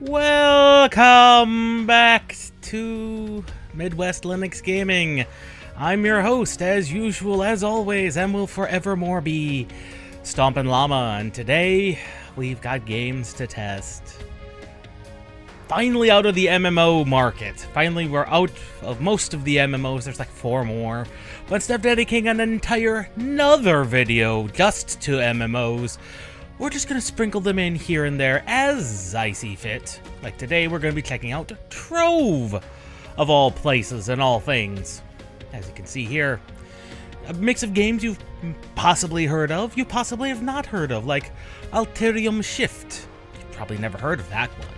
Welcome back to Midwest Linux Gaming. I'm your host, as usual, as always, and will forevermore be Stompin' Llama, and today we've got games to test. Finally out of the MMO market. Finally, we're out of most of the MMOs. There's like 4 more. But instead of dedicating another video just to MMOs, we're just going to sprinkle them in here and there as I see fit. Like today, we're going to be checking out Trove, of all places and all things. As you can see here, a mix of games you've possibly heard of, you possibly have not heard of, like Alterium Shift. You've probably never heard of that one.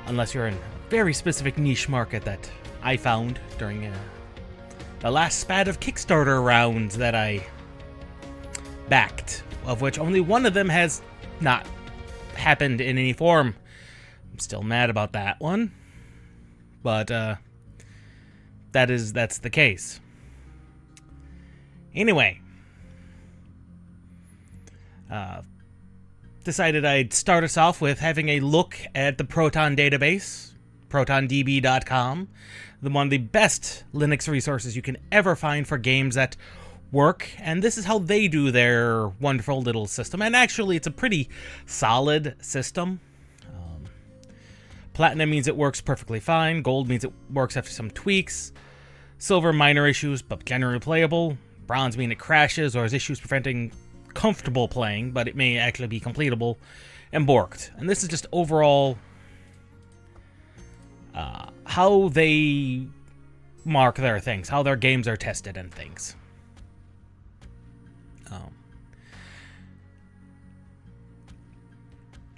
Unless you're in a very specific niche market that I found during the last spat of Kickstarter rounds that I backed, of which only one of them has not happened in any form. I'm still mad about that one, but that's the case. Anyway, decided I'd start us off with having a look at the Proton database, protondb.com, one of the best Linux resources you can ever find for games that work, and this is how they do their wonderful little system. And actually, it's a pretty solid system. Platinum means it works perfectly fine. Gold means it works after some tweaks. Silver, minor issues, but generally playable. Bronze means it crashes or has issues preventing comfortable playing, but it may actually be completable. And borked. And this is just overall how they mark their things, how their games are tested and things.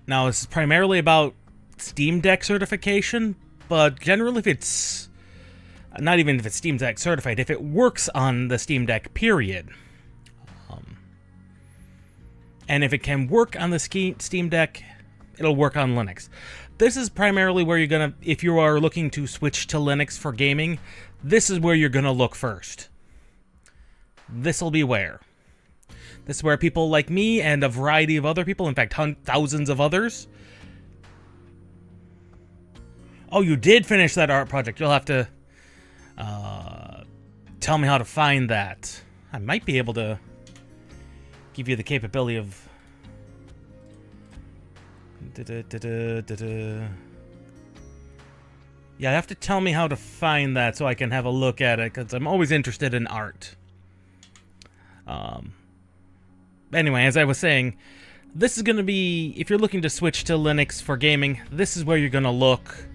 Now, this is primarily about Steam Deck certification, but generally if it's not even if it's Steam Deck certified, if it works on the Steam Deck, period. And if it can work on the Steam Deck, it'll work on Linux. This is primarily where you're gonna, if you are looking to switch to Linux for gaming, this is where you're gonna look first. This'll be where. This is where people like me and a variety of other people, in fact, thousands of others. Oh, you did finish that art project. You'll have to tell me how to find that. I might be able to give you the capability of yeah, you have to tell me how to find that so I can have a look at it, because I'm always interested in art. Anyway, as I was saying, this is going to be, if you're looking to switch to Linux for gaming, this is where you're going to look.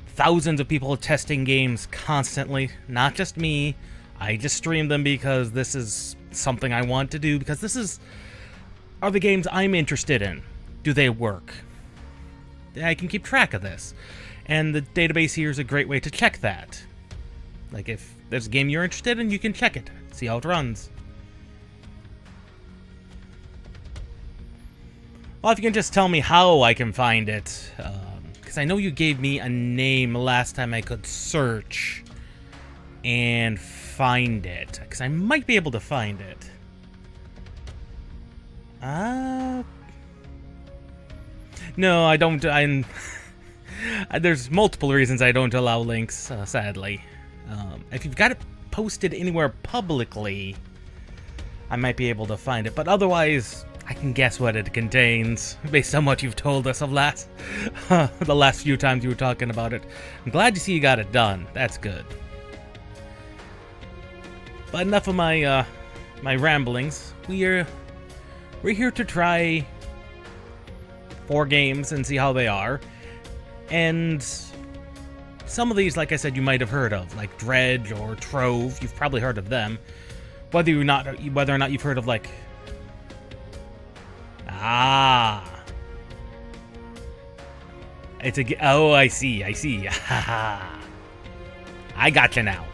Thousands of people testing games constantly, not just me. I just stream them because this is something I want to do, because are the games I'm interested in. Do they work? I can keep track of this. And the database here is a great way to check that. Like if there's a game you're interested in, you can check it, see how it runs. Well, if you can just tell me how I can find it, because I know you gave me a name last time I could search and find it, because I might be able to find it. No, I don't. There's multiple reasons I don't allow links, sadly. If you've got it posted anywhere publicly, I might be able to find it, but otherwise, I can guess what it contains based on what you've told us of the last few times you were talking about it. I'm glad to see you got it done. That's good. But enough of my my ramblings. We're here to try 4 games and see how they are. And some of these, like I said, you might have heard of, like Dredge or Trove. You've probably heard of them. Whether or not you've heard of, like, it's a, oh, I see. I gotcha now.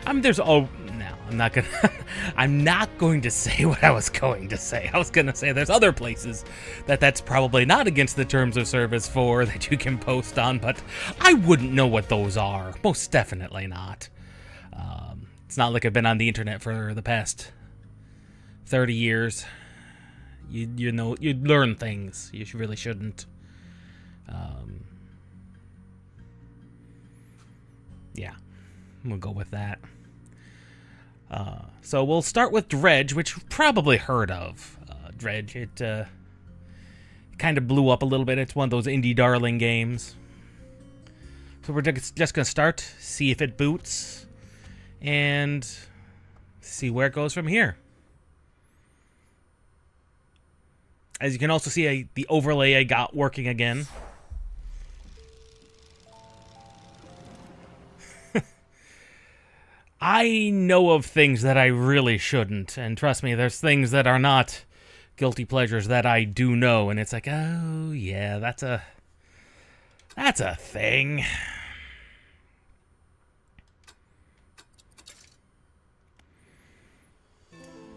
I'm not going to say what I was going to say. I was going to say there's other places that's probably not against the terms of service for that you can post on, but I wouldn't know what those are. Most definitely not. It's not like I've been on the internet for the past 30 years. You know, you learn things you really shouldn't. Yeah, we'll go with that. So we'll start with Dredge, which you've probably heard of. Dredge, it kind of blew up a little bit. It's one of those indie darling games. So we're just going to start, see if it boots, and see where it goes from here. As you can also see, the overlay I got working again. I know of things that I really shouldn't, and trust me, there's things that are not guilty pleasures that I do know, and it's like, oh yeah, that's a thing.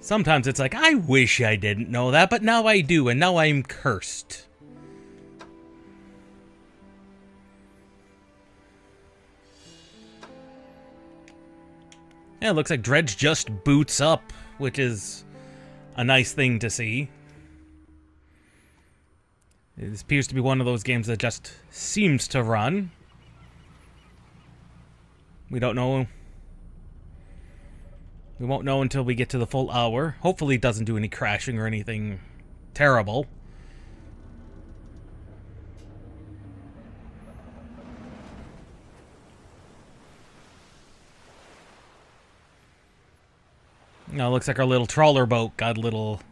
Sometimes it's like, I wish I didn't know that, but now I do, and now I'm cursed. Yeah, it looks like Dredge just boots up, which is a nice thing to see. It appears to be one of those games that just seems to run. We don't know. We won't know until we get to the full hour. Hopefully it doesn't do any crashing or anything terrible. Now, it looks like our little trawler boat got a little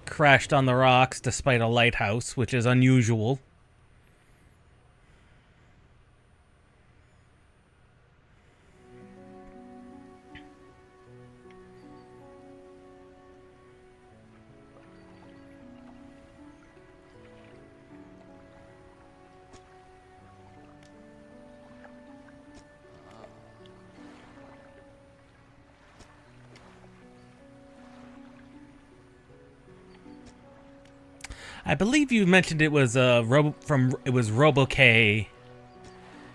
crashed on the rocks despite a lighthouse, which is unusual. I believe you mentioned it was RoboK,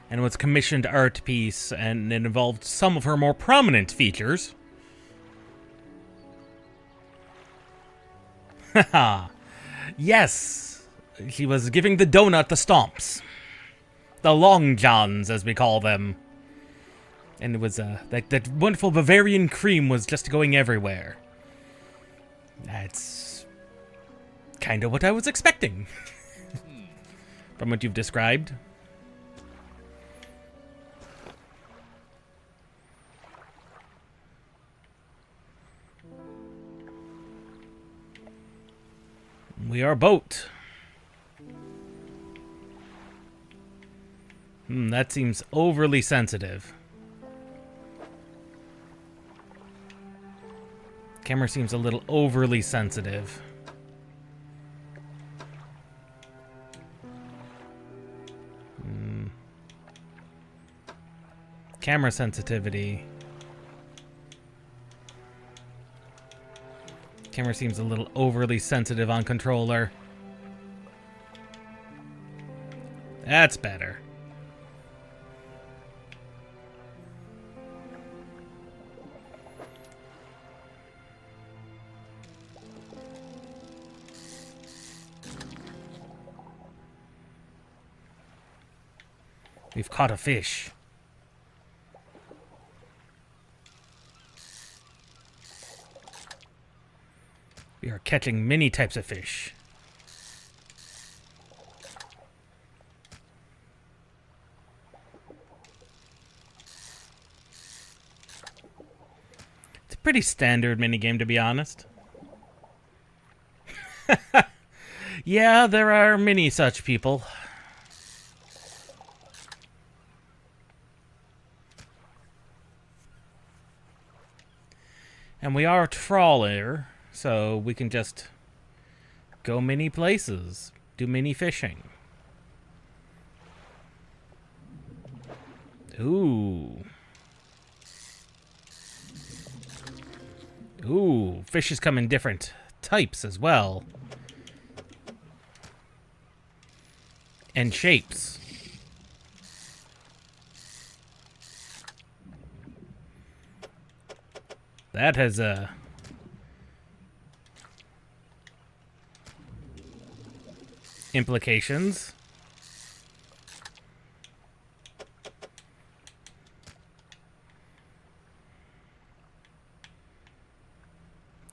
and it was a commissioned art piece, and it involved some of her more prominent features. Haha. Yes, she was giving the donut the stomps, the long johns as we call them, and it was that wonderful Bavarian cream was just going everywhere. That's kind of what I was expecting from what you've described. We are boat. That seems overly sensitive. Camera seems a little overly sensitive. Camera sensitivity. Camera seems a little overly sensitive on controller. That's better. We've caught a fish. We are catching many types of fish. It's a pretty standard minigame, to be honest. Yeah, there are many such people. And we are a trawler, so we can just go many places, do many fishing. Ooh. Ooh, fishes come in different types as well. And shapes. That has implications.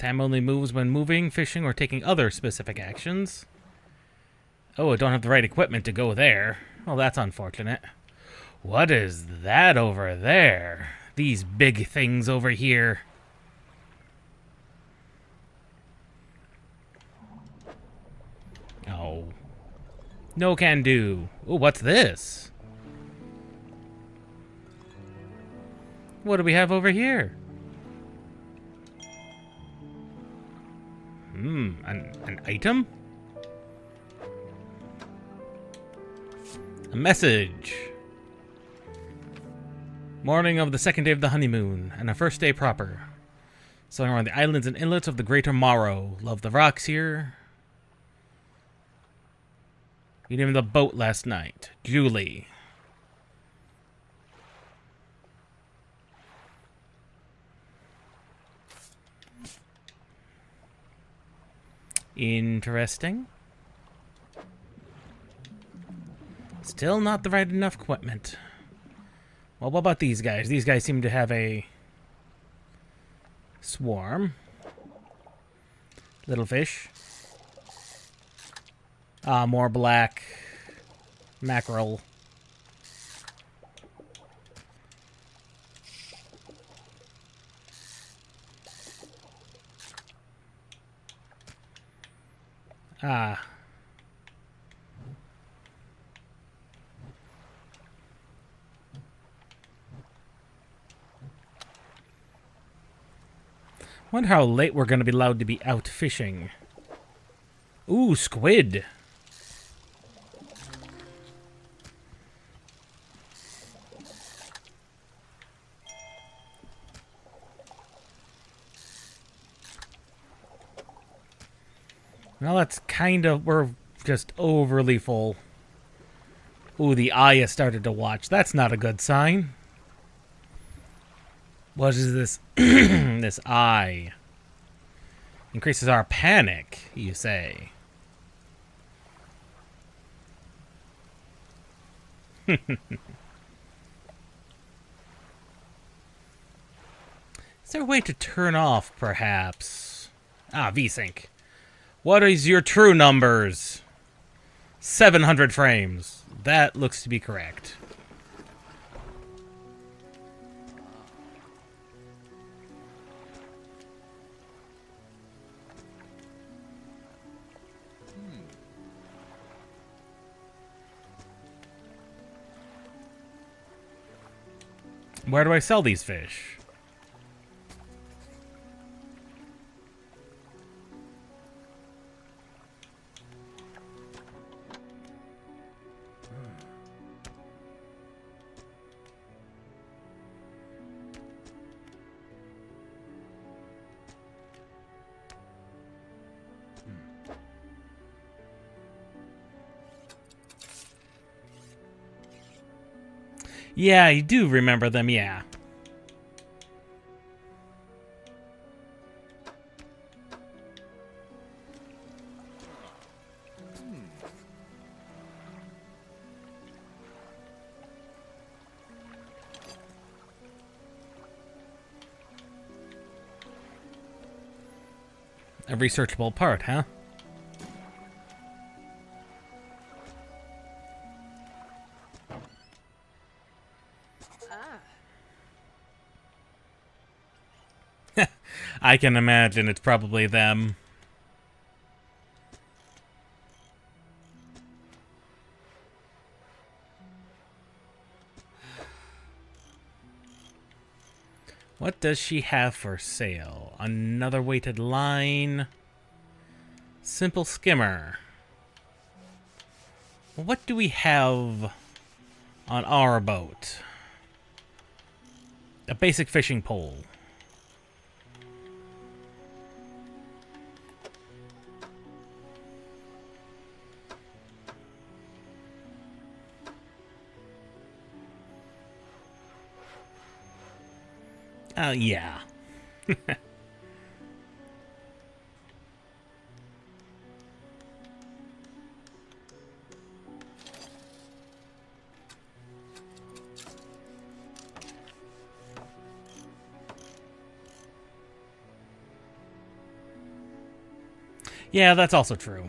Time only moves when moving, fishing, or taking other specific actions. Oh, I don't have the right equipment to go there. Well, that's unfortunate. What is that over there? These big things over here. Oh. No can do. Oh, what's this? What do we have over here? An item? A message. Morning of the second day of the honeymoon, and a first day proper. Sailing around the islands and inlets of the Greater Morrow. Love the rocks here. You named the boat last night. Julie. Interesting. Still not the right enough equipment. Well, what about these guys? These guys seem to have a swarm. Little fish. More black mackerel. Wonder how late we're going to be allowed to be out fishing. Ooh, squid. Well, that's kind of... we're just overly full. Ooh, the eye has started to watch. That's not a good sign. What is this? This eye. Increases our panic, you say. Is there a way to turn off, perhaps? VSync. What is your true numbers? 700 frames. That looks to be correct. Where do I sell these fish? Yeah, you do remember them, yeah. A researchable part, huh? I can imagine it's probably them. What does she have for sale? Another weighted line. Simple skimmer. What do we have on our boat? A basic fishing pole. Yeah. Yeah, that's also true.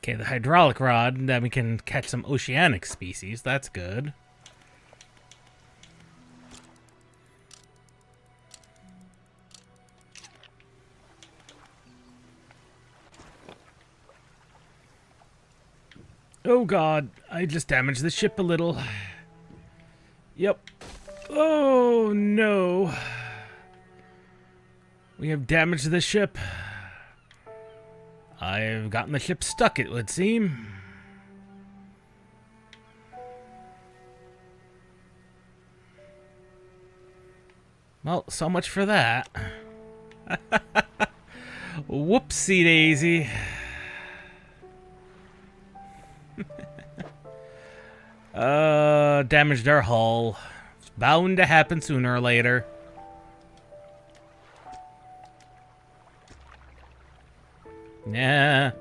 Okay, the hydraulic rod, then we can catch some oceanic species. That's good. Oh god, I just damaged the ship a little. Yep. Oh no. We have damaged the ship. I've gotten the ship stuck, it would seem. Well, so much for that. Whoopsie daisy. Damaged our hull. It's bound to happen sooner or later. Nah.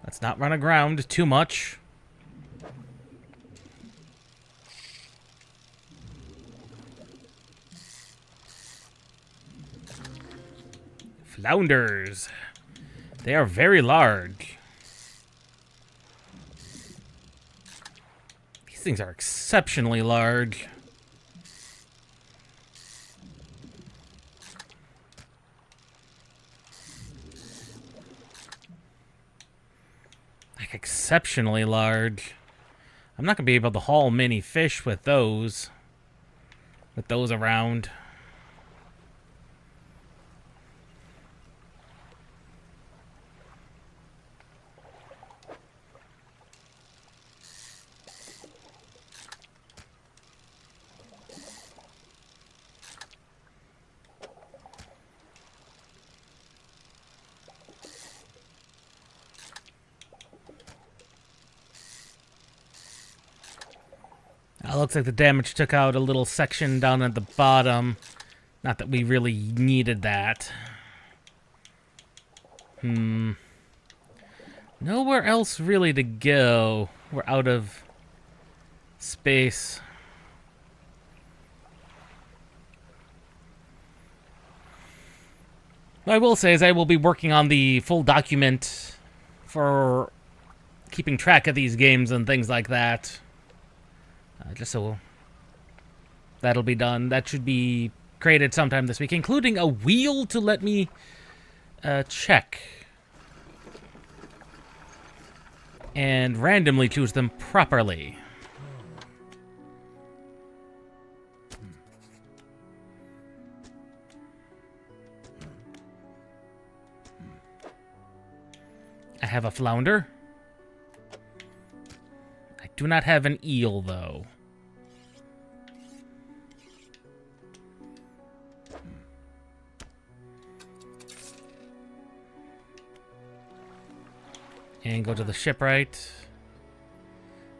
Let's not run aground too much. Flounders. They are very large. These things are exceptionally large. Like, exceptionally large. I'm not going to be able to haul many fish with those. With those around. Looks like the damage took out a little section down at the bottom. Not that we really needed that. Nowhere else really to go. We're out of space. What I will say is I will be working on the full document for keeping track of these games and things like that. Just so that'll be done. That should be created sometime this week, including a wheel to let me check and randomly choose them properly. I have a flounder. I do not have an eel, though. And go to the shipwright.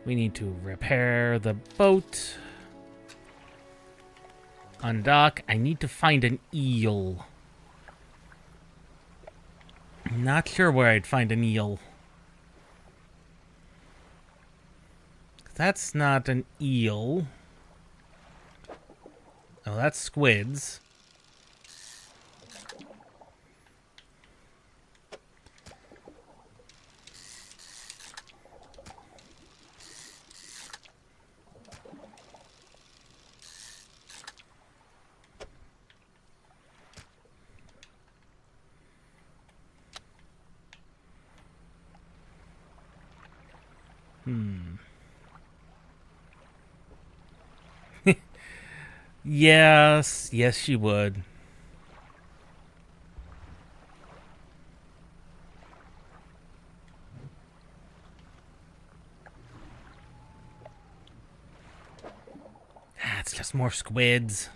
We need to repair the boat. Undock. I need to find an eel. I'm not sure where I'd find an eel. That's not an eel. Oh, that's squids. Yes, she would. Some more squids.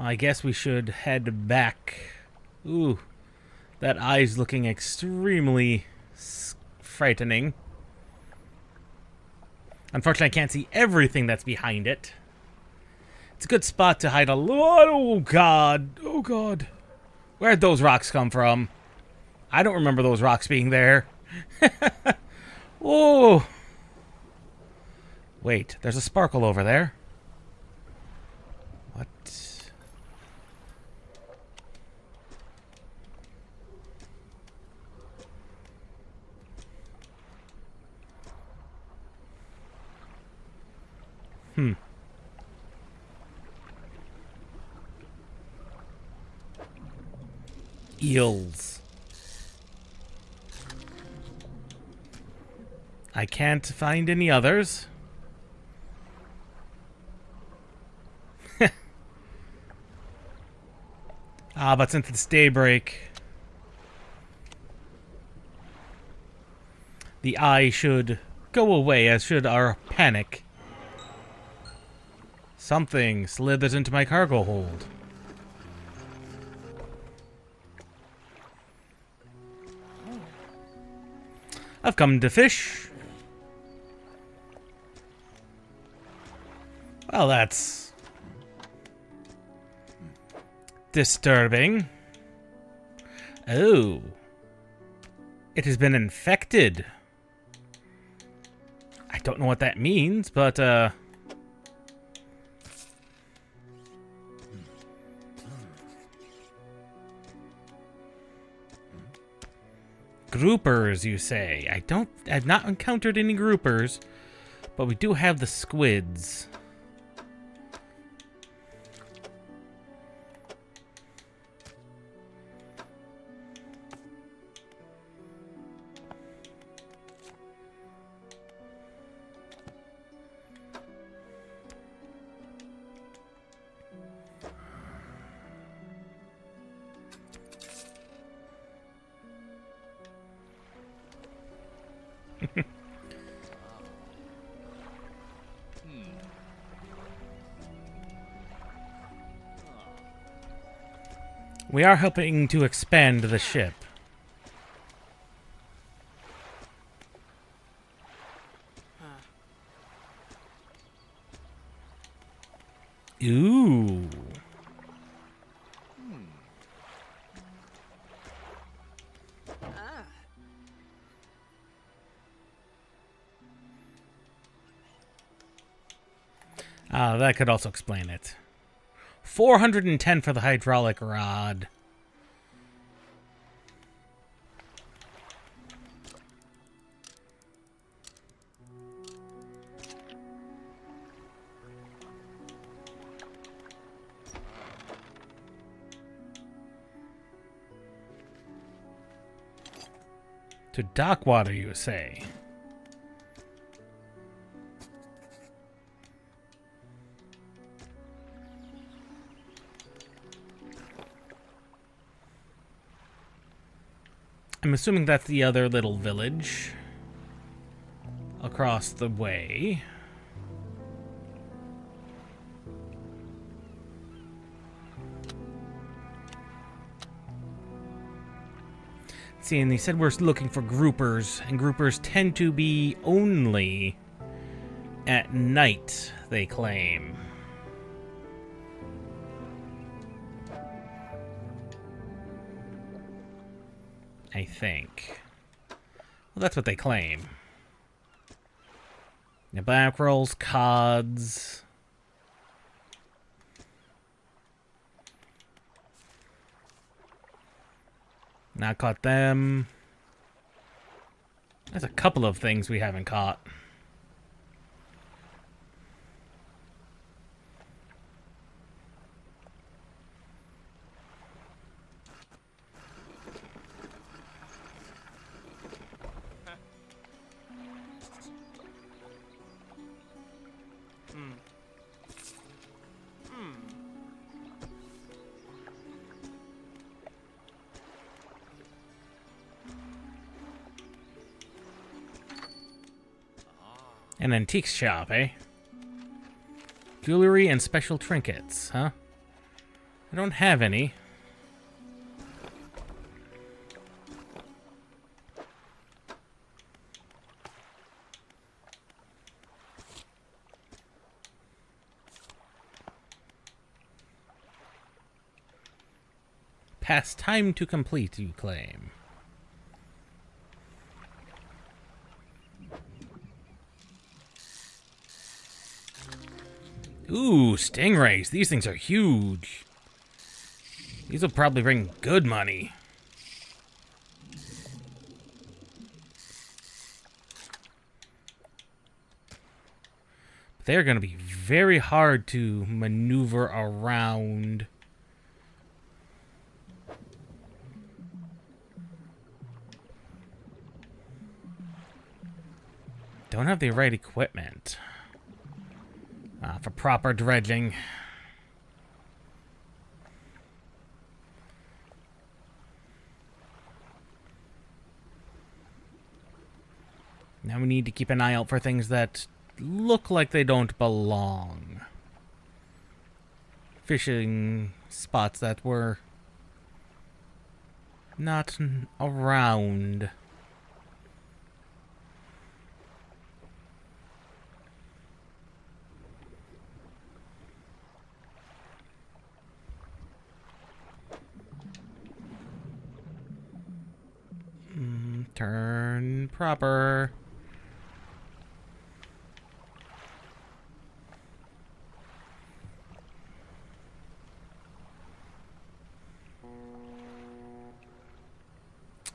I guess we should head back. Ooh, that eye's looking extremely frightening. Unfortunately, I can't see everything that's behind it. It's a good spot to hide a lot. Oh, God. Oh, God. Where'd those rocks come from? I don't remember those rocks being there. Oh. Wait, there's a sparkle over there. What? Eels. I can't find any others. But since it's daybreak, the eye should go away, as should our panic. Something slithers into my cargo hold. I've come to fish. Well, that's disturbing. Oh. It has been infected. I don't know what that means, but, groupers, you say? I've not encountered any groupers, but we do have the squids. We are helping to expand the ship. Ooh. That could also explain it. 410 for the hydraulic rod. To Dockwater, you say? I'm assuming that's the other little village across the way. See, and they said we're looking for groupers, and groupers tend to be only at night, they claim. I think. Well, that's what they claim. The back rolls, cods. Not caught them. There's a couple of things we haven't caught. An antique shop, eh? Jewelry and special trinkets, huh? I don't have any. Past time to complete, you claim. Ooh, stingrays. These things are huge. These will probably bring good money. They're going to be very hard to maneuver around. Don't have the right equipment for proper dredging. Now we need to keep an eye out for things that look like they don't belong. Fishing spots that were not around. Turn proper.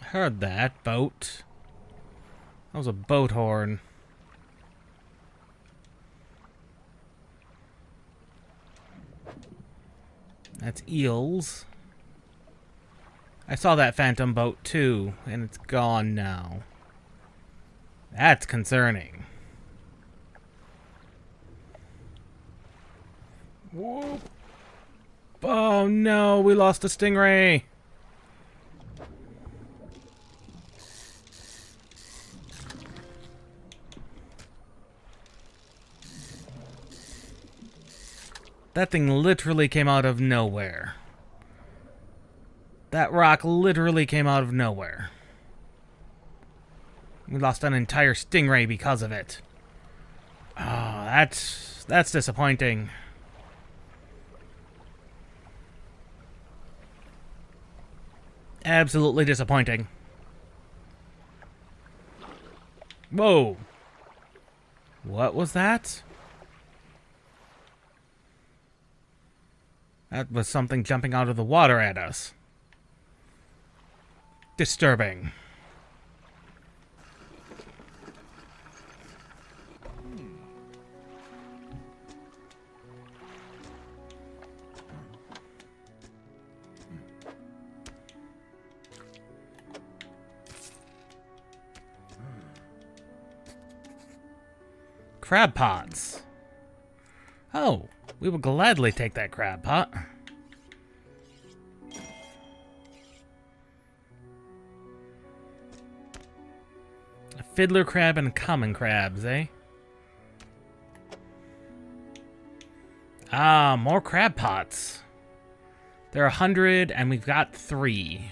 Heard that. Boat. That was a boat horn. That's eels. I saw that phantom boat too, and it's gone now. That's concerning. Whoa. Oh no, we lost a stingray. That thing literally came out of nowhere. That rock literally came out of nowhere. We lost an entire stingray because of it. Oh, that's disappointing. Absolutely disappointing. Whoa. What was that? That was something jumping out of the water at us. Disturbing. Crab pots. Oh, we will gladly take that crab pot. A fiddler crab and common crabs, eh? Ah, more crab pots. There are 100 and we've got 3.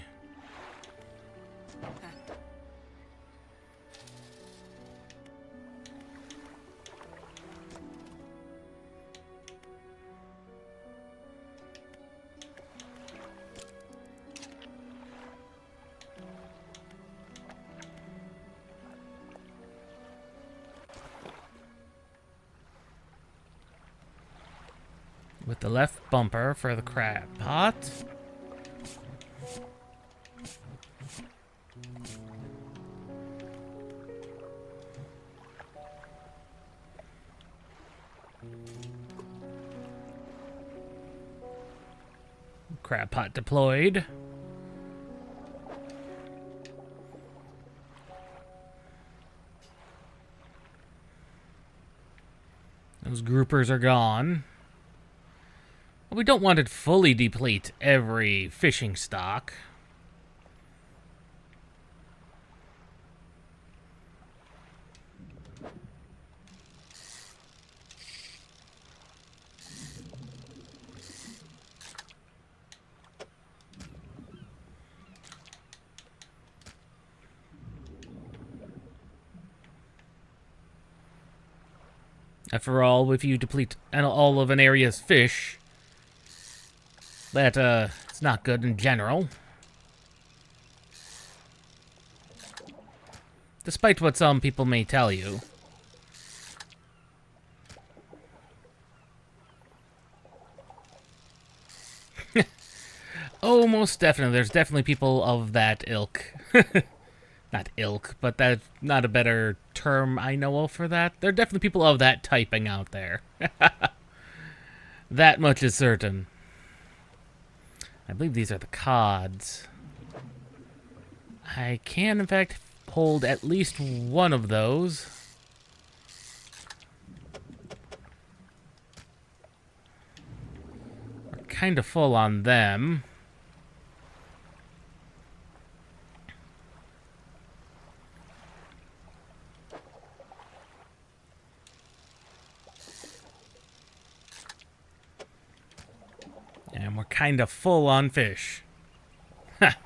With the left bumper for the crab pot. Crab pot deployed. Those groupers are gone. We don't want to fully deplete every fishing stock. After all, if you deplete all of an area's fish, that, it's not good in general. Despite what some people may tell you. Oh, most definitely. There's definitely people of that ilk. Not ilk, but that's not a better term I know of for that. There are definitely people of that typing out there. That much is certain. I believe these are the cods. I can, in fact, hold at least one of those. We're kind of full on them. And we're kind of full on fish. Ha!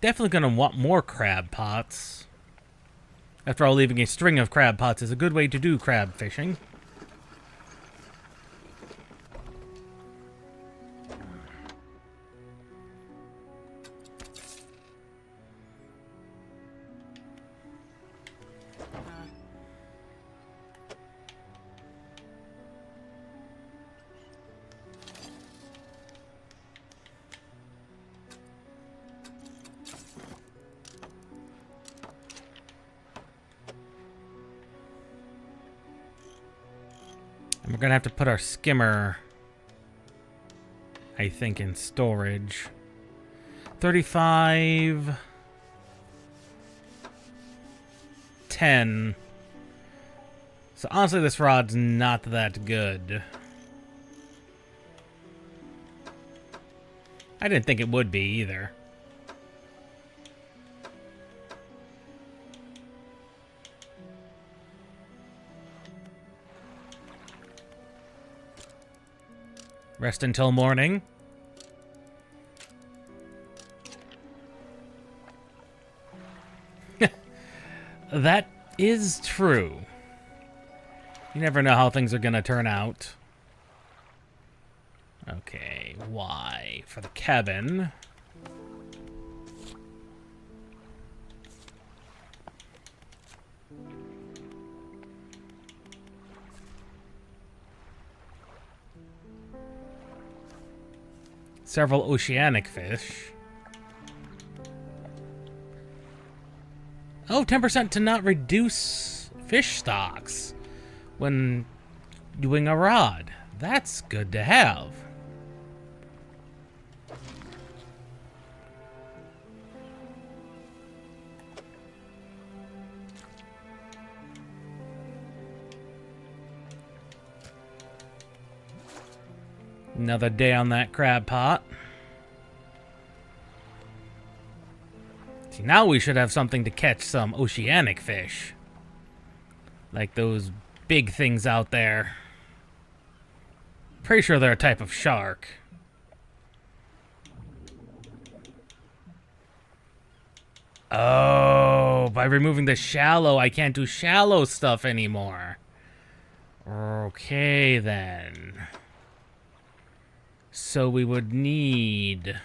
Definitely gonna want more crab pots. After all, leaving a string of crab pots is a good way to do crab fishing. And we're gonna have to put our skimmer, I think, in storage. 35... 10. So honestly, this rod's not that good. I didn't think it would be either. Rest until morning. That is true. You never know how things are gonna turn out. Okay, Y for the cabin. Several oceanic fish. Oh, 10% to not reduce fish stocks when doing a rod. That's good to have. Another day on that crab pot. See, now we should have something to catch some oceanic fish. Like those big things out there. Pretty sure they're a type of shark. Oh, by removing the shallow, I can't do shallow stuff anymore. Okay, then. So we would need...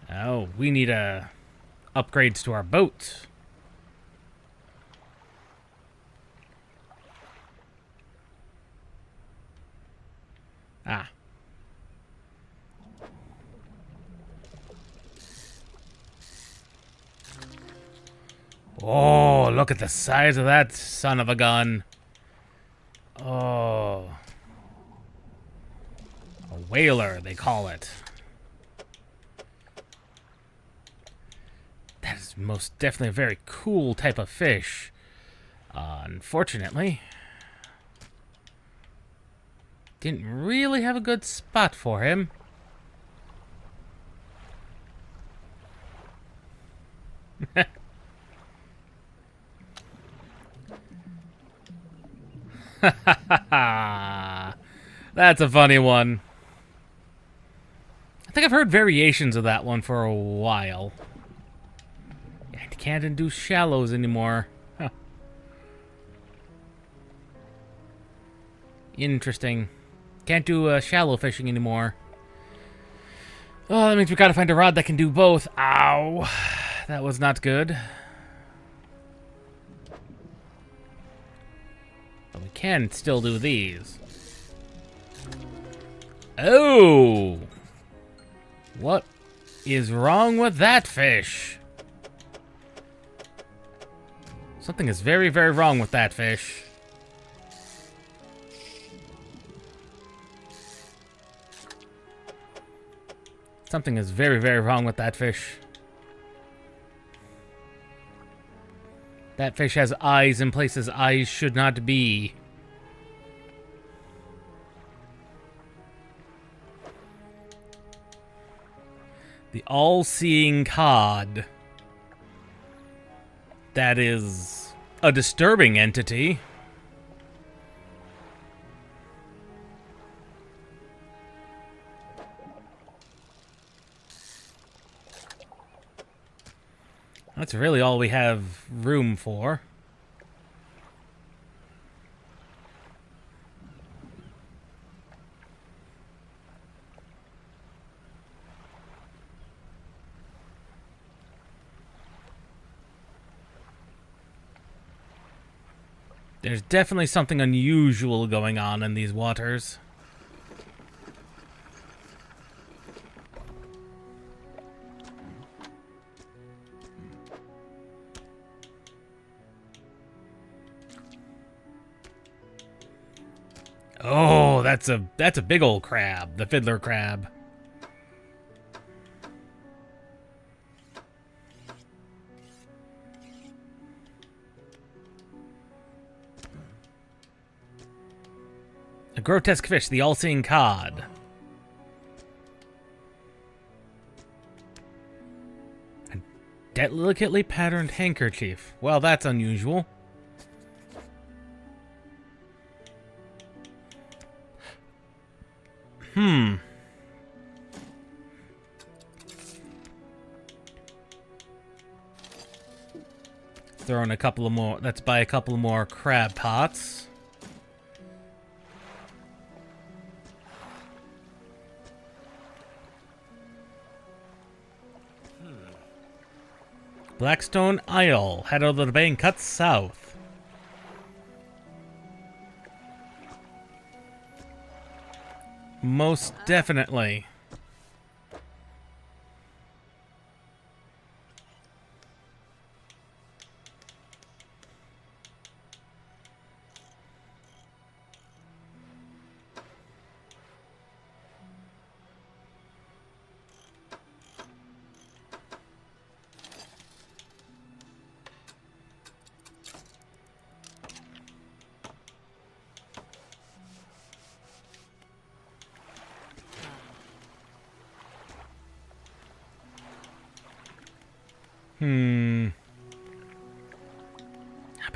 Oh, we need upgrades to our boat. Ah. Oh, look at the size of that son of a gun. Oh. A whaler, they call it. That is most definitely a very cool type of fish. Unfortunately, didn't really have a good spot for him. That's a funny one. I think I've heard variations of that one for a while. I can't do shallows anymore. Huh. Interesting. Can't do shallow fishing anymore. Oh, that means we gotta find a rod that can do both. Ow. That was not good. But we can still do these. Oh! What is wrong with that fish? Something is very, very wrong with that fish. Something is very, very wrong with that fish. That fish has eyes in places eyes should not be. The all-seeing cod. That is a disturbing entity. That's really all we have room for. There's definitely something unusual going on in these waters. Oh, that's a big old crab, the fiddler crab. A grotesque fish, the all-seeing cod. A delicately patterned handkerchief. Well, that's unusual. Throw in a couple of more. Let's buy a couple of more crab pots. Blackstone Isle. Head over the bay and cut south. Most definitely.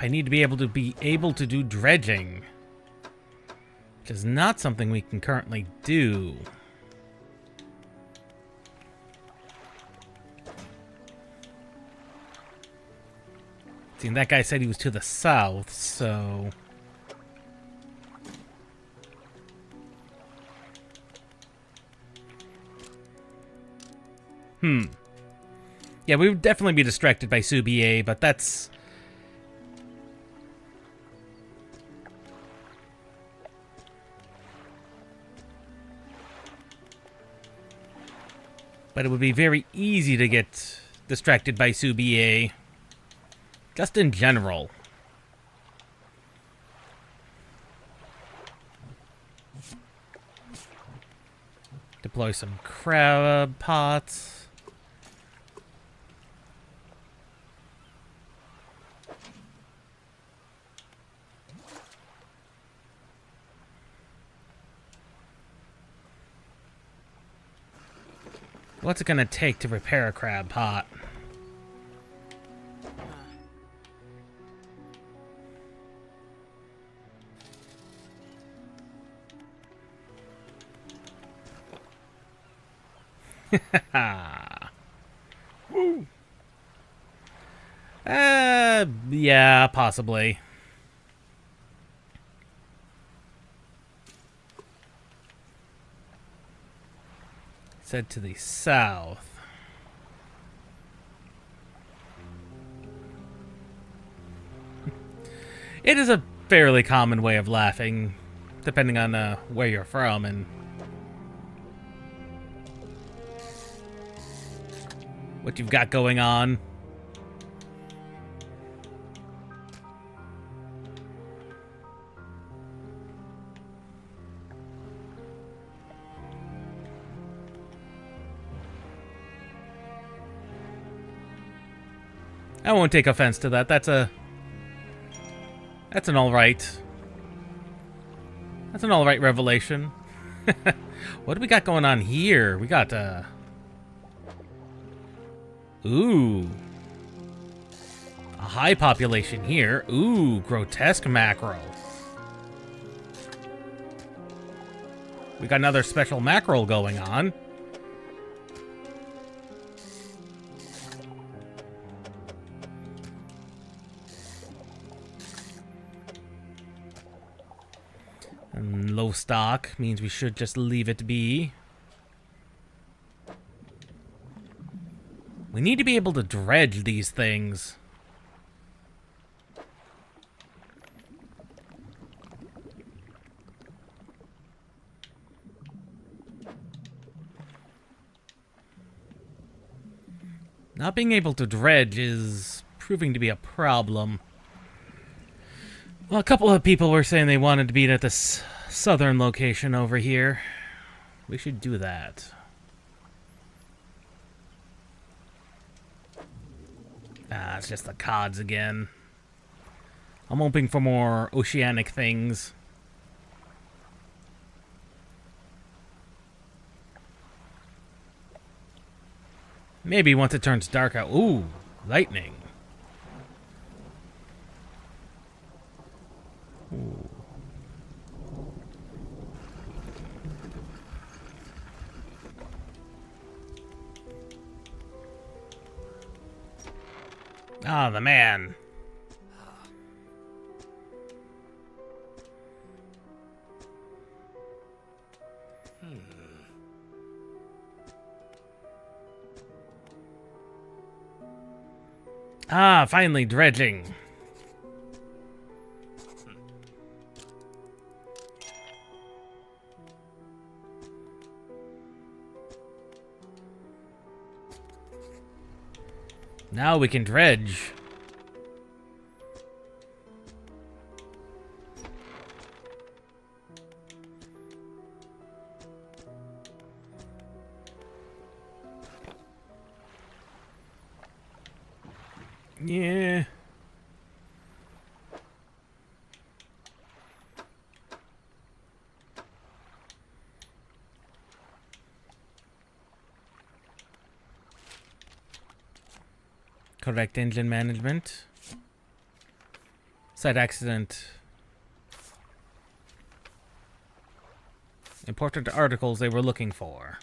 I need to be able to do dredging, which is not something we can currently do. See, that guy said he was to the south, so yeah, we would definitely be distracted by Subier, but that's... But it would be very easy to get distracted by Subier. Just in general. Deploy some crab pots. What's it gonna take to repair a crab pot? Woo. Yeah, possibly. Said to the south. It is a fairly common way of laughing, depending on where you're from and what you've got going on. I won't take offense to that. That's an alright. That's an alright revelation. What do we got going on here? We got ooh. A high population here. Ooh, grotesque mackerel. We got another special mackerel going on. And low stock means we should just leave it be. We need to be able to dredge these things. Not being able to dredge is proving to be a problem. Well, a couple of people were saying they wanted to be at this southern location over here. We should do that. Ah, it's just the cods again. I'm hoping for more oceanic things. Maybe once it turns dark out. Ooh, lightning. Ooh. Ah, the man. Ah, finally dredging. Now we can dredge. Yeah. Correct engine management. Site accident. Important articles they were looking for.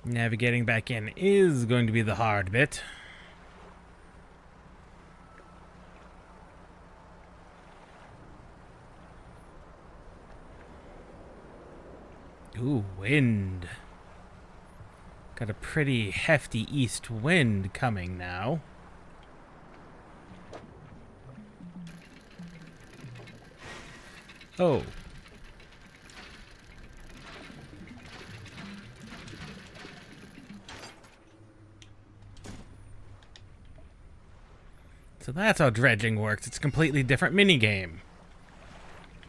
Navigating back in is going to be the hard bit. Ooh, wind. Got a pretty hefty east wind coming now. Oh. So that's how dredging works. It's a completely different minigame.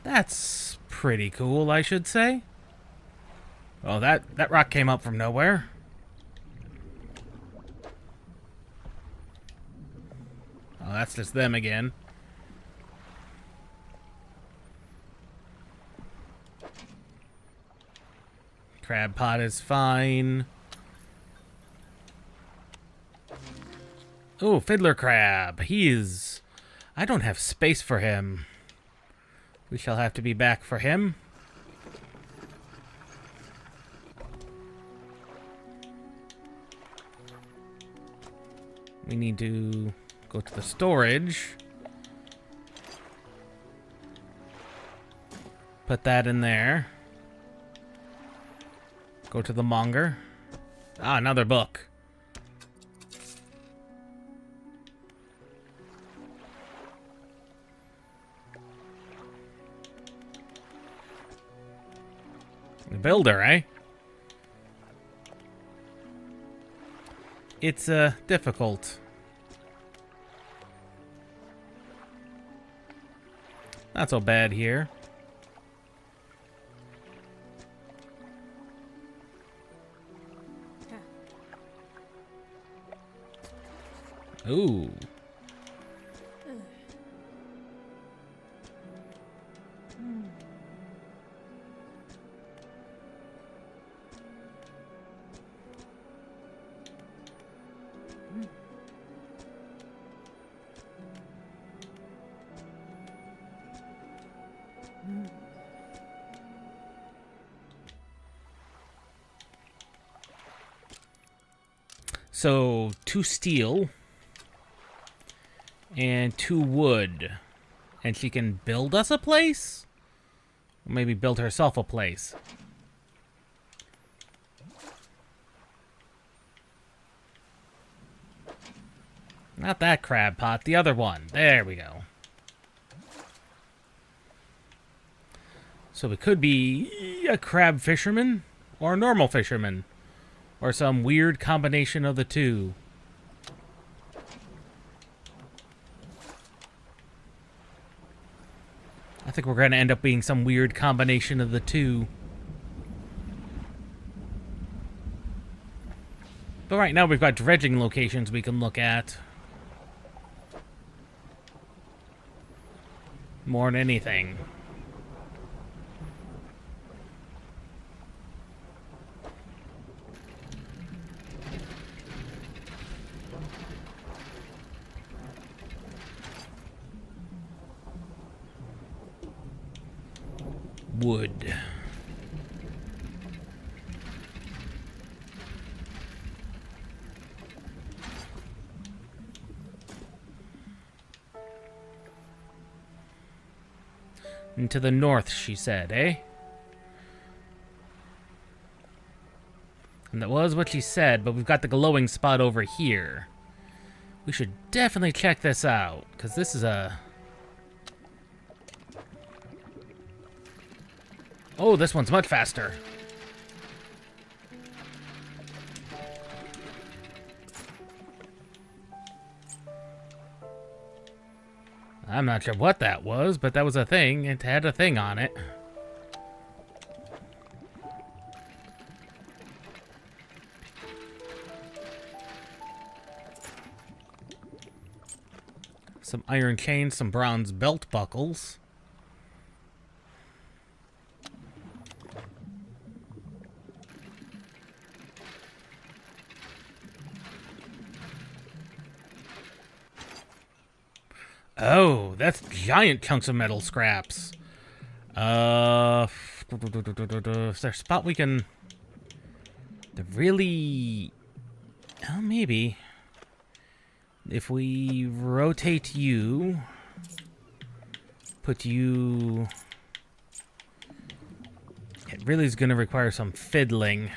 That's pretty cool, I should say. Oh, that rock came up from nowhere. Oh, that's just them again. Crab pot is fine. Oh, Fiddler Crab. He is... I don't have space for him. We shall have to be back for him. We need to go to the storage. Put that in there. Go to the monger. Ah, another book. The builder, eh? It's, difficult. Not so bad here. Ooh. So, 2 steel and 2 wood. And she can build us a place? Or maybe build herself a place. Not that crab pot, the other one. There we go. So we could be a crab fisherman or a normal fisherman. Or some weird combination of the two. I think we're going to end up being some weird combination of the two. But right now we've got dredging locations we can look at. More than anything. Wood. And to the north, she said, eh? And that was what she said, but we've got the glowing spot over here. We should definitely check this out, because this is a... Oh, this one's much faster. I'm not sure what that was, but that was a thing. It had a thing on it. Some iron chains, some bronze belt buckles. Oh, that's giant chunks of metal scraps. Is there a spot we can... really... Oh, maybe. If we rotate you... Put you... It really is going to require some fiddling.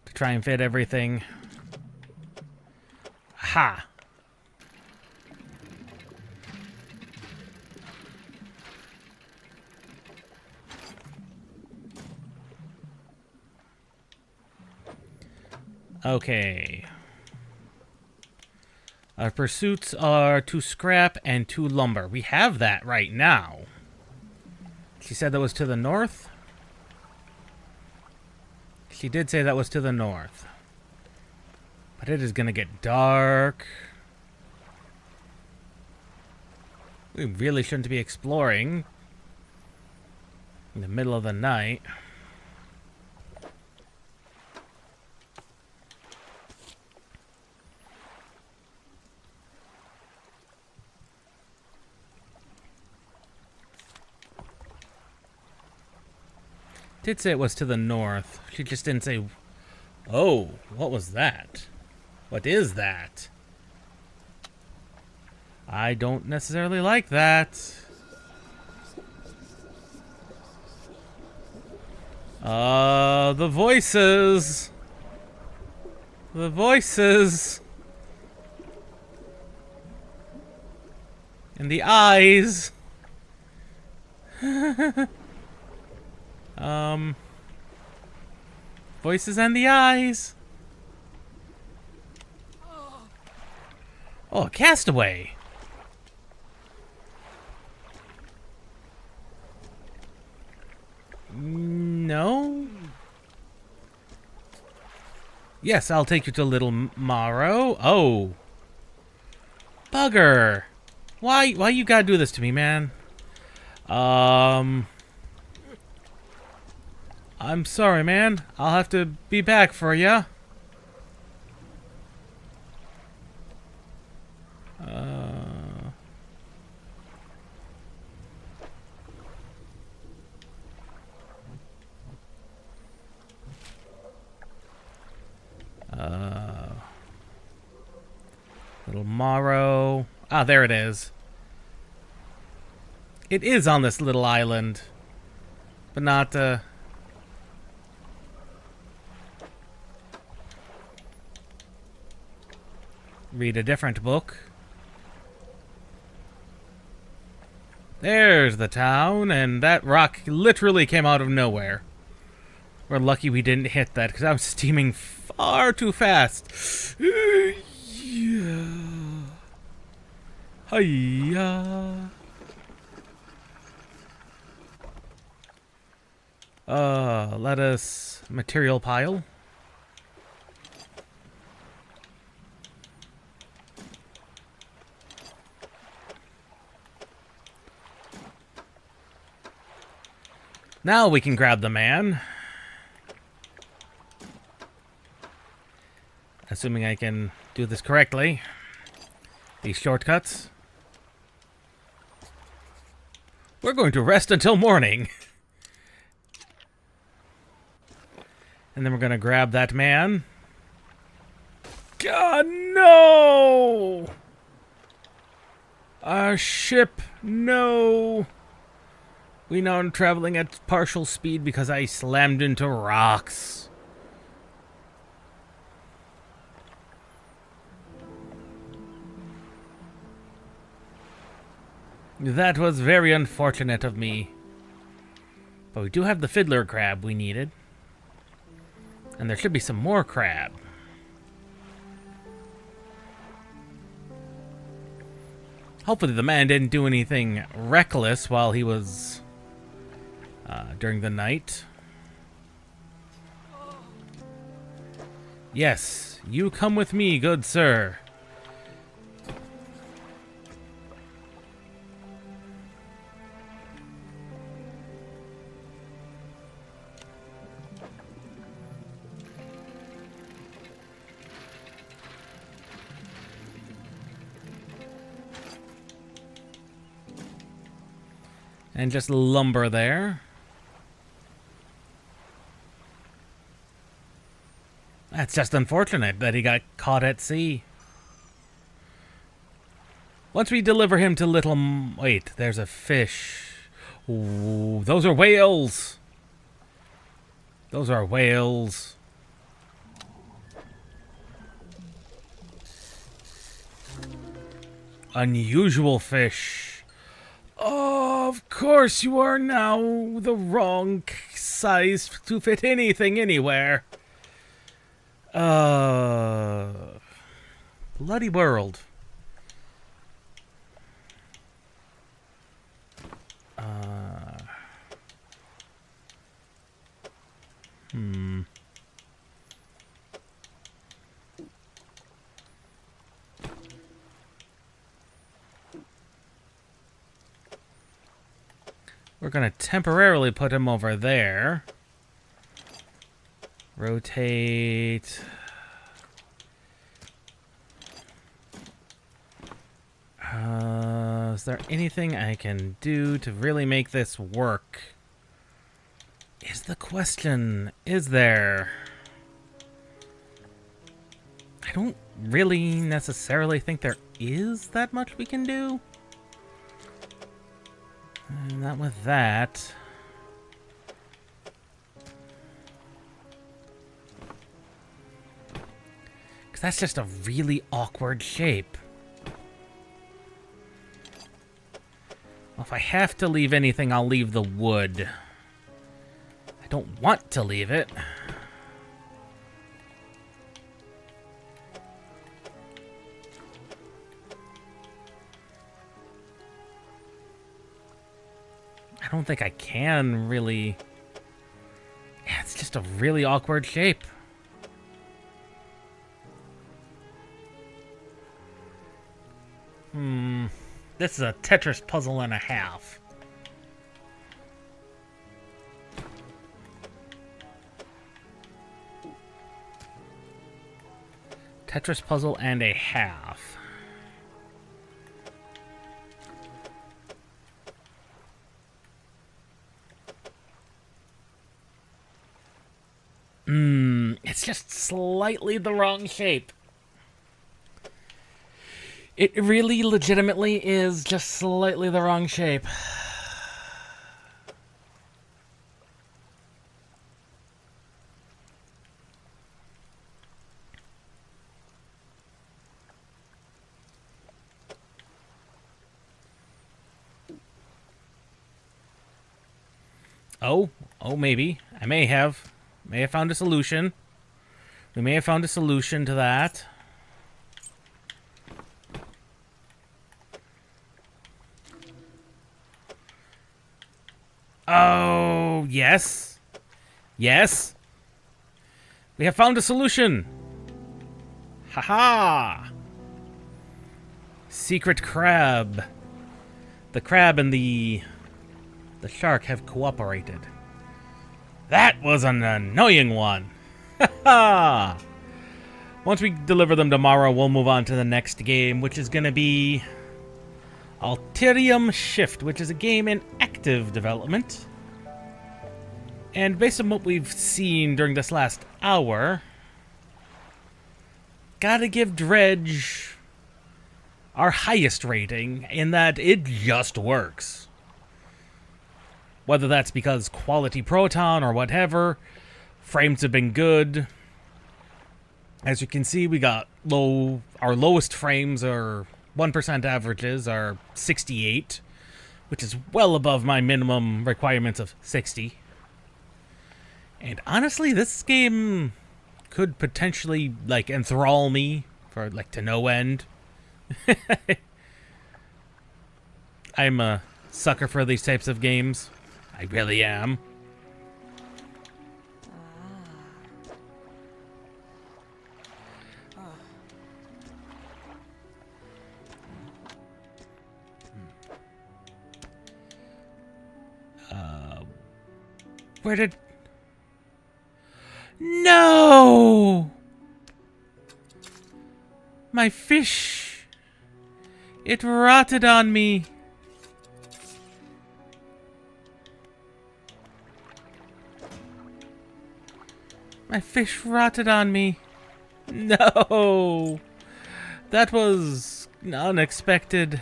To try and fit everything. Aha! Okay. Our pursuits are 2 scrap and 2 lumber. We have that right now. She said that was to the north? She did say that was to the north. But it is going to get dark. We really shouldn't be exploring in the middle of the night. did say it was to the north. She just didn't say... Oh, what was that? What is that? I don't necessarily like that. The voices. The voices. And the eyes. Voices and the eyes. Oh, a castaway. No. Yes, I'll take you to Little Morrow. Oh. Bugger. Why you gotta do this to me, man? I'm sorry, man. I'll have to be back for ya. Little Morrow. Ah, there it is. It is on this little island. But not, read a different book. There's the town, and that rock literally came out of nowhere. We're lucky we didn't hit that, because I was steaming far too fast. Yeah. Hiya. Let us material pile. Now we can grab the man. Assuming I can do this correctly. These shortcuts. We're going to rest until morning. And then we're going to grab that man. God, no! Our ship, no! We know I'm traveling at partial speed because I slammed into rocks. That was very unfortunate of me. But we do have the fiddler crab we needed. And there should be some more crab. Hopefully the man didn't do anything reckless while he was during the night. Yes, you come with me, good sir. And just lumber there. That's just unfortunate that he got caught at sea. Once we deliver him to Little... Wait, there's a fish. Ooh, those are whales. Those are whales. Unusual fish. Oh, of course you are now the wrong size to fit anything anywhere. Bloody world. We're going to temporarily put him over there. Rotate. Is there anything I can do to really make this work? It is the question. Is there? I don't really necessarily think there is that much we can do. Not with that. Because that's just a really awkward shape. Well, if I have to leave anything, I'll leave the wood. I don't want to leave it. I don't think I can really... Yeah, it's just a really awkward shape. This is a Tetris puzzle and a half. Tetris puzzle and a half. It's just slightly the wrong shape. It really legitimately is just slightly the wrong shape. Oh, maybe. I may have found a solution. We may have found a solution to that. Oh, yes. Yes. We have found a solution. Haha. Secret crab. The crab and the shark have cooperated. That was an annoying one. Haha. Once we deliver them tomorrow, we'll move on to the next game, which is going to be Alterium Shift, which is a game in active development. And based on what we've seen during this last hour, gotta give Dredge our highest rating in that it just works. Whether that's because quality Proton or whatever, frames have been good. As you can see, we got our lowest frames are 1% averages are 68, which is well above my minimum requirements of 60. And honestly, this game could potentially, like, enthrall me for, like, to no end. I'm a sucker for these types of games. I really am. Where did... No! My fish! It rotted on me. My fish rotted on me. No! That was unexpected.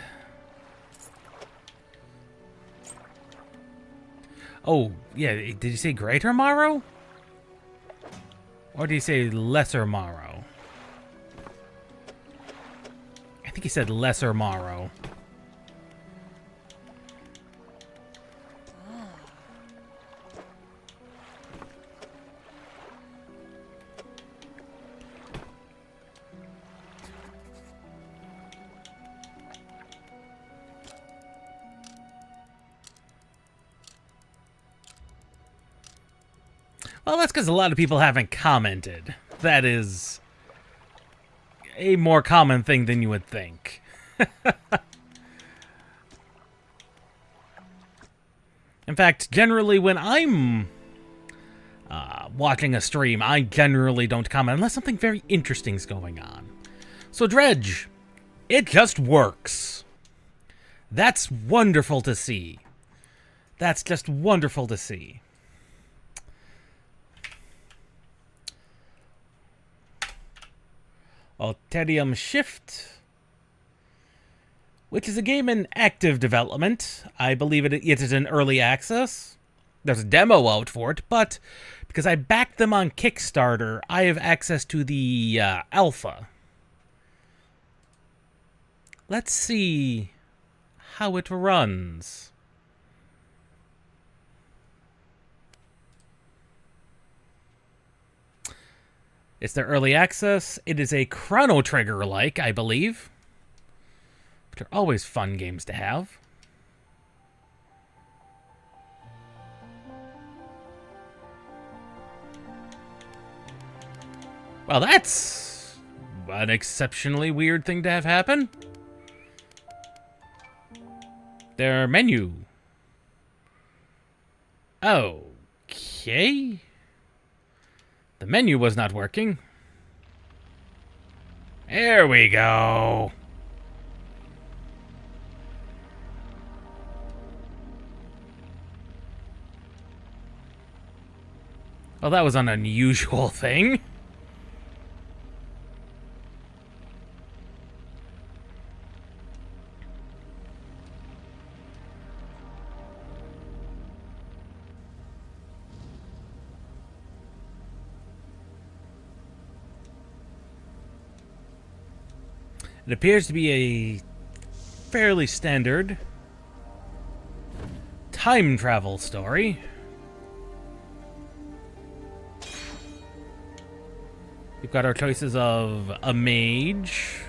Oh, yeah, did you say Greater Morrow? Or did he say Lesser Morrow? I think he said Lesser Morrow. Well, that's because a lot of people haven't commented. That is a more common thing than you would think. In fact, generally when I'm watching a stream, I generally don't comment unless something very interesting is going on. So Dredge, it just works. That's wonderful to see. That's just wonderful to see. Alterium Shift, which is a game in active development. I believe it is in early access. There's a demo out for it, but because I backed them on Kickstarter, I have access to the alpha. Let's see how it runs. It's their early access. It is a Chrono Trigger-like, I believe. Which are always fun games to have. Well, that's an exceptionally weird thing to have happen. Their menu. Okay. The menu was not working. There we go. Well, that was an unusual thing. It appears to be a fairly standard time travel story. We've got our choices of a mage,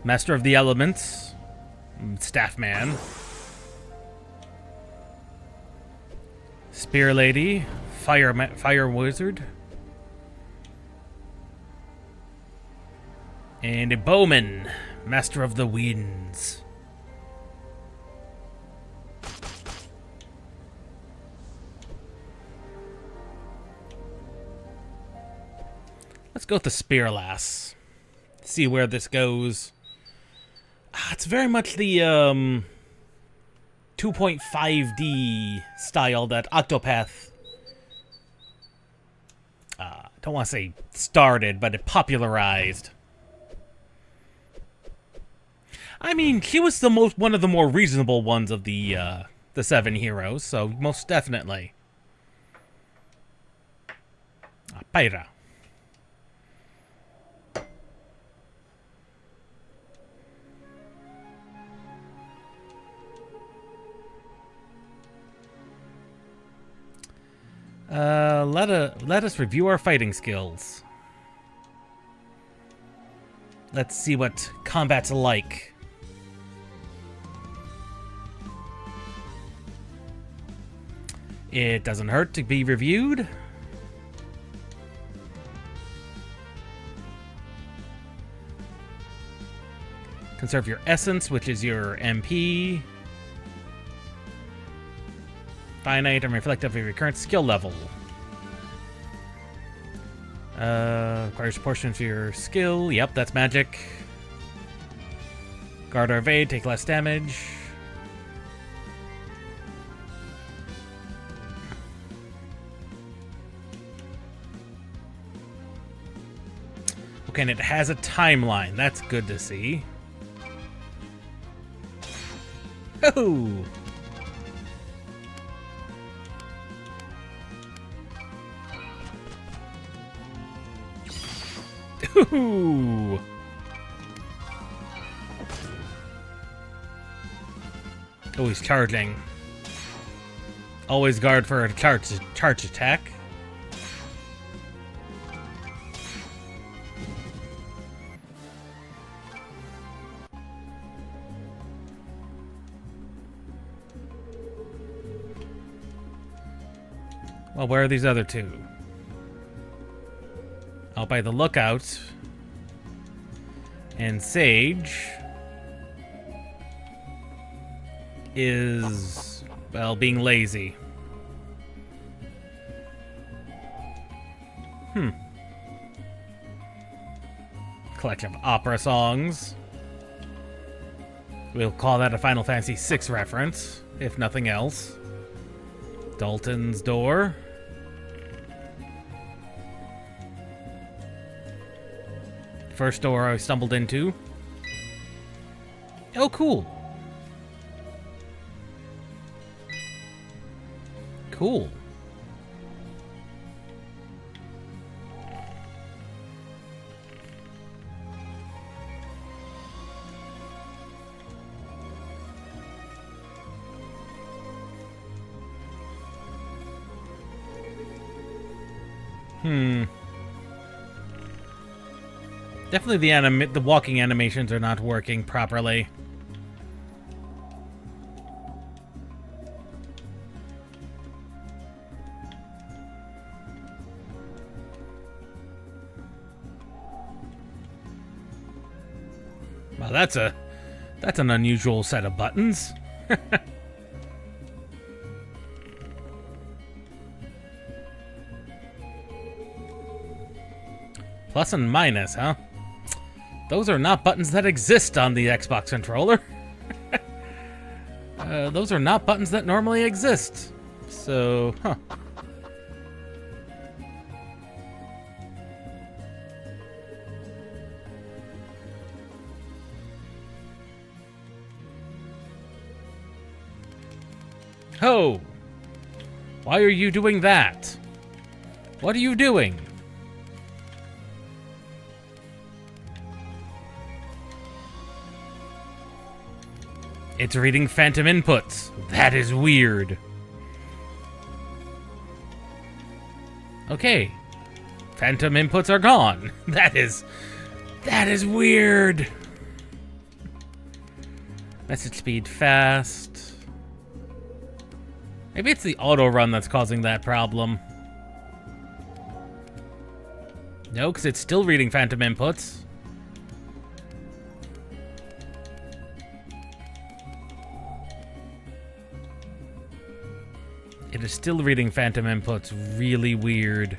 master of the elements, staff man, spear lady, fire wizard, and a bowman, master of the winds. Let's go with the spear lass. See where this goes. It's very much the 2.5D style that Octopath, don't want to say started, but it popularized. I mean, she was one of the more reasonable ones of the 7 heroes, so most definitely. Pyra. Let us review our fighting skills. Let's see what combat's like. It doesn't hurt to be reviewed. Conserve your essence, which is your MP. Finite and reflective of your current skill level. Requires portions of your skill. Yep, that's magic. Guard or evade, take less damage. Okay, and it has a timeline. That's good to see. Oh! Ooh. Oh, he's charging. Always guard for a charge attack. Well, where are these other two? Out by the lookout. And Sage is, well, being lazy. Collection of opera songs. We'll call that a Final Fantasy VI reference, if nothing else. Dalton's door. first door I stumbled into. Oh, cool. Cool. Definitely the walking animations are not working properly. Well, that's an unusual set of buttons. Plus and minus, huh? Those are not buttons that exist on the Xbox controller. Those are not buttons that normally exist. So, huh. Ho! Why are you doing that? What are you doing? It's reading phantom inputs. That is weird. Okay. Phantom inputs are gone. That is weird. Message speed fast. Maybe it's the auto run that's causing that problem. No, because it's still reading phantom inputs. It is still reading phantom inputs. Really weird.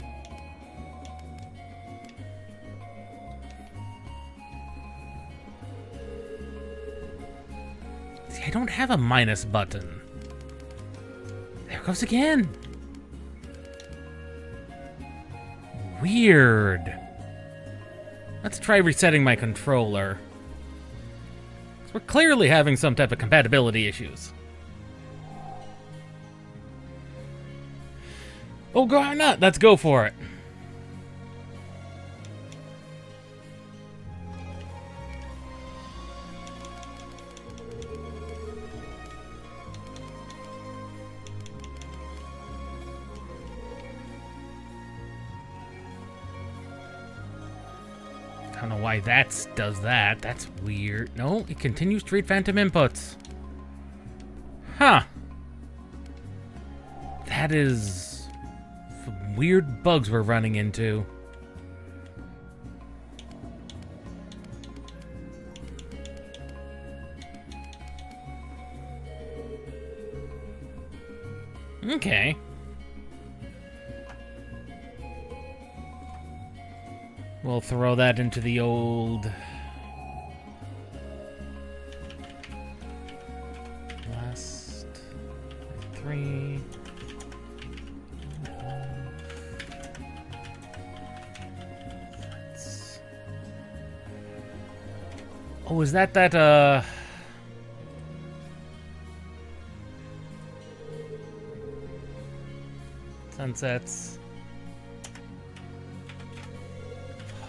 See, I don't have a minus button. There it goes again. Weird. Let's try resetting my controller. We're clearly having some type of compatibility issues. Oh, why not? Let's go for it. I don't know why that does that. That's weird. No, it continues to read phantom inputs. Huh. That is some weird bugs we're running into. Okay. We'll throw that into the old... last 3... Oh, is that Sunsets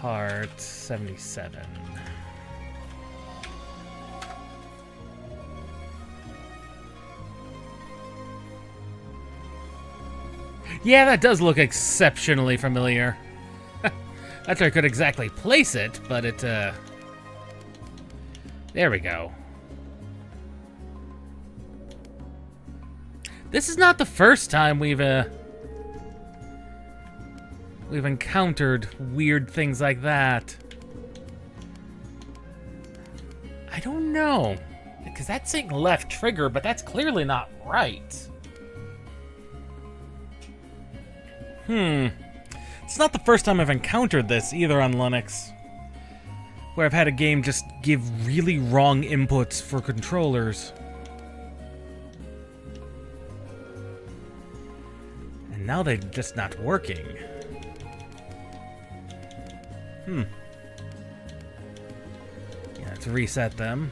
Part 77. Yeah, that does look exceptionally familiar. Not sure I could exactly place it, but it, there we go. This is not the first time we've encountered weird things like that. I don't know. Because that's saying left trigger, but that's clearly not right. It's not the first time I've encountered this either on Linux, where I've had a game just give really wrong inputs for controllers. And now they're just not working. Let's reset them.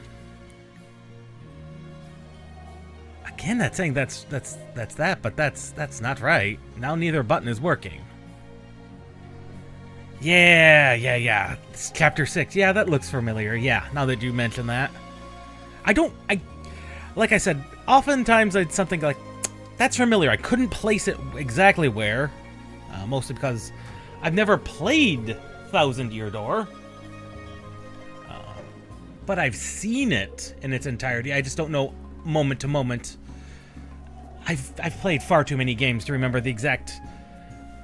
Again, that's saying that's that, but that's not right. Now neither button is working. Yeah. It's chapter 6. Yeah, that looks familiar. Yeah, now that you mention that. Like I said, oftentimes it's something like, that's familiar. I couldn't place it exactly where. Mostly because I've never played Thousand Year Door. But I've seen it in its entirety. I just don't know moment to moment. I've played far too many games to remember the exact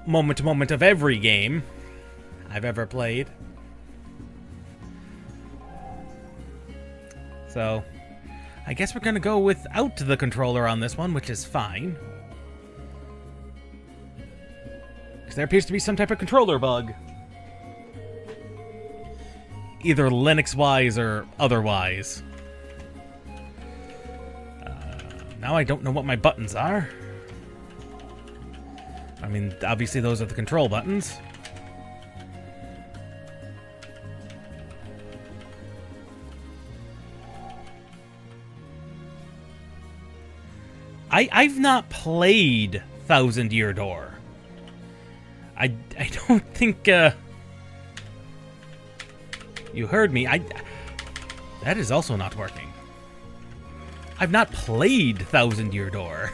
moment to moment of every game I've ever played. So, I guess we're gonna go without the controller on this one, which is fine. Because there appears to be some type of controller bug. Either Linux-wise or otherwise. Now I don't know what my buttons are. I mean, obviously those are the control buttons. I've not played Thousand Year Door. I don't think, you heard me. That is also not working. I've not played Thousand Year Door.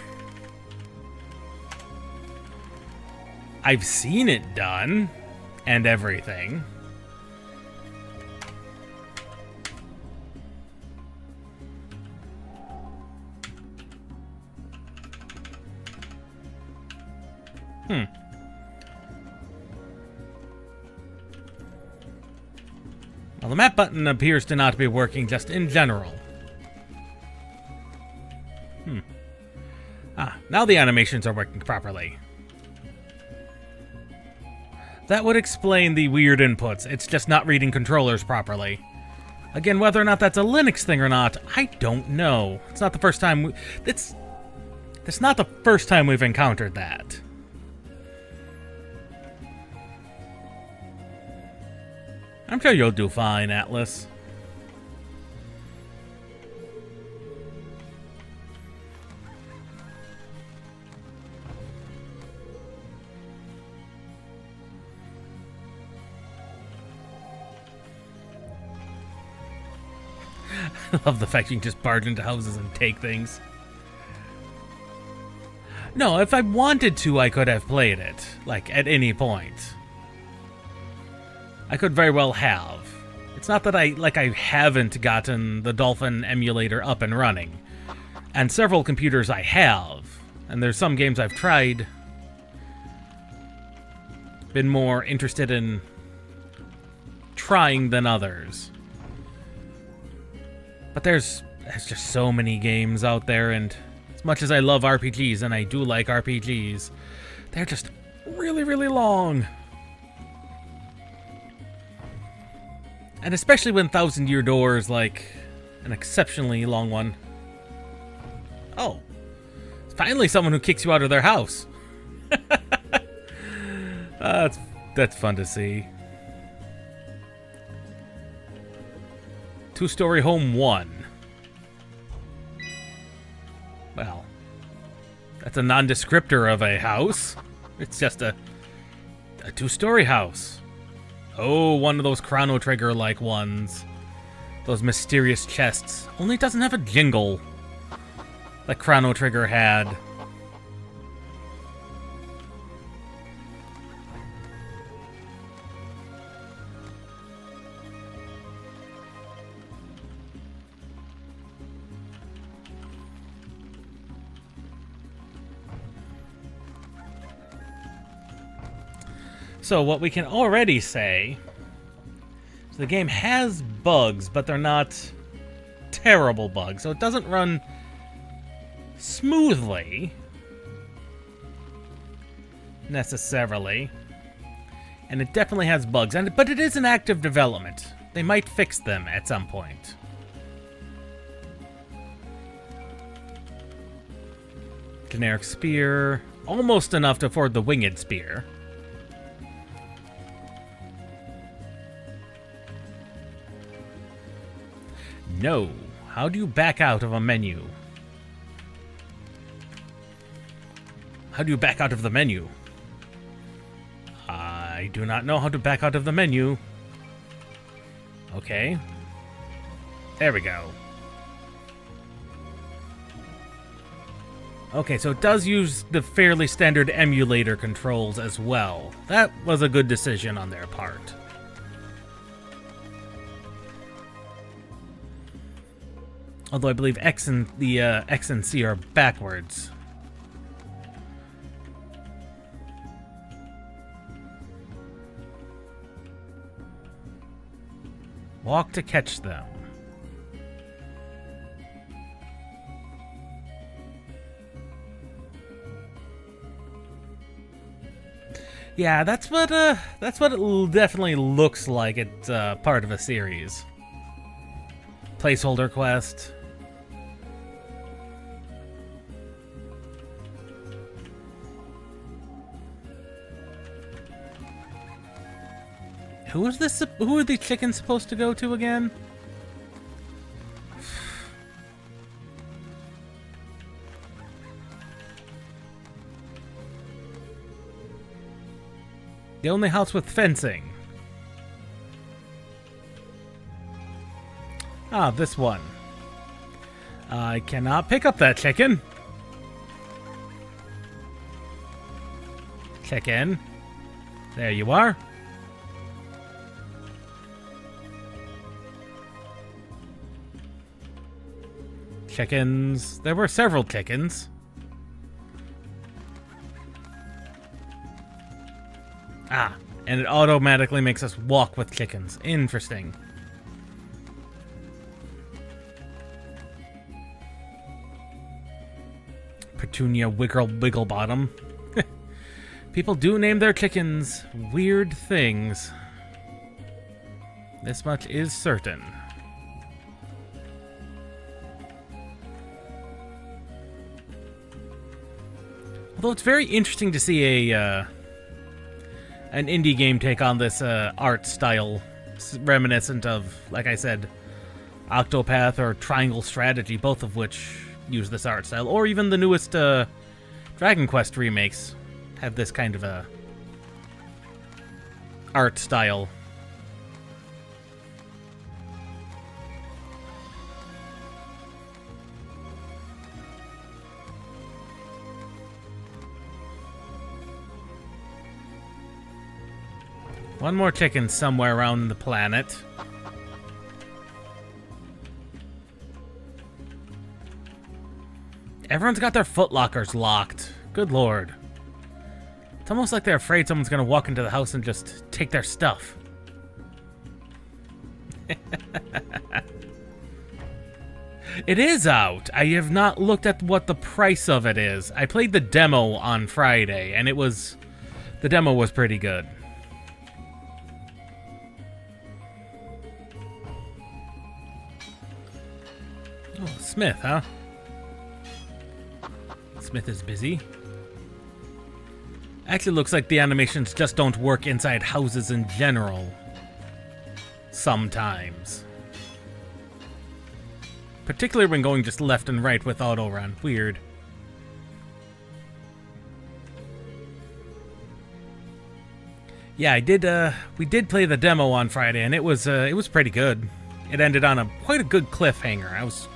I've seen it done and everything. Well, the map button appears to not be working just in general. Now the animations are working properly. That would explain the weird inputs. It's just not reading controllers properly. Again, whether or not that's a Linux thing or not, I don't know. It's not the first time it's not the first time we've encountered that. I'm sure you'll do fine, Atlas. I love the fact you can just barge into houses and take things. No, if I wanted to, I could have played it, like, at any point. I could very well have. It's not that I haven't gotten the Dolphin emulator up and running. And several computers I have. And there's some games I've tried. Been more interested in trying than others. But there's just so many games out there, and as much as I love RPGs, and I do like RPGs, they're just really, really long. And especially when Thousand Year Door is like an exceptionally long one. Oh, it's finally someone who kicks you out of their house. That's fun to see. Two-story home 1. Well, that's a nondescriptor of a house. It's just a two-story house. Oh, one of those Chrono Trigger-like ones. Those mysterious chests. Only it doesn't have a jingle like Chrono Trigger had. So what we can already say is the game has bugs, but they're not terrible bugs. So it doesn't run smoothly, necessarily. And it definitely has bugs, but it is in active development. They might fix them at some point. Generic spear. Almost enough to afford the winged spear. No. How do you back out of a menu? How do you back out of the menu? I do not know how to back out of the menu. Okay. There we go. Okay, so it does use the fairly standard emulator controls as well. That was a good decision on their part. Although I believe X and C are backwards. Walk to catch them. Yeah, that's what it definitely looks like. It's part of a series. Placeholder quest. Who is this? Who are these chickens supposed to go to again? The only house with fencing. Ah, this one. I cannot pick up that chicken. Chicken. There you are. Chickens. There were several chickens. Ah, and it automatically makes us walk with chickens. Interesting. Petunia Wigglebottom. People do name their chickens weird things. This much is certain. Although it's very interesting to see an indie game take on this art style reminiscent of, like I said, Octopath or Triangle Strategy, both of which use this art style, or even the newest Dragon Quest remakes have this kind of a art style. One more chicken somewhere around the planet. Everyone's got their footlockers locked. Good lord. It's almost like they're afraid someone's gonna walk into the house and just take their stuff. It is out. I have not looked at what the price of it is. I played the demo on Friday, and the demo was pretty good. Oh, Smith, huh? Smith is busy. Actually looks like the animations just don't work inside houses in general. Sometimes. Particularly when going just left and right with auto run. Weird. Yeah, we did play the demo on Friday, and it was pretty good. It ended on quite a good cliffhanger. I was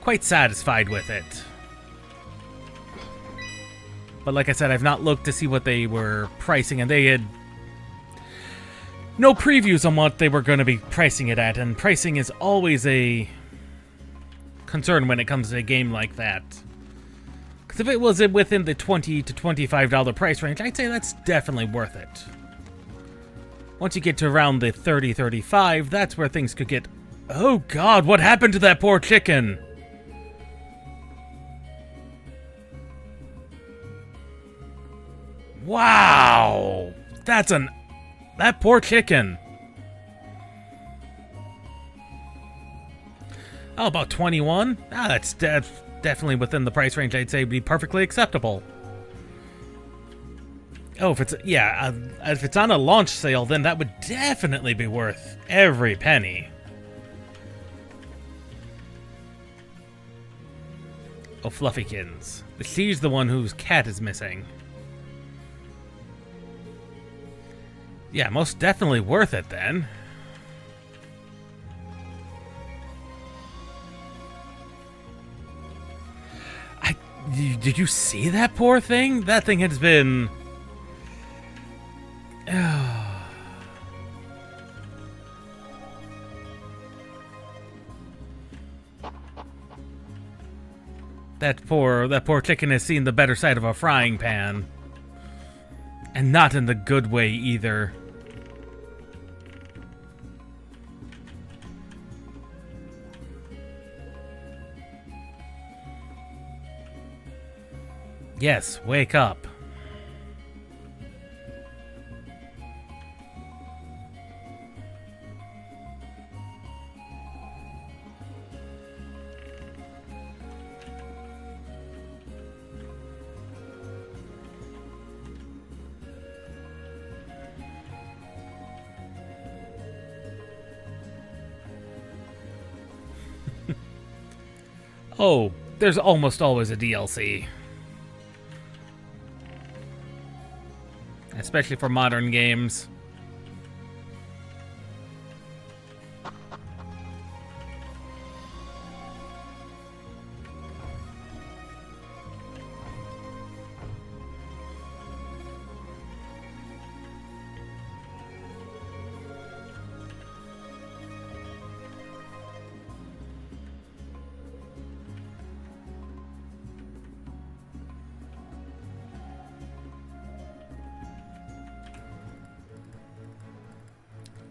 quite satisfied with it. But like I said, I've not looked to see what they were pricing, and they had no previews on what they were going to be pricing it at, and pricing is always a concern when it comes to a game like that. Because if it was within the $20 to $25 price range, I'd say that's definitely worth it. Once you get to around the $30, $35, that's where things could get... Oh god, what happened to that poor chicken? Wow! That poor chicken. Oh, about 21? Ah, that's definitely within the price range I'd say would be perfectly acceptable. Oh, if it's on a launch sale, then that would definitely be worth every penny. Oh, Fluffykins. She's the one whose cat is missing. Yeah, most definitely worth it then. Did you see that poor thing? That thing has been... That poor chicken has seen the better side of a frying pan. And not in the good way either. Yes, wake up. Oh, there's almost always a DLC. Especially for modern games.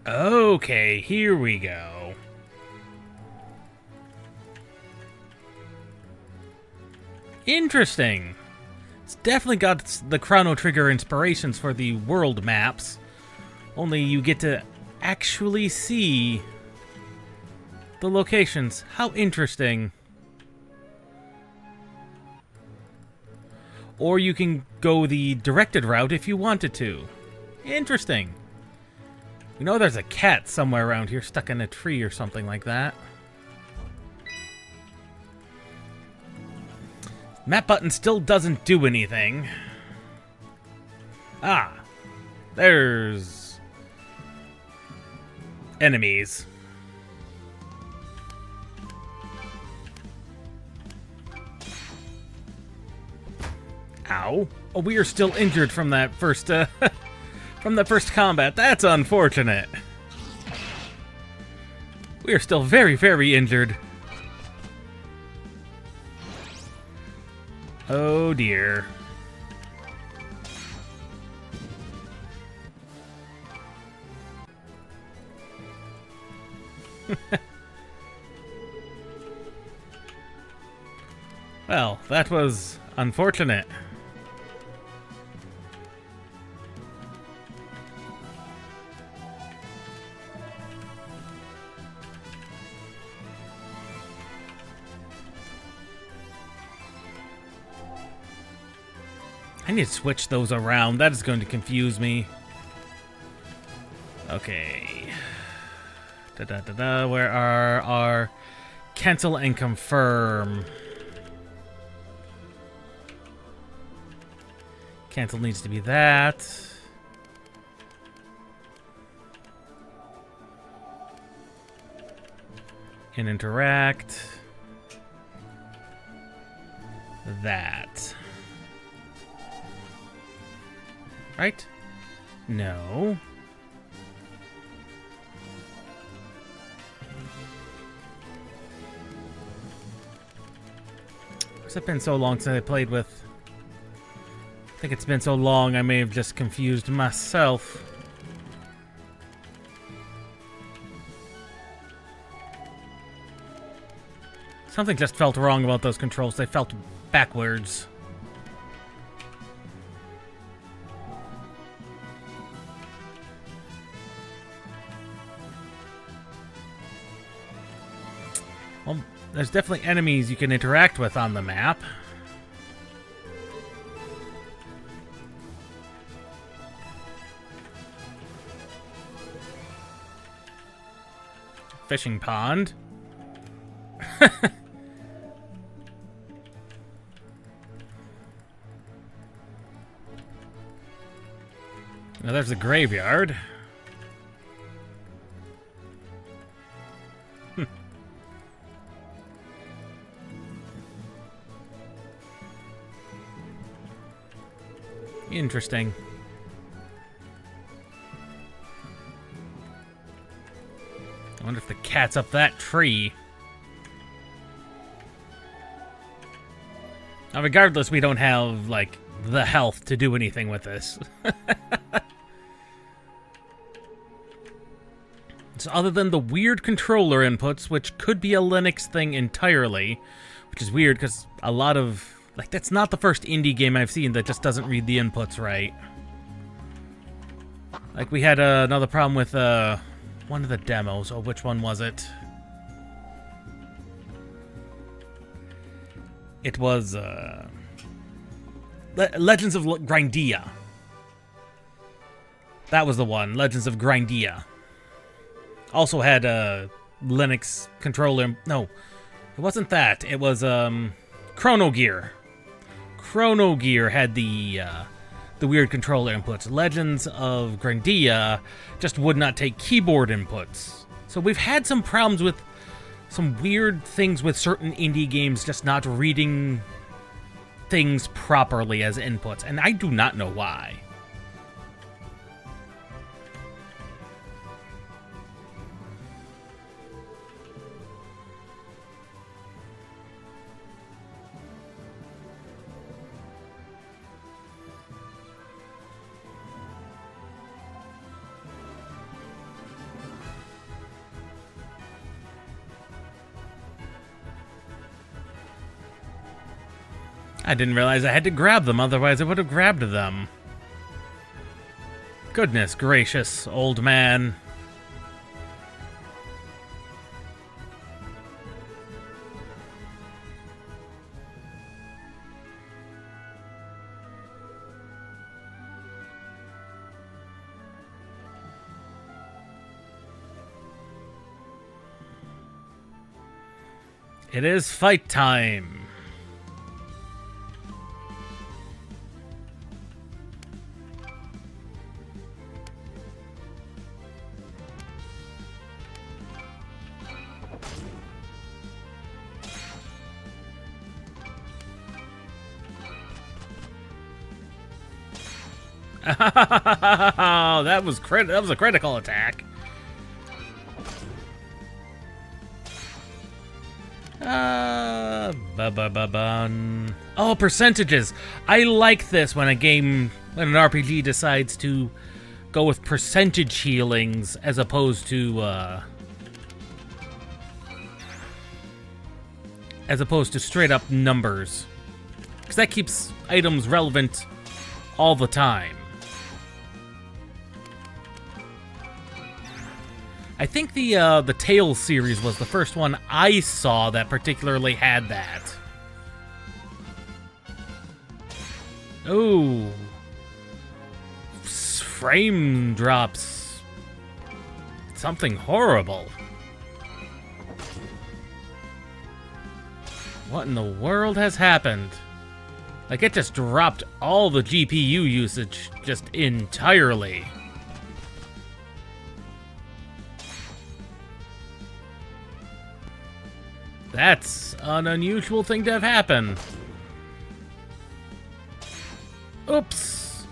Okay, here we go. Interesting. It's definitely got the Chrono Trigger inspirations for the world maps. Only you get to actually see the locations. How interesting. Or you can go the directed route if you wanted to. Interesting. You know there's a cat somewhere around here stuck in a tree or something like that. Map button still doesn't do anything. Ah, there's enemies. Ow. Oh, we are still injured from that first from the first combat. That's unfortunate. We are still very, very injured. Oh dear. Well, that was unfortunate. I need to switch those around. That is going to confuse me. Okay. Where are our cancel and confirm? Cancel needs to be that. And interact. That. Right? No. It's been so long since I played with... I think it's been so long I may have just confused myself. Something just felt wrong about those controls. They felt backwards. Well, there's definitely enemies you can interact with on the map. Fishing pond. Now there's the graveyard. Interesting. I wonder if the cat's up that tree. Now, regardless, we don't have, like, the health to do anything with this. So other than the weird controller inputs, which could be a Linux thing entirely, which is weird because a lot of... Like, that's not the first indie game I've seen that just doesn't read the inputs right. Like, we had another problem with one of the demos. Oh, which one was it? It was Legends of Grindia. That was the one. Legends of Grindia. Also had a Linux controller. No, it wasn't that. It was Chrono Gear. Chrono Gear had the weird controller inputs. Legends of Grindia just would not take keyboard inputs. So we've had some problems with some weird things with certain indie games just not reading things properly as inputs, and I do not know why. I didn't realize I had to grab them, otherwise I would have grabbed them. Goodness gracious, old man. It is fight time. that was a critical attack. Oh, percentages. I like this when an RPG decides to go with percentage healings as opposed to straight up numbers, because that keeps items relevant all the time. I think the Tales series was the first one I saw that particularly had that. Oh, frame drops. Something horrible. What in the world has happened? Like, it just dropped all the GPU usage just entirely. That's an unusual thing to have happen. Oops.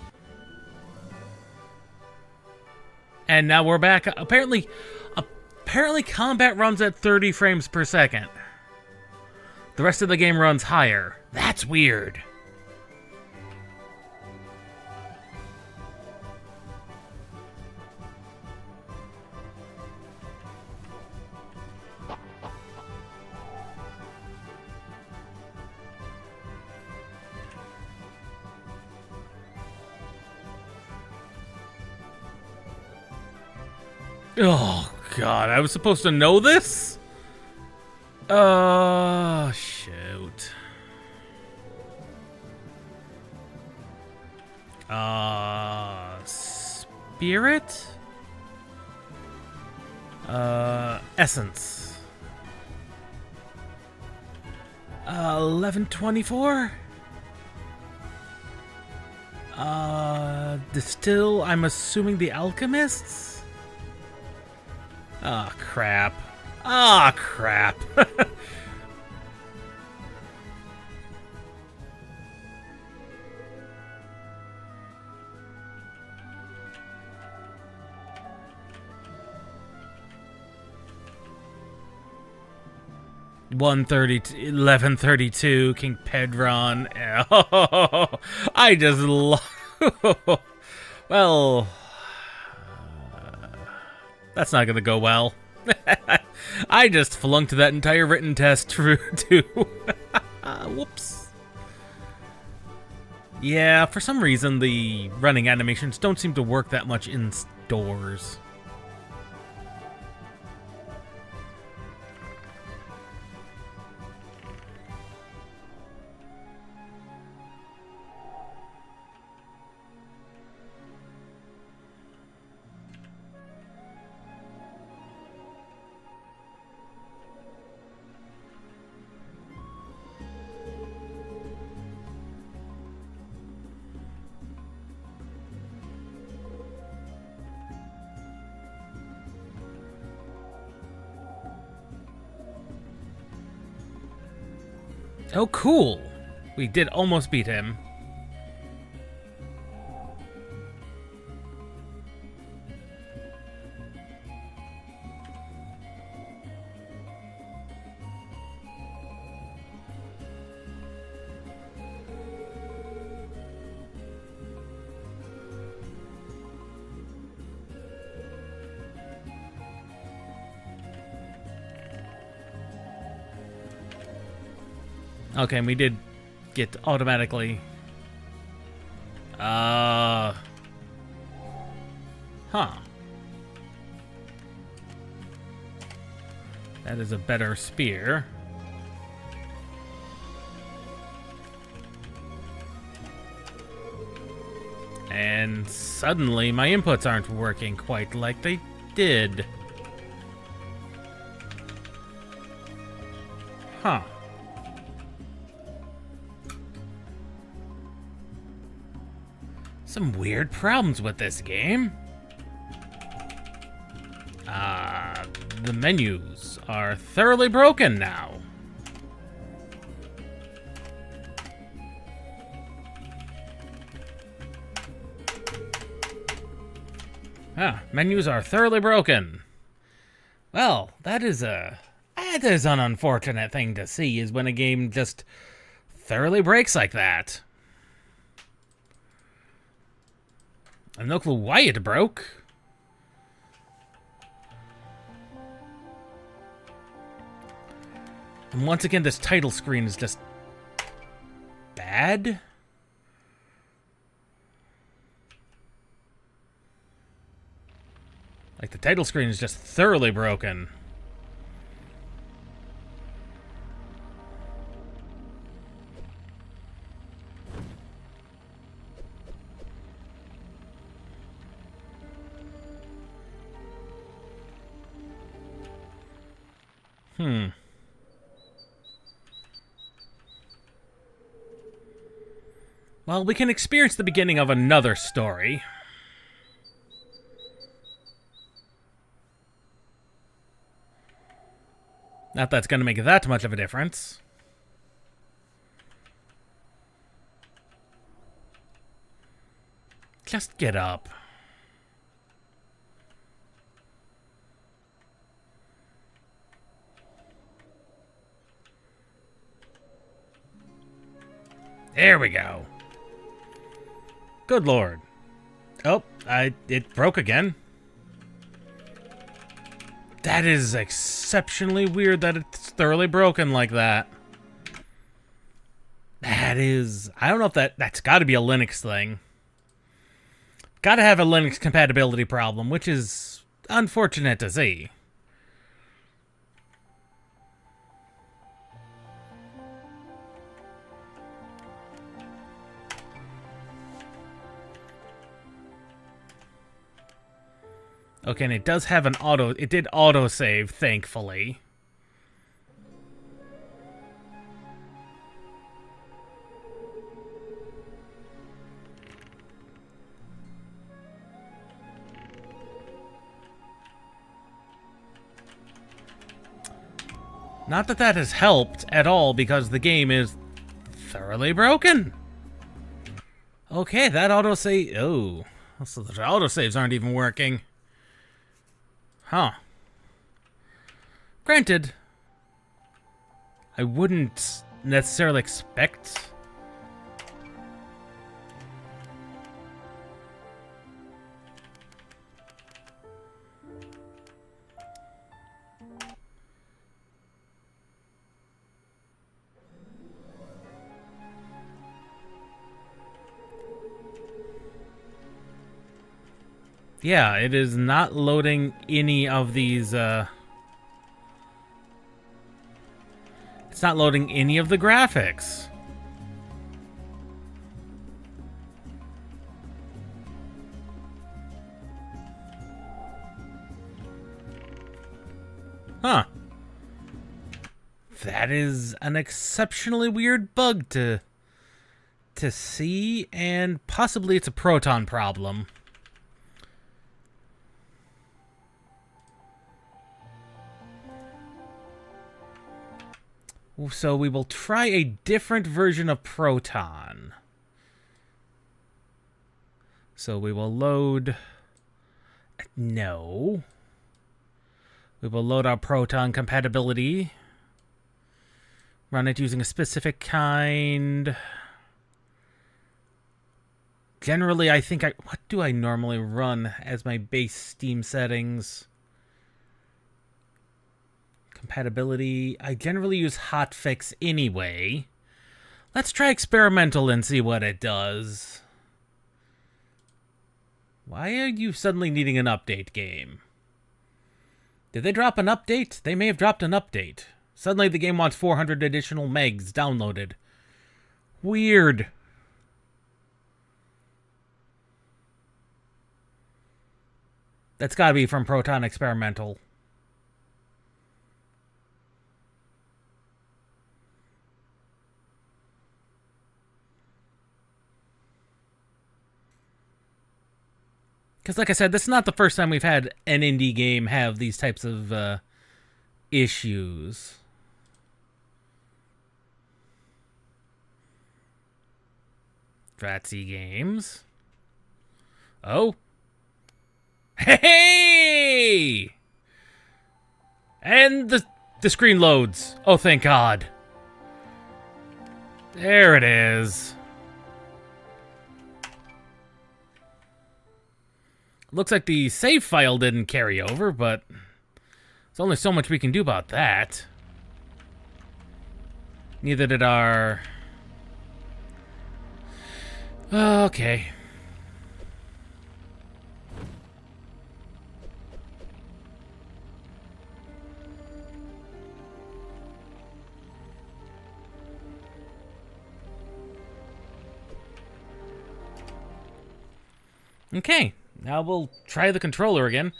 And now we're back. Apparently combat runs at 30 frames per second. The rest of the game runs higher. That's weird. Oh, God, I was supposed to know this? Oh, shoot. Spirit? Essence. 1124? Distill, I'm assuming the alchemists? Ah, crap. Ah, crap. 1132, King Pedron. Oh, I just love. Well, that's not gonna go well. I just flunked that entire written test through too. Whoops. Yeah, for some reason the running animations don't seem to work that much in stores. Oh, cool. We did almost beat him. Okay, and we did get automatically. Huh. That is a better spear. And suddenly my inputs aren't working quite like they did. Huh. Some weird problems with this game. The menus are thoroughly broken now. Menus are thoroughly broken. Well, that is an unfortunate thing to see, is when a game just thoroughly breaks like that. I have no clue why it broke. And once again, this title screen is just bad. Like, the title screen is just thoroughly broken. Well, we can experience the beginning of another story. Not that's going to make that much of a difference. Just get up. There we go. Good lord. Oh, it broke again. That is exceptionally weird that it's thoroughly broken like that. That is... I don't know if that's got to be a Linux thing. Got to have a Linux compatibility problem, which is unfortunate to see. Okay, and it does have an auto... It did auto-save, thankfully. Not that that has helped at all, because the game is thoroughly broken. Okay, that autosave... Oh. So the autosaves aren't even working. Huh. Granted, I wouldn't necessarily expect... Yeah, it is not loading any of these, It's not loading any of the graphics. Huh. That is an exceptionally weird bug to see, and possibly it's a Proton problem. So we will try a different version of Proton. So we will load... No. We will load our Proton compatibility. Run it using a specific kind. Generally, I think what do I normally run as my base Steam settings? Compatibility. I generally use hotfix anyway. Let's try experimental and see what it does. Why are you suddenly needing an update, game? Did they drop an update? They may have dropped an update. Suddenly the game wants 400 additional megs downloaded. Weird. That's gotta be from Proton Experimental. Because, like I said, this is not the first time we've had an indie game have these types of issues. Dratsy Games. Oh. Hey! And the screen loads. Oh, thank God. There it is. Looks like the save file didn't carry over, but there's only so much we can do about that. Neither did our... Okay. Okay. Now we'll try the controller again.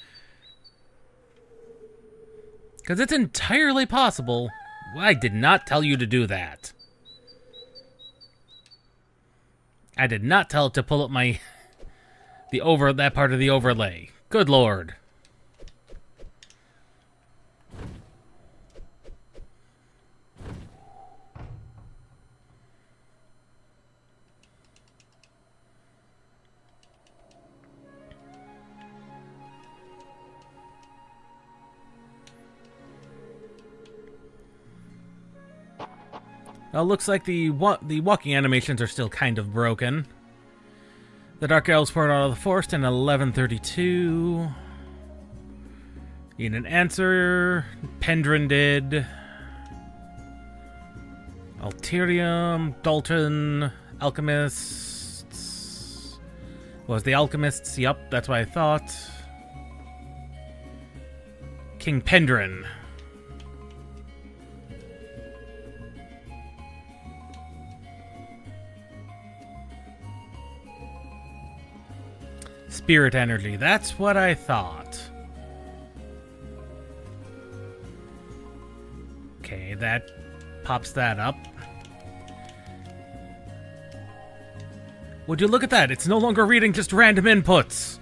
Because it's entirely possible. I did not tell you to do that. I did not tell it to pull up my... that part of the overlay. Good Lord. Well, looks like the walking animations are still kind of broken. The Dark Elves poured out of the forest in 1132. Need an answer. Pendrin did. Alterium, Dalton, Alchemists. Was the Alchemists? Yup, that's what I thought. King Pendrin. Spirit energy, that's what I thought. Okay, that pops that up. Would you look at that? It's no longer reading just random inputs.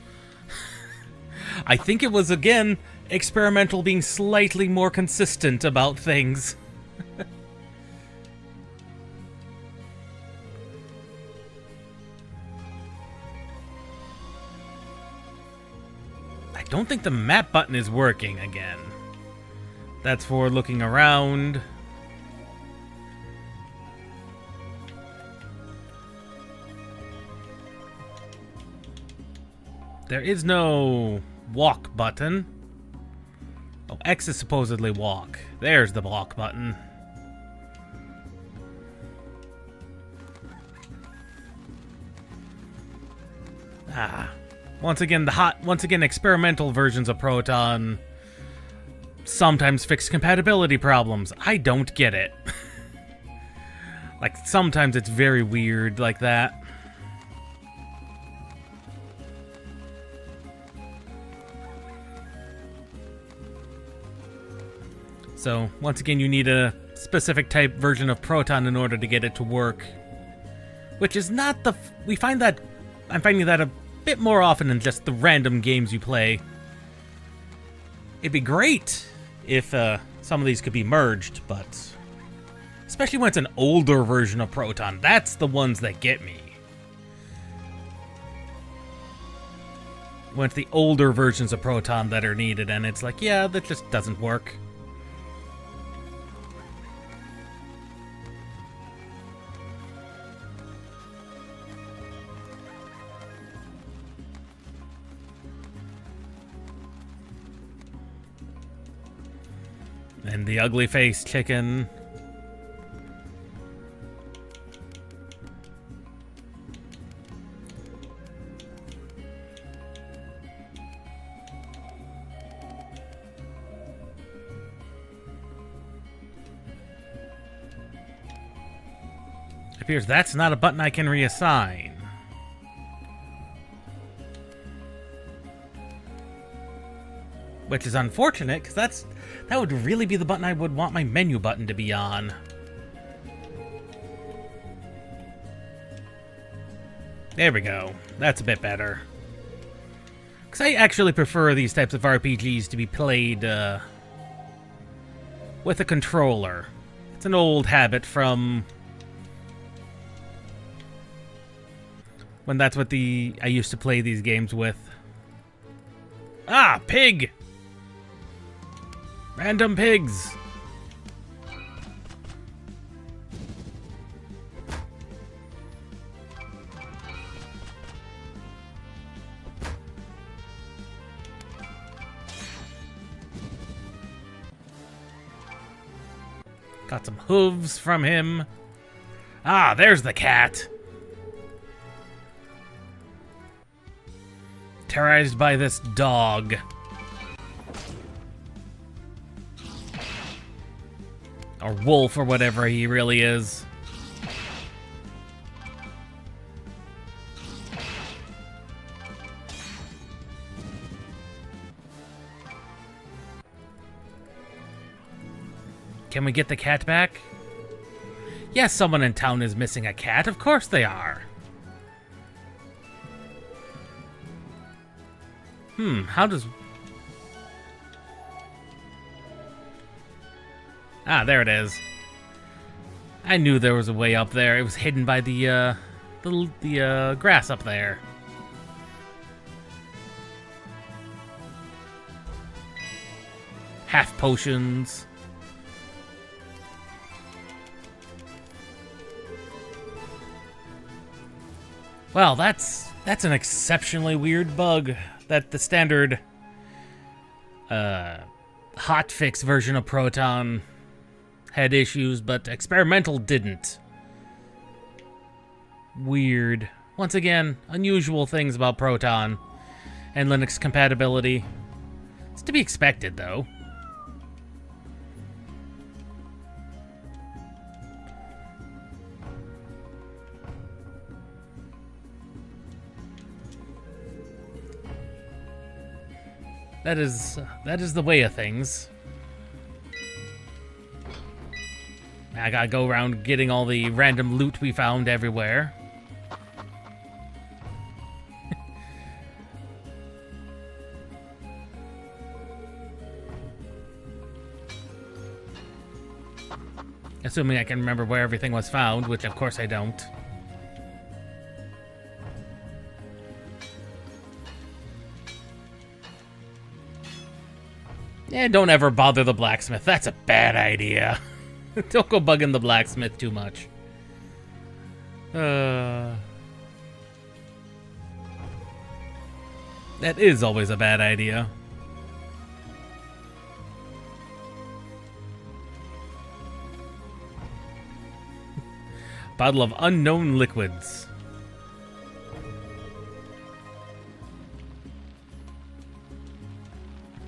I think it was, again, experimental being slightly more consistent about things. I don't think the map button is working again. That's for looking around. There is no walk button. Oh, X is supposedly walk. There's the walk button. Once again, experimental versions of Proton sometimes fix compatibility problems. I don't get it. Like, sometimes it's very weird like that. So, once again, you need a specific type version of Proton in order to get it to work. Which is not the... I'm finding that a bit more often than just the random games you play. It'd be great if some of these could be merged, but... especially when it's an older version of Proton. That's the ones that get me. When it's the older versions of Proton that are needed, and it's like, yeah, that just doesn't work. And the ugly face chicken. It appears that's not a button I can reassign. Which is unfortunate, because that would really be the button I would want my menu button to be on. There we go. That's a bit better. Because I actually prefer these types of RPGs to be played with a controller. It's an old habit from when that's what I used to play these games with. Ah, pig! Random pigs! Got some hooves from him. Ah, there's the cat! Terrorized by this dog. Or wolf, or whatever he really is. Can we get the cat back? Yes, someone in town is missing a cat. Of course they are. How does... Ah, there it is. I knew there was a way up there. It was hidden by the grass up there. Half potions. Well, that's an exceptionally weird bug that the standard hotfix version of Proton had issues, but experimental didn't. Weird. Once again, unusual things about Proton and Linux compatibility. It's to be expected, though. That is the way of things. I gotta go around getting all the random loot we found everywhere. Assuming I can remember where everything was found, which of course I don't. Yeah, don't ever bother the blacksmith. That's a bad idea. Don't go bugging the blacksmith too much. That is always a bad idea. Bottle of unknown liquids.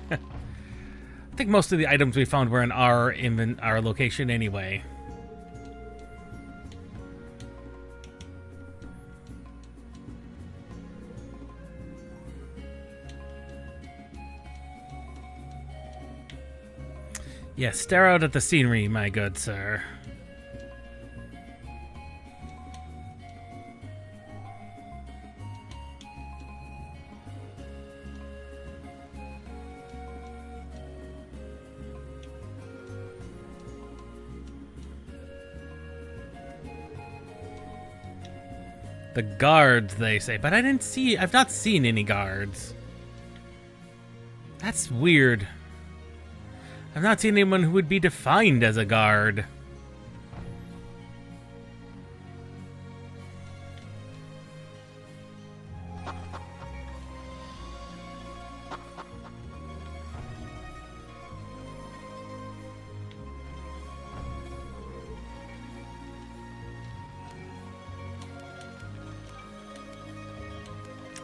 I think most of the items we found were in our location anyway. Yes, stare out at the scenery, my good sir. The guards, they say, but I've not seen any guards. That's weird. I've not seen anyone who would be defined as a guard.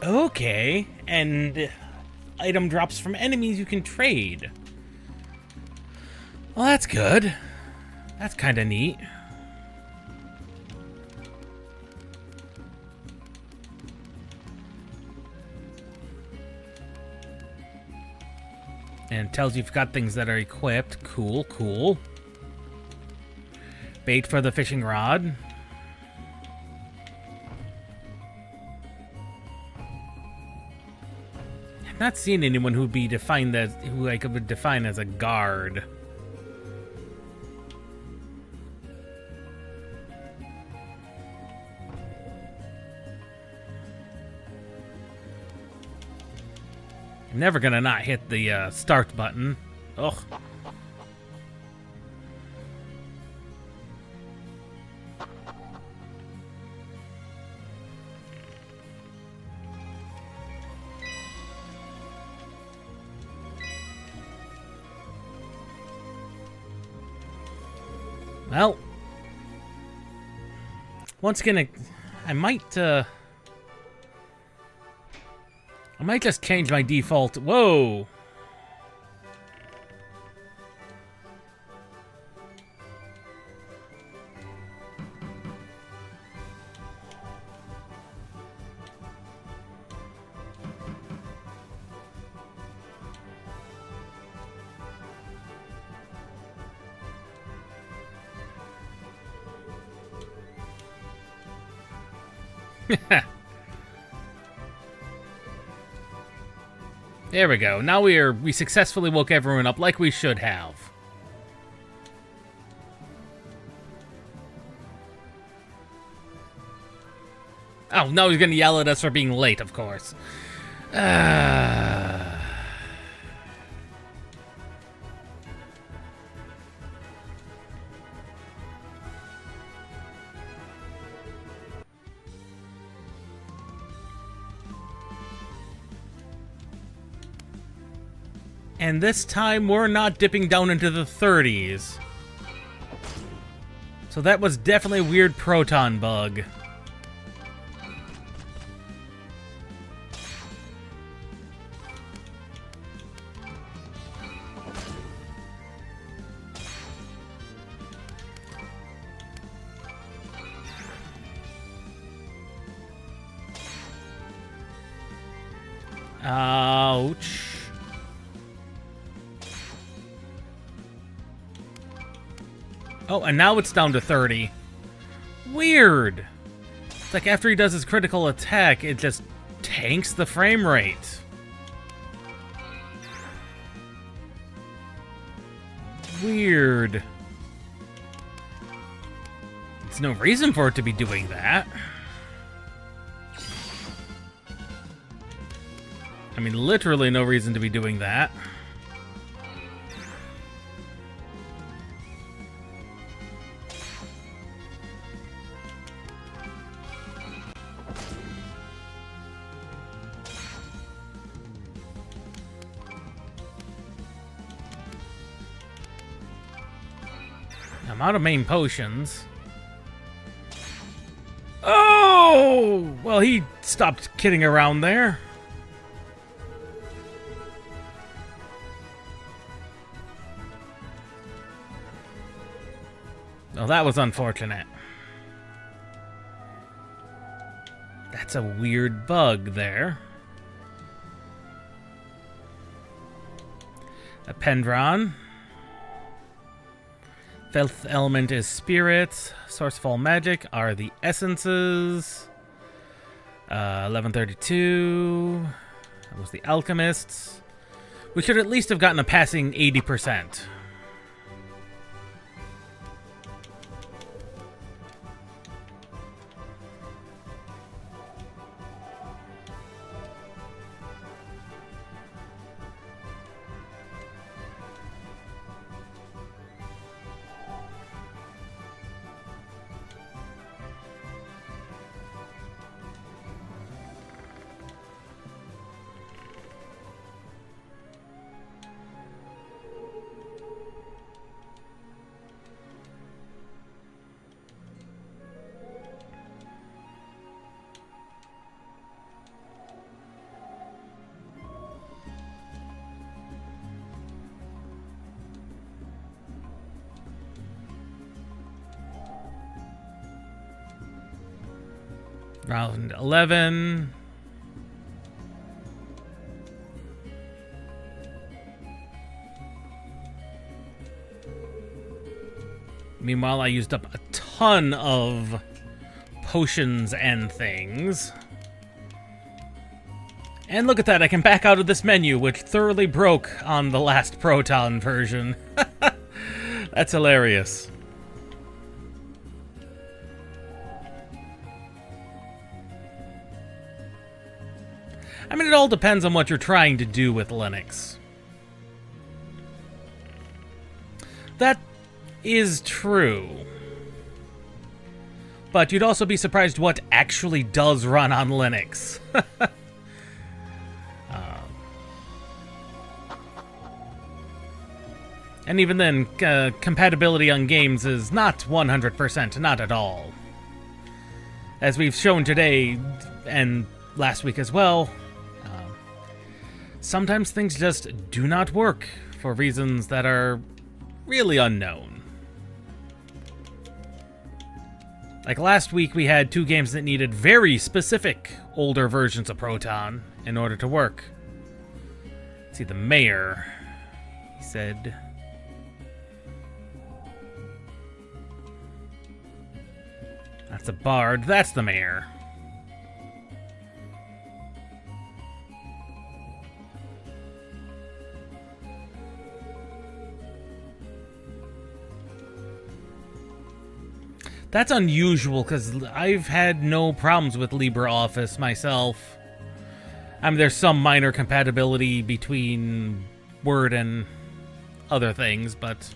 Okay, and item drops from enemies you can trade. Well, that's good. That's kind of neat. And it tells you you've got things that are equipped. Cool, cool. Bait for the fishing rod. I've not seen anyone who would be defined as who I could define as a guard. I'm never gonna not hit the start button. Ugh. Well, once again, I might just change my default. Whoa! There we go. Now we successfully woke everyone up like we should have. Oh, no, he's gonna yell at us for being late, of course. And this time, we're not dipping down into the 30s. So that was definitely a weird proton bug. Ouch. Oh, and now it's down to 30. Weird. It's like after he does his critical attack, it just tanks the frame rate. There's no reason for it to be doing that. I mean, literally no reason to be doing that. I'm out of main potions. Oh! Well, he stopped kidding around there. Oh, that was unfortunate. That's a weird bug there. A Pendron. Fifth element is spirits. Source of all magic are the essences. 1132. That was the alchemists. We should at least have gotten a passing 80%. Round 11. Meanwhile, I used up a ton of potions and things. And look at that, I can back out of this menu, which thoroughly broke on the last Proton version. That's hilarious. I mean, it all depends on what you're trying to do with Linux. That is true. But you'd also be surprised what actually does run on Linux. And even then, compatibility on games is not 100%, not at all. As we've shown today, and last week as well, sometimes things just do not work for reasons that are really unknown. Like last week, we had 2 games that needed very specific older versions of Proton in order to work. Let's see, the mayor, he said... That's a bard, that's the mayor. That's unusual, because I've had no problems with LibreOffice myself. I mean, there's some minor compatibility between Word and other things, but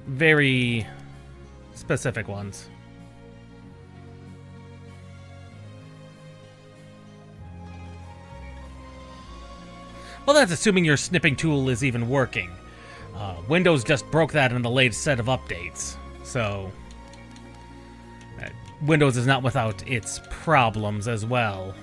very specific ones. Well, that's assuming your snipping tool is even working. Windows just broke that in the latest set of updates. So, Windows is not without its problems as well.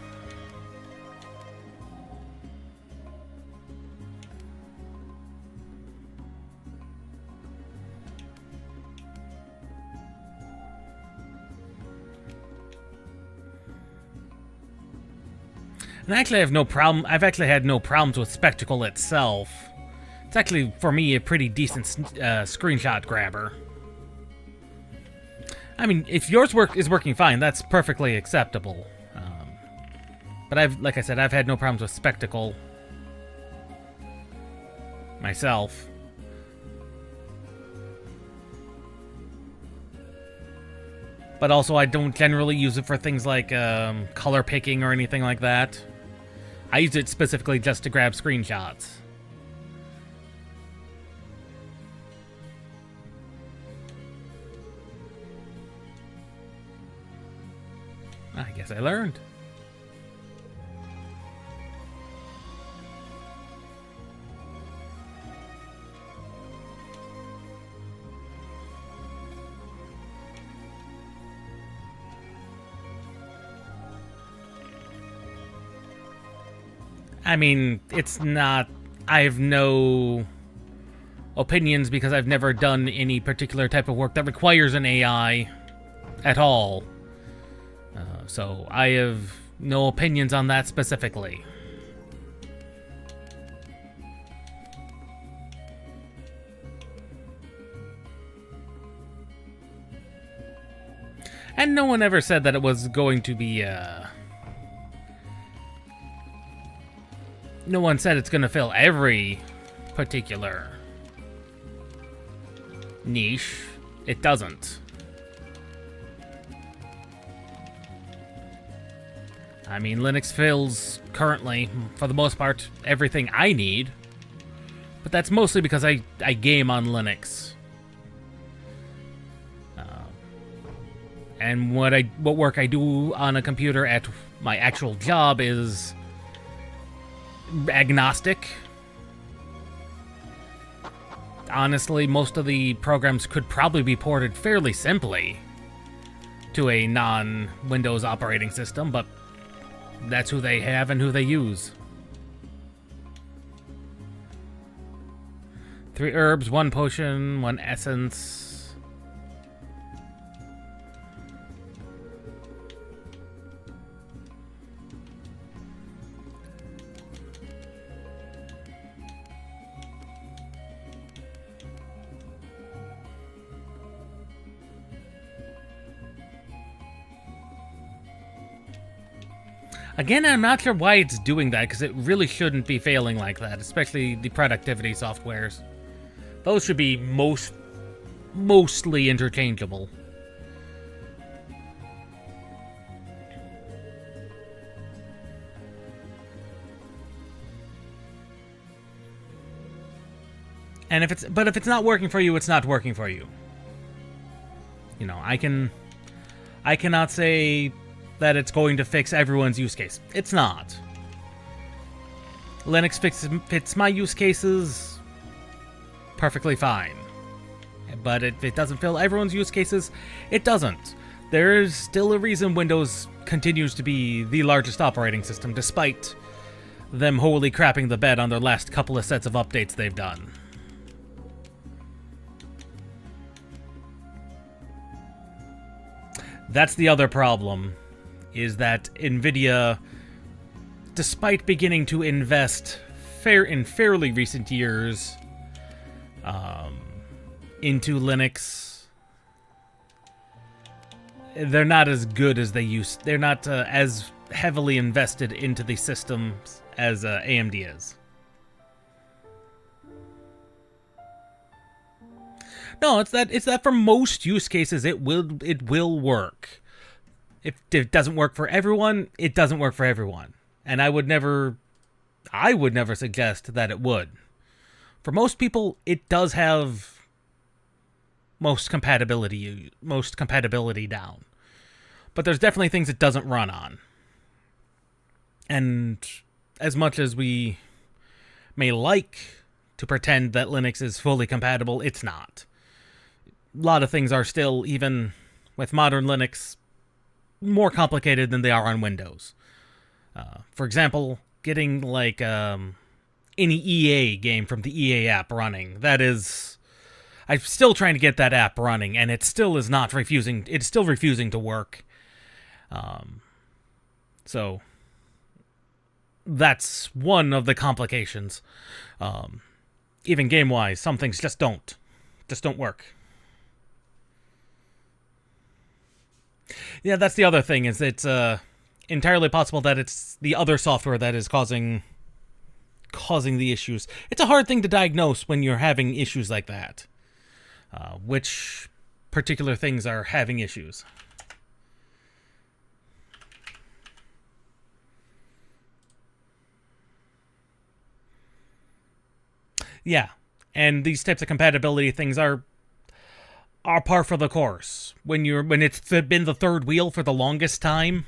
And actually, I have no problem. I've actually had no problems with Spectacle itself. It's actually, for me, a pretty decent screenshot grabber. I mean, if yours is working fine, that's perfectly acceptable. But like I said, I've had no problems with Spectacle myself. But also, I don't generally use it for things like color picking or anything like that. I use it specifically just to grab screenshots. I guess I learned. I mean, it's not... I have no opinions because I've never done any particular type of work that requires an AI at all. So I have no opinions on that specifically. And no one ever said that it was going to be, no one said it's going to fill every particular niche. It doesn't. I mean, Linux fills, currently, for the most part, everything I need. But that's mostly because I game on Linux. And what work I do on a computer at my actual job is agnostic. Honestly, most of the programs could probably be ported fairly simply to a non-Windows operating system, but that's who they have and who they use. 3 herbs, 1 potion, 1 essence. Again, I'm not sure why it's doing that, because it really shouldn't be failing like that, especially the productivity softwares. Those should be mostly interchangeable. And if it's not working for you, it's not working for you. You know, I cannot say that it's going to fix everyone's use case. It's not. Linux fits my use cases perfectly fine. But if it doesn't fill everyone's use cases, it doesn't. There's still a reason Windows continues to be the largest operating system, despite them wholly crapping the bed on their last couple of sets of updates they've done. That's the other problem, is that NVIDIA, despite beginning to invest in fairly recent years into Linux, they're not as good as they used. They're not as heavily invested into the systems as AMD is. No, it's that for most use cases it will work. If it doesn't work for everyone, it doesn't work for everyone. And I would never suggest that it would. For most people, it does have most compatibility down. But there's definitely things it doesn't run on. And as much as we may like to pretend that Linux is fully compatible, it's not. A lot of things are still, even with modern Linux, more complicated than they are on Windows. For example, getting like any EA game from the EA app running. That is, I'm still trying to get that app running, and it still is not refusing. It's still refusing to work. So that's one of the complications. Even game-wise, some things just don't work. Yeah, that's the other thing, is it's entirely possible that it's the other software that is causing the issues. It's a hard thing to diagnose when you're having issues like that. Which particular things are having issues. Yeah, and these types of compatibility things are par for the course. When it's been the third wheel for the longest time,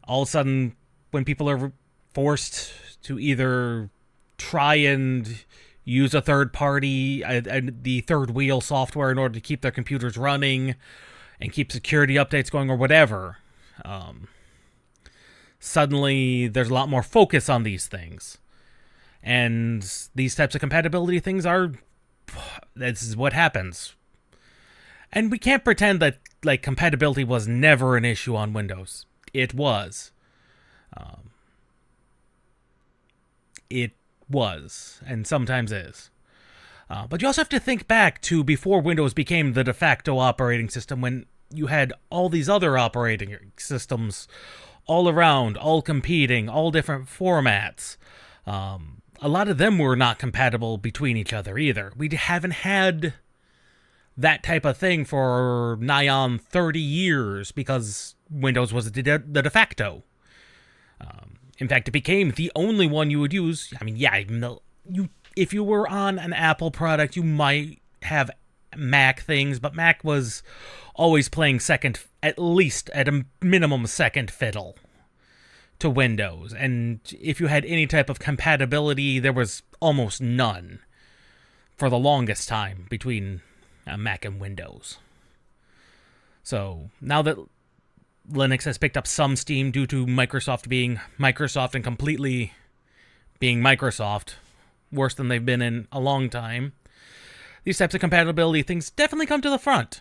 all of a sudden, when people are forced to either try and use a third party, the third wheel software in order to keep their computers running and keep security updates going or whatever, suddenly there's a lot more focus on these things. And these types of compatibility things this is what happens. And we can't pretend that like compatibility was never an issue on Windows. It was. It was, and sometimes is. But you also have to think back to before Windows became the de facto operating system, when you had all these other operating systems all around, all competing, all different formats. A lot of them were not compatible between each other either. We haven't had that type of thing for nigh on 30 years because Windows was the de facto. In fact, it became the only one you would use. I mean, yeah, even though if you were on an Apple product, you might have Mac things, but Mac was always playing at least at a minimum second fiddle to Windows. And if you had any type of compatibility, there was almost none for the longest time between Mac and Windows. So now that Linux has picked up some steam due to Microsoft being Microsoft and completely being Microsoft, worse than they've been in a long time, these types of compatibility things definitely come to the front.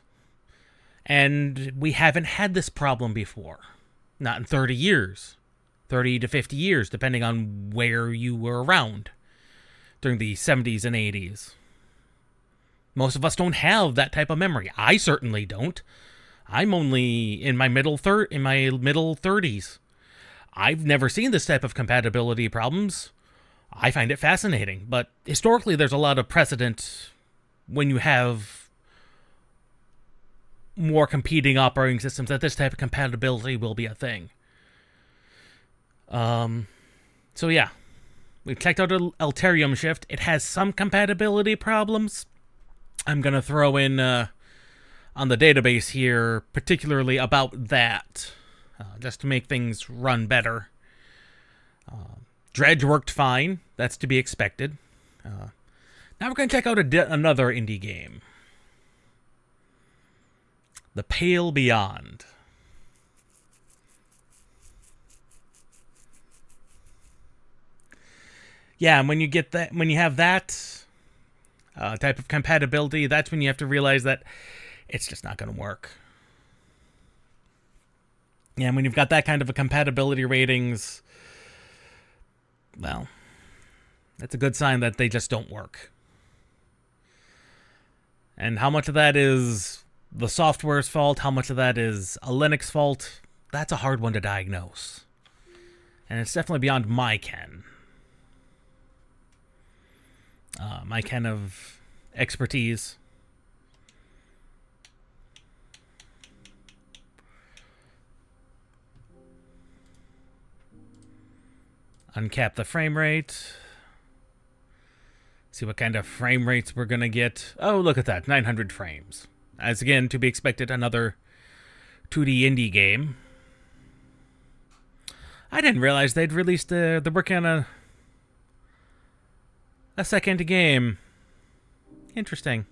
And we haven't had this problem before. Not in 30 years. 30 to 50 years, depending on where you were around during the 70s and 80s. Most of us don't have that type of memory. I certainly don't. I'm only in my middle 30s. I've never seen this type of compatibility problems. I find it fascinating, but historically there's a lot of precedent when you have more competing operating systems that this type of compatibility will be a thing. So yeah, we've checked out Alterium Shift. It has some compatibility problems. I'm going to throw in on the database here, particularly about that, just to make things run better. Dredge worked fine. That's to be expected. Now we're going to check out another indie game. The Pale Beyond. Yeah, and when you have that type of compatibility, that's when you have to realize that it's just not going to work. Yeah, and when you've got that kind of a compatibility ratings, well, that's a good sign that they just don't work. And how much of that is the software's fault, how much of that is a Linux fault, that's a hard one to diagnose. And it's definitely beyond my ken. My ken of expertise. Uncap the frame rate. See what kind of frame rates we're going to get. Oh, look at that. 900 frames. As again, to be expected, another 2D indie game. I didn't realize they'd released they're working on a second game. Interesting.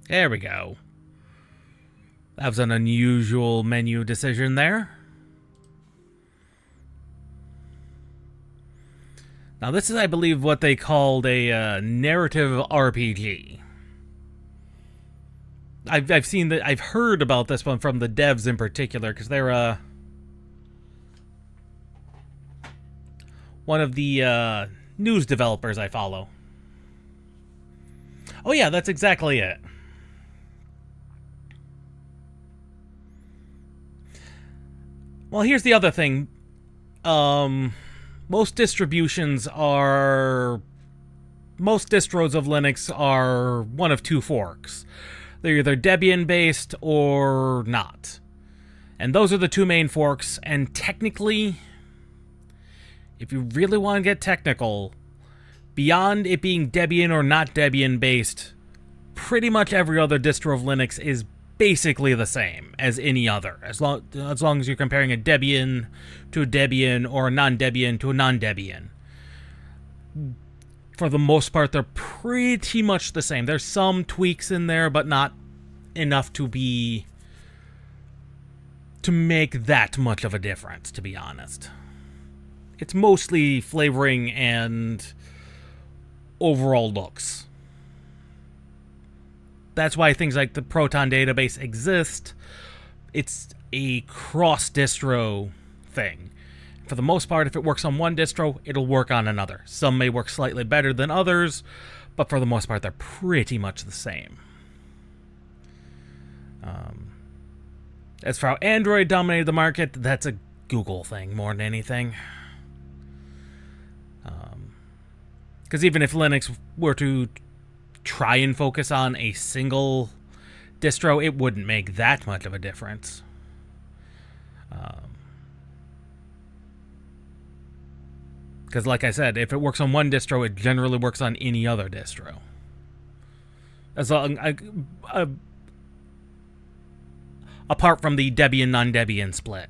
There we go. That was an unusual menu decision there. Now this is, I believe, what they called a narrative RPG. I've seen that. I've heard about this one from the devs in particular, because they're one of the news developers I follow. Oh yeah, that's exactly it. Well, here's the other thing. Most distros of Linux are one of two forks. They're either Debian-based or not. And those are the two main forks, and technically, if you really want to get technical, beyond it being Debian or not Debian-based, pretty much every other distro of Linux is basically the same as any other, as long as you're comparing a Debian to a Debian or a non-Debian to a non-Debian. For the most part, they're pretty much the same. There's some tweaks in there, but not enough to make that much of a difference, to be honest. It's mostly flavoring and overall looks. That's why things like the Proton database exist. It's a cross-distro thing. For the most part, if it works on one distro, it'll work on another. Some may work slightly better than others, but for the most part, they're pretty much the same. As for how Android dominated the market, that's a Google thing more than anything. Because even if Linux were to try and focus on a single distro, it wouldn't make that much of a difference. Because like I said, if it works on one distro, it generally works on any other distro. As long, apart from the Debian non-Debian split.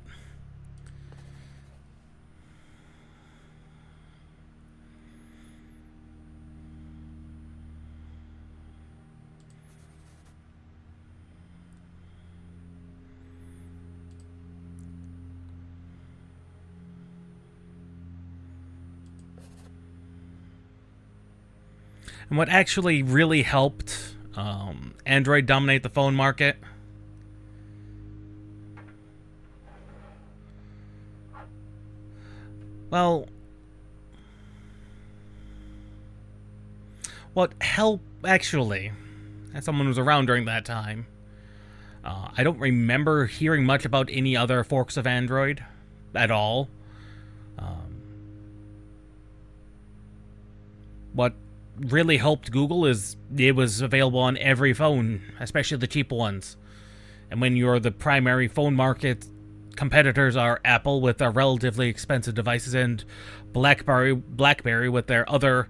And what actually really helped Android dominate the phone market Well, what helped, actually, as someone who was around during that time, I don't remember hearing much about any other forks of Android at all. What really helped Google is it was available on every phone, especially the cheap ones. And when you're the primary phone market, competitors are Apple with their relatively expensive devices and BlackBerry with their other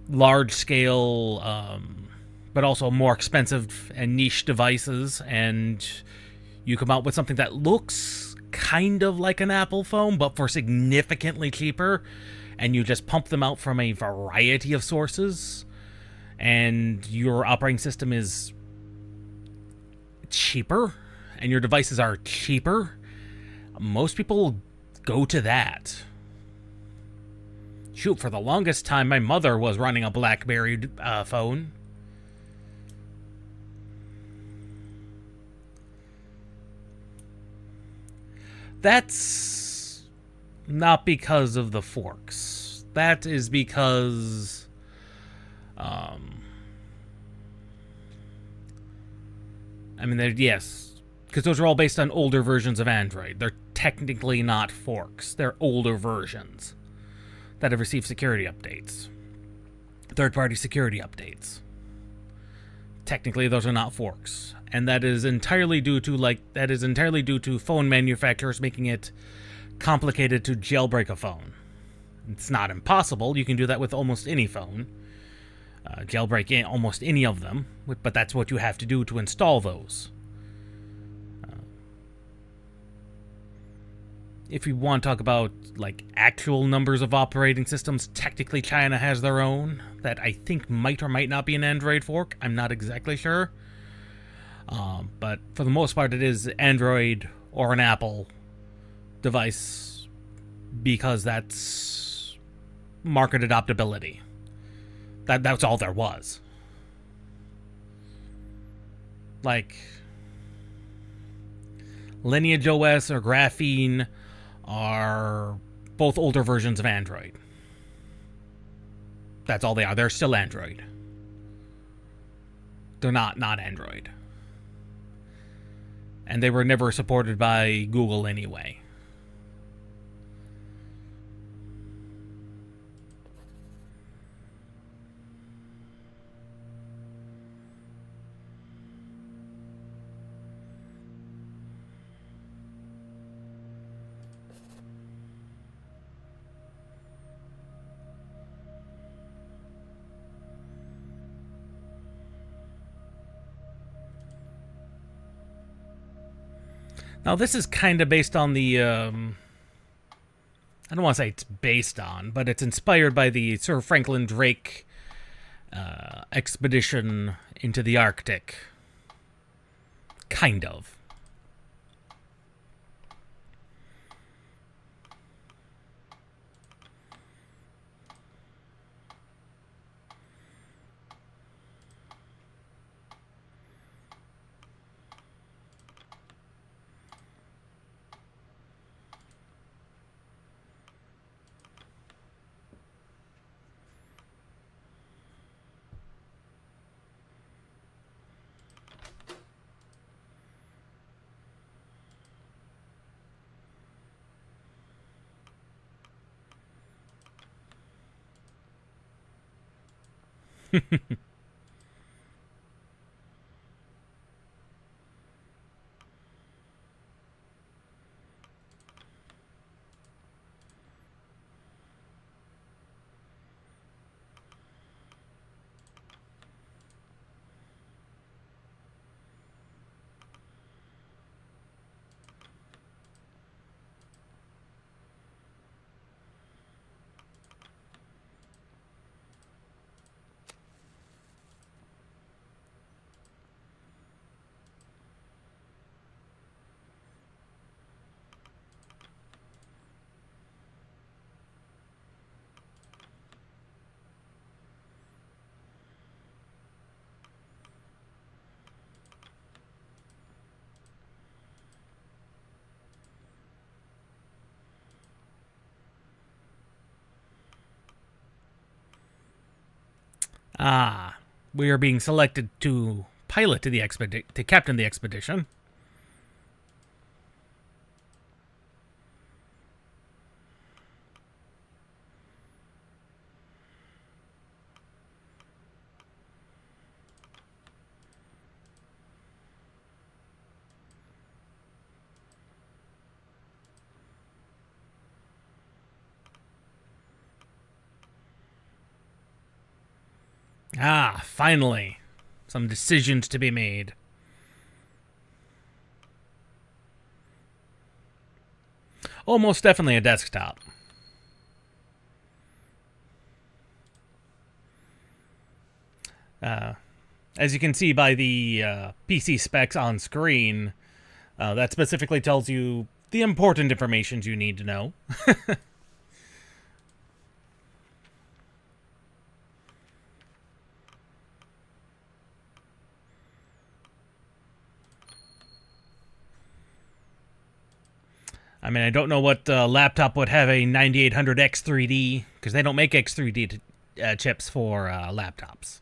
large-scale, but also more expensive and niche devices. And you come out with something that looks kind of like an Apple phone, but for significantly cheaper. And you just pump them out from a variety of sources. And your operating system is cheaper, and your devices are cheaper. Most people go to that. Shoot, for the longest time, my mother was running a BlackBerry phone. That's not because of the forks. That is because I mean, yes, because those are all based on older versions of Android. They're technically not forks. They're older versions that have received security updates. Third-party security updates. Technically, those are not forks. And that is entirely due to phone manufacturers making it complicated to jailbreak a phone. It's not impossible. You can do that with almost any phone. Jailbreak almost any of them, but that's what you have to do to install those. If you want to talk about like actual numbers of operating systems, technically China has their own that I think might or might not be an Android fork. I'm not exactly sure. But for the most part, it is Android or an Apple device because that's market adoptability. That's all there was. Like Lineage OS or Graphene are both older versions of Android. That's all they are. They're still Android. They're not Android. And they were never supported by Google anyway. Now, this is kind of based on the, I don't want to say it's based on, but it's inspired by the Sir Franklin Drake expedition into the Arctic. Kind of. Ah, we are being selected to pilot to to captain the expedition. Ah, finally. Some decisions to be made. Oh, most definitely a desktop. As you can see by the PC specs on screen, that specifically tells you the important information you need to know. I mean, I don't know what laptop would have a 9800 X3D, because they don't make X3D chips for laptops.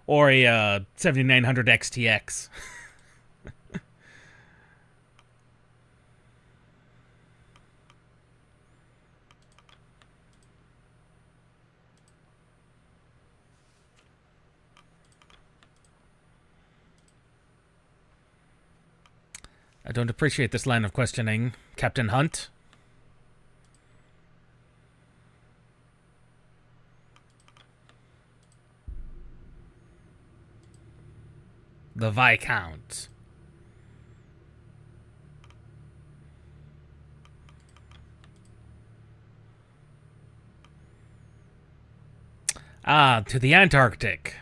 Or a 7900 XTX. I don't appreciate this line of questioning, Captain Hunt. The Viscount. Ah, to the Antarctic.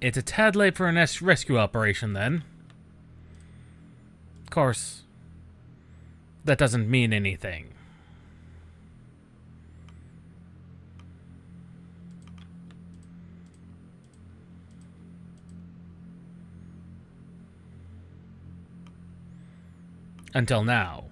It's a tad late for a rescue operation, then. Of course, that doesn't mean anything. Until now.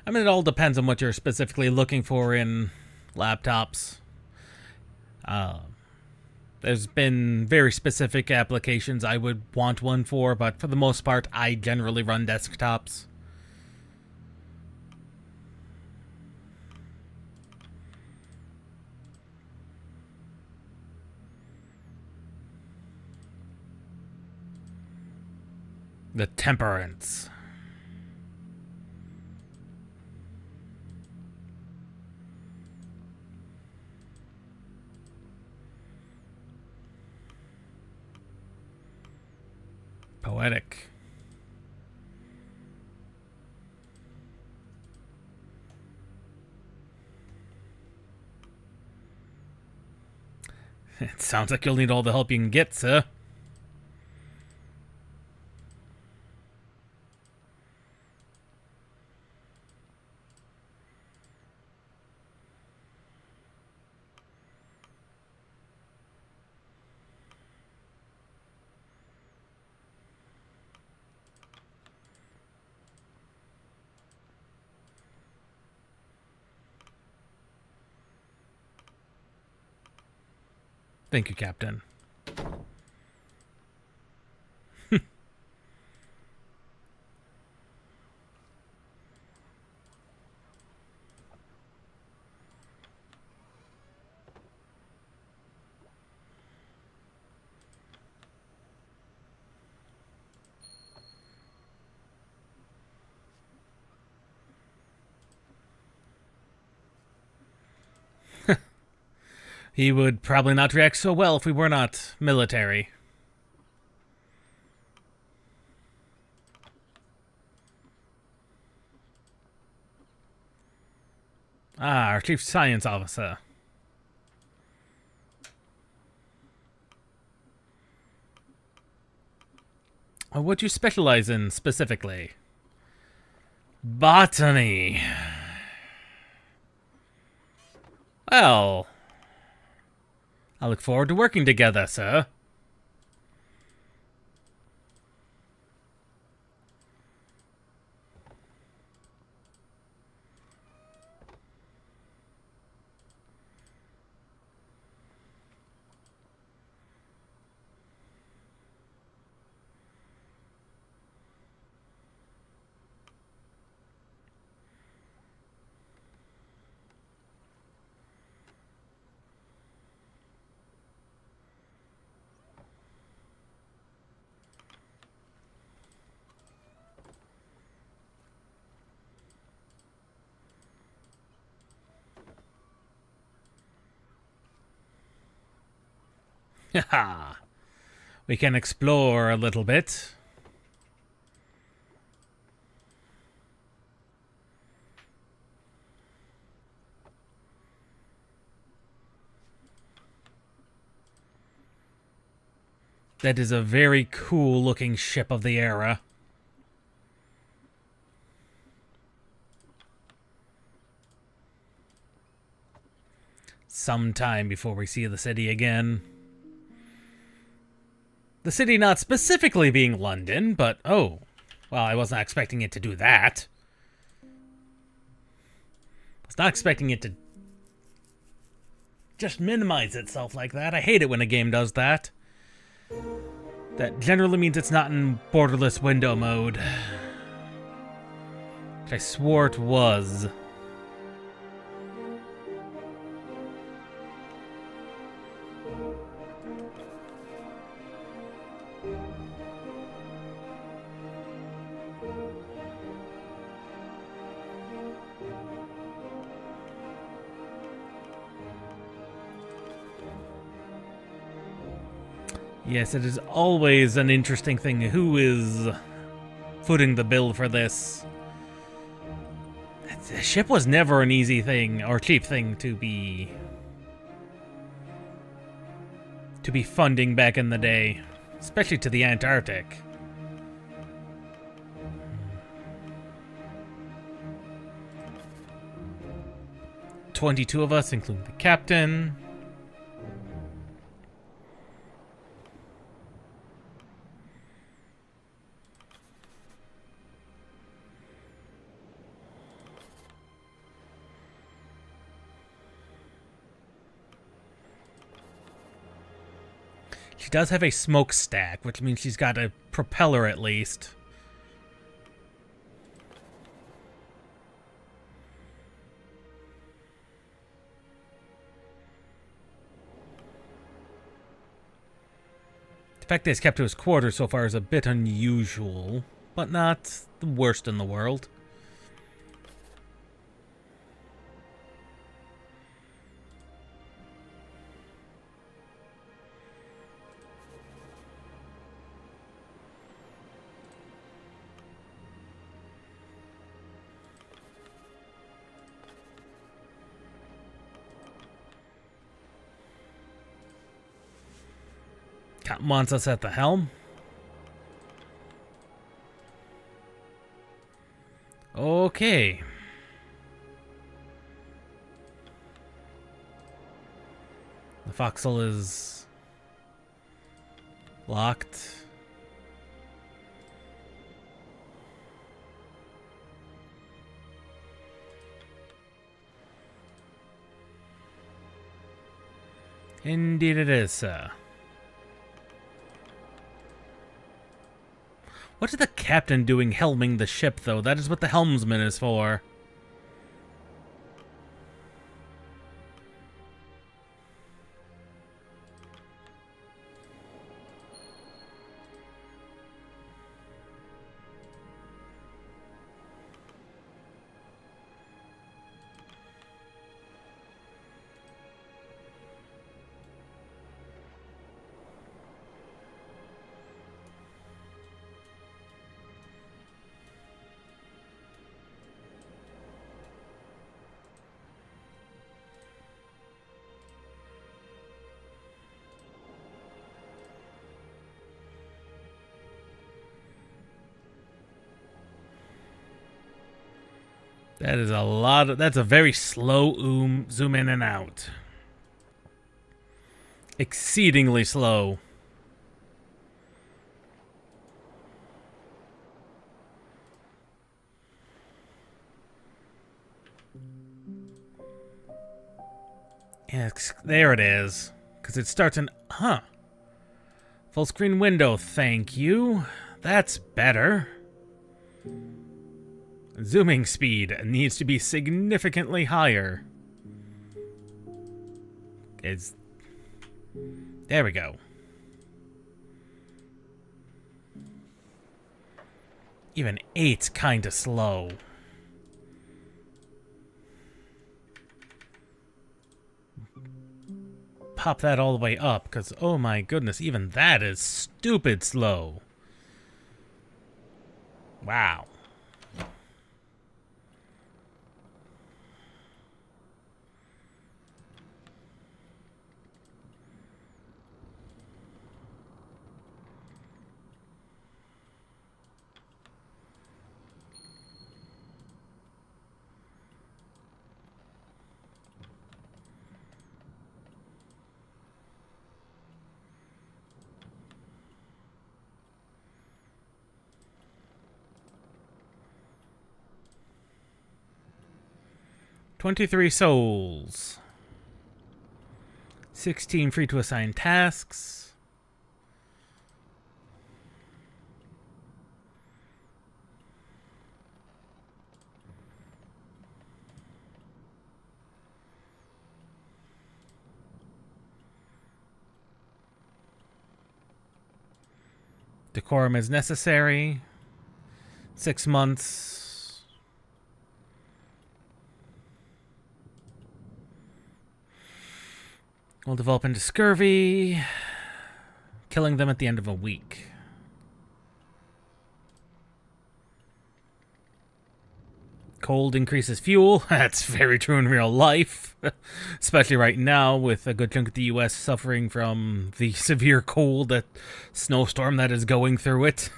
I mean, it all depends on what you're specifically looking for in laptops. There's been very specific applications I would want one for, but for the most part, I generally run desktops. The Temperance. Poetic. It sounds like you'll need all the help you can get, sir. Thank you, Captain. He would probably not react so well if we were not military. Ah, our chief science officer. What do you specialize in specifically? Botany. Well, I look forward to working together, sir. Haha. We can explore a little bit. That is a very cool looking ship of the era. Sometime before we see the city again. The city not specifically being London, but oh, well, I wasn't expecting it to do that. I was not expecting it to just minimize itself like that. I hate it when a game does that. That generally means it's not in borderless window mode. Which I swore it was. Yes, it is always an interesting thing. Who is footing the bill for this? The ship was never an easy thing or cheap thing to be funding back in the day, especially to the Antarctic. "22 of us, including the captain." She does have a smokestack, which means she's got a propeller at least. The fact that he's kept to his quarters so far is a bit unusual, but not the worst in the world. Captain wants us at the helm. Okay. The forecastle is locked. Indeed it is, sir. What is the captain doing helming the ship, though? That is what the helmsman is for. That is a lot of... That's a very slow zoom in and out. Exceedingly slow. Yeah, there it is. Because it starts in... Huh. Full screen window, thank you. That's better. Zooming speed needs to be significantly higher. There we go. Even 8's kinda slow. Pop that all the way up, because oh my goodness, even that is stupid slow. Wow. $23 souls. 16 free to assign tasks. Decorum is necessary. 6 months. Will develop into scurvy, killing them at the end of a week. Cold increases fuel. That's very true in real life. Especially right now with a good chunk of the US suffering from the severe cold, that snowstorm that is going through it.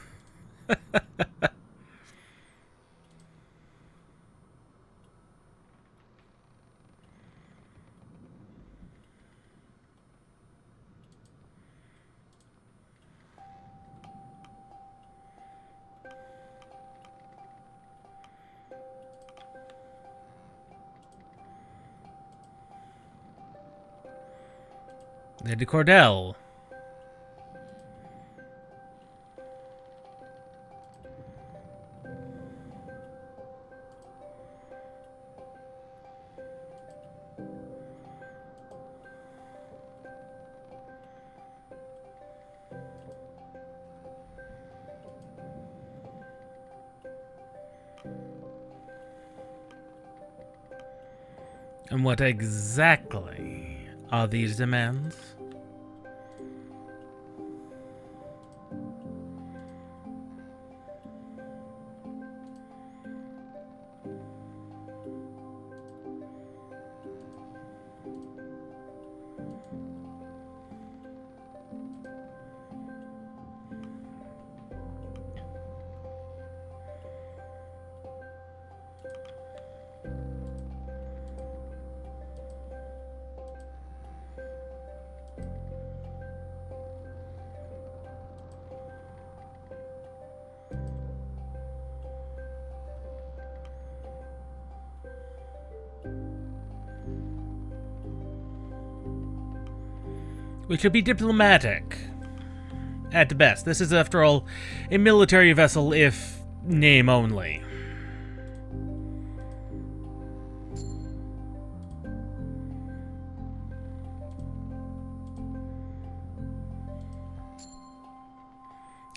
Lady Cordell. And what exactly are these demands? We should be diplomatic. At best. This is, after all, a military vessel, if name only.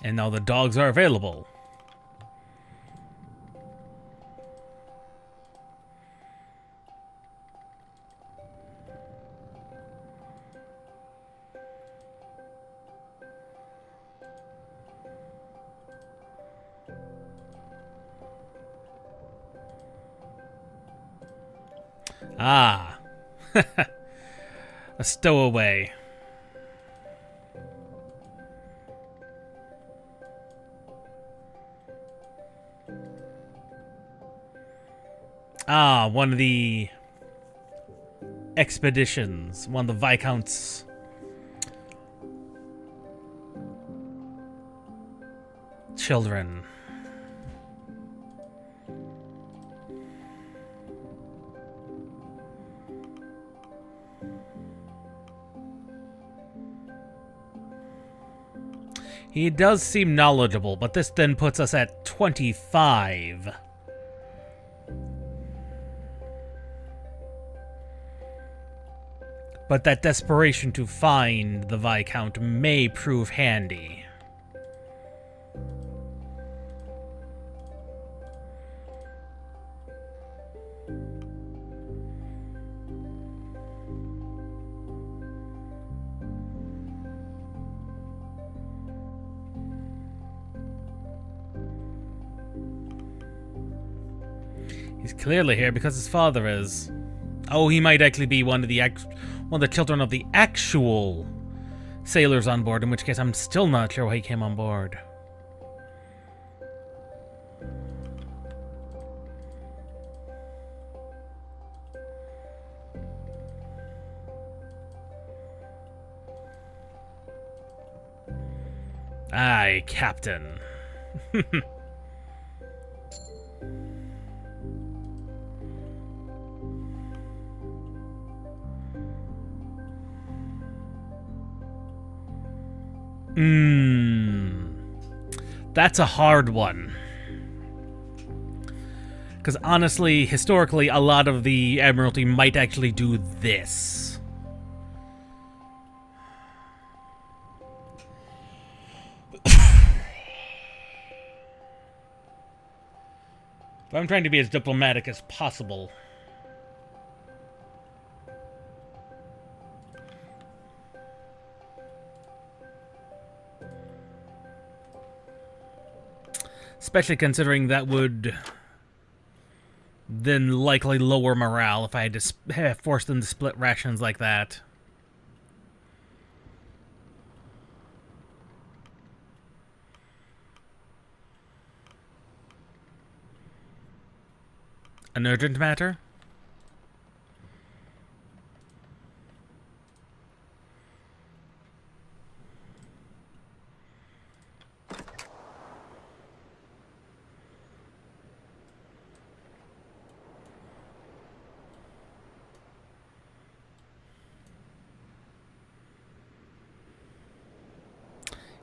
And now the dogs are available. Ah. A stowaway. Ah, one of the expeditions. One of the Viscount's children. He does seem knowledgeable, but this then puts us at 25. But that desperation to find the Viscount may prove handy. He's clearly here because his father is. Oh, he might actually be one of the children of the actual sailors on board, in which case I'm still not sure why he came on board. Aye, Captain. That's a hard one. Because honestly, historically, a lot of the Admiralty might actually do this. But I'm trying to be as diplomatic as possible. Especially considering that would then likely lower morale if I had to force them to split rations like that. An urgent matter?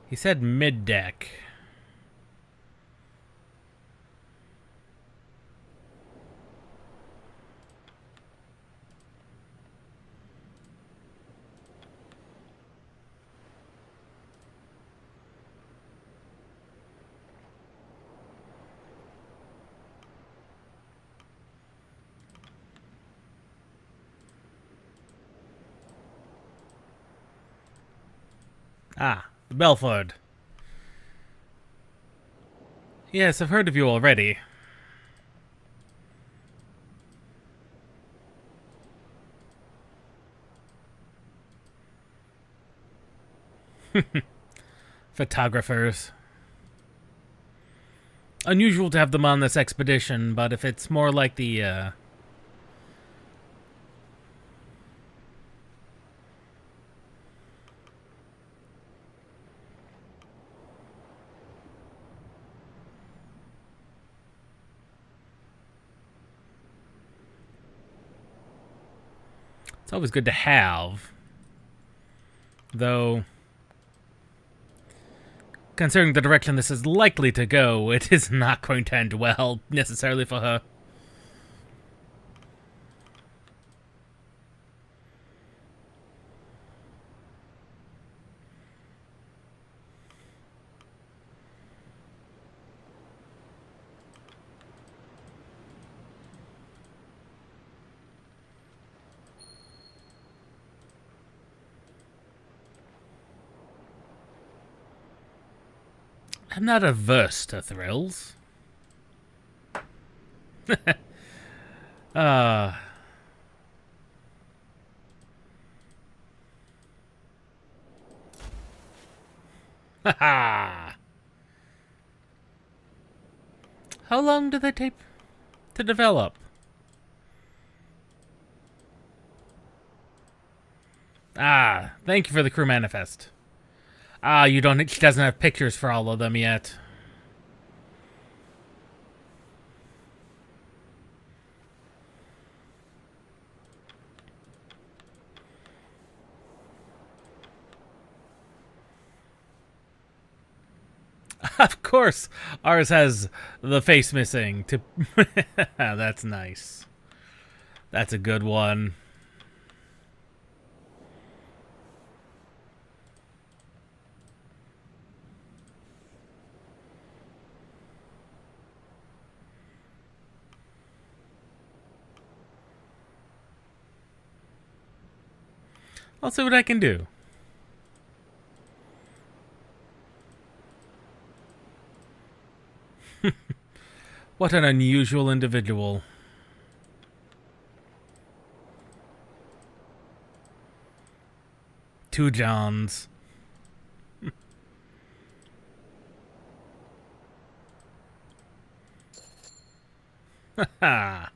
He said mid-deck. Ah, Belford. Yes, I've heard of you already. Photographers. Unusual to have them on this expedition, but if it's more like the, it's always good to have. Though, considering the direction this is likely to go, it is not going to end well, necessarily for her. I'm not averse to thrills. uh... Haha! How long do they take to develop? Ah, thank you for the crew manifest. Ah, you don't. She doesn't have pictures for all of them yet. Of course, ours has the face missing. To that's nice. That's a good one. I'll see what I can do. What an unusual individual. Two Johns. Haha.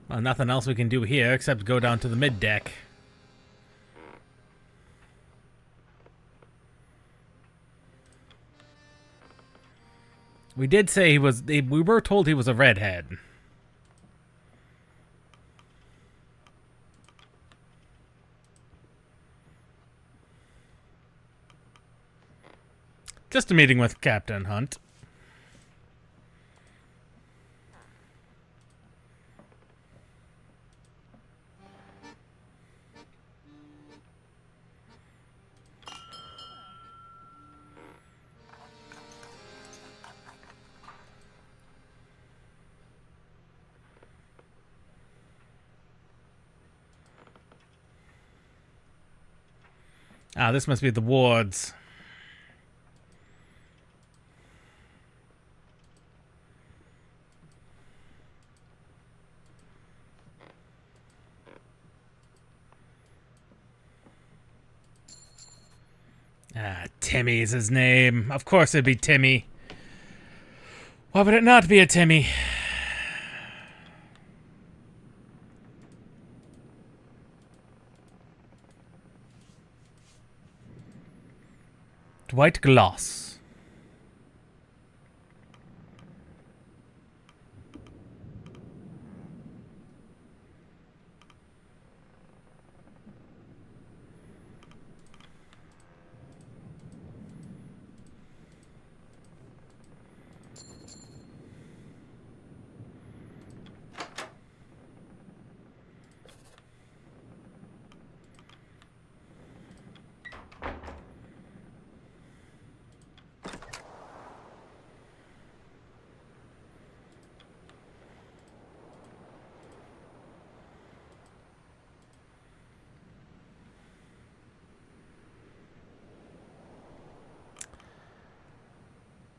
Well, nothing else we can do here except go down to the mid deck. We did say he was. We were told he was a redhead. Just a meeting with Captain Hunt. Ah, this must be the wards. Ah, Timmy is his name. Of course it'd be Timmy. Why would it not be a Timmy? Dwight Gloss.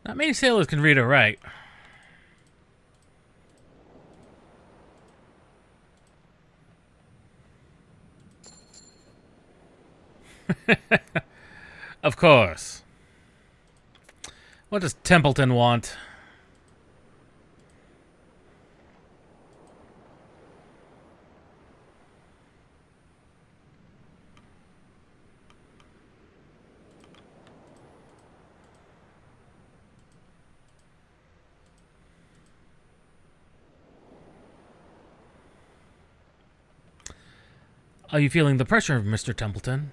Not many sailors can read or write. Of course. What does Templeton want? Are you feeling the pressure, Mr. Templeton?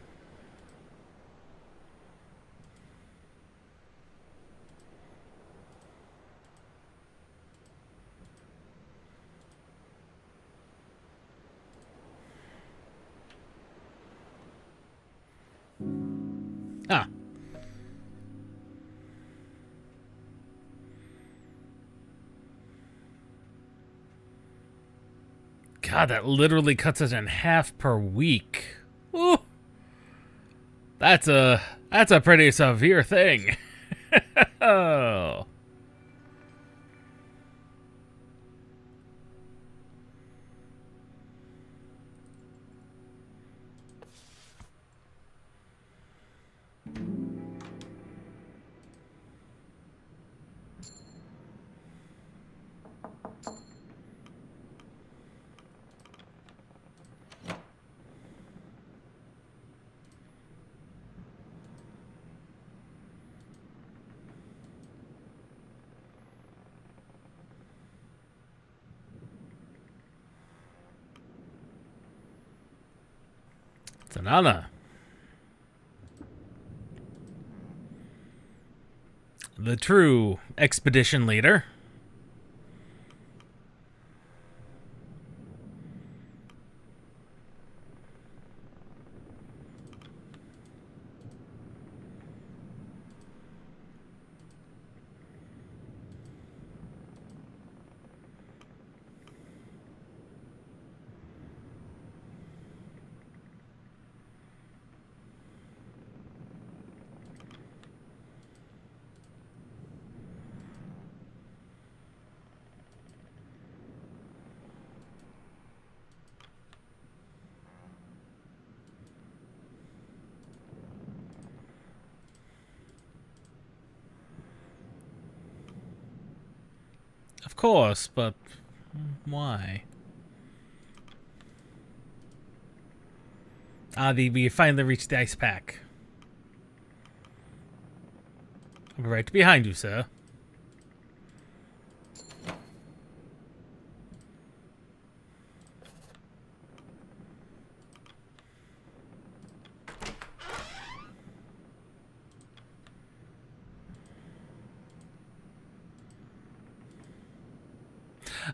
Ah. God, that literally cuts it in half per week. Ooh. That's a pretty severe thing. Oh. It's an honor. The true expedition leader. Of course, but why? Ah, we finally reached the ice pack. I'll be right behind you, sir.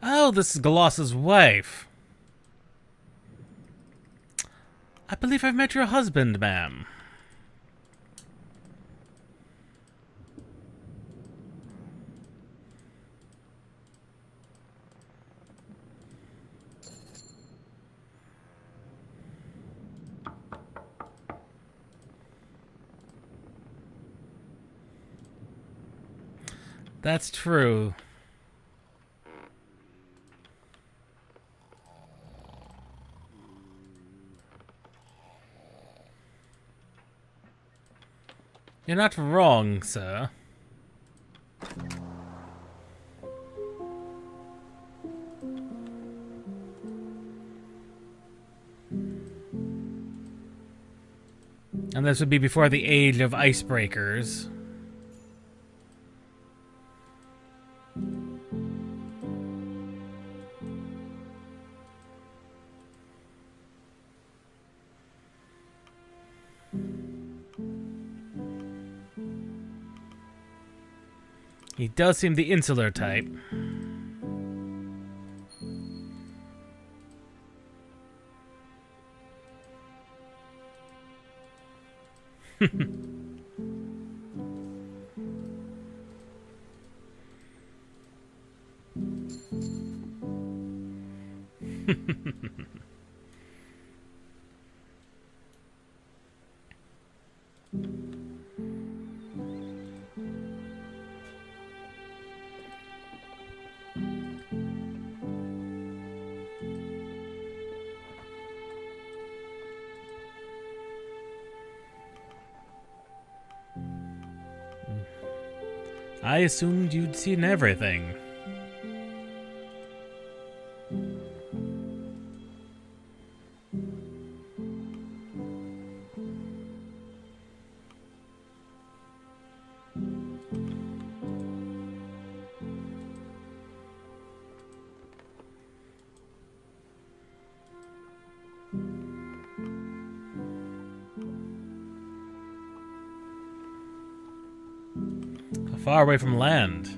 Oh, this is Galoss's wife. I believe I've met your husband, ma'am. That's true. You're not wrong, sir. And this would be before the age of icebreakers. He does seem the insular type. I assumed you'd seen everything. Far away from land.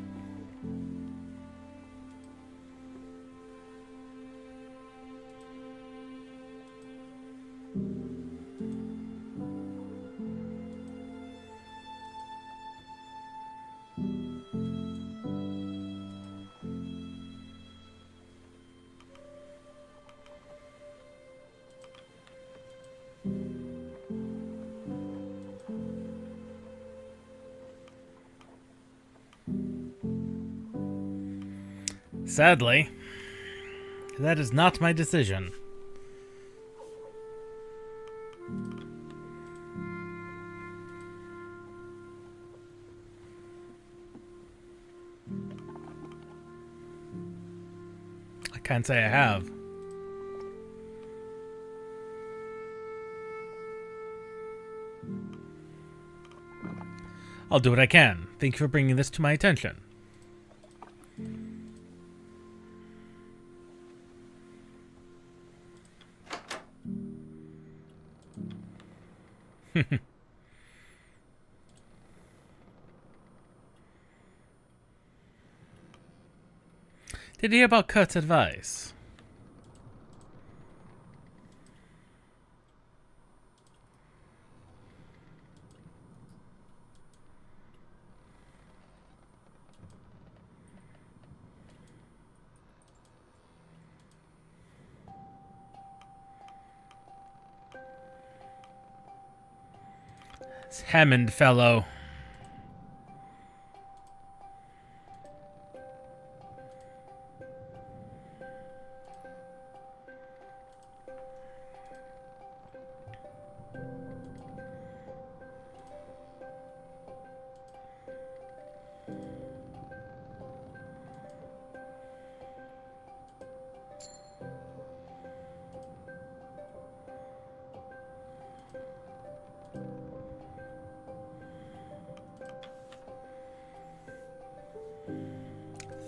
Sadly, that is not my decision. I can't say I have. I'll do what I can. Thank you for bringing this to my attention. Did you hear about Kurt's advice? This Hammond fellow.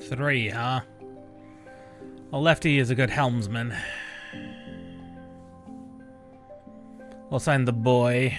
Three, huh? Well, Lefty is a good helmsman. We'll sign the boy.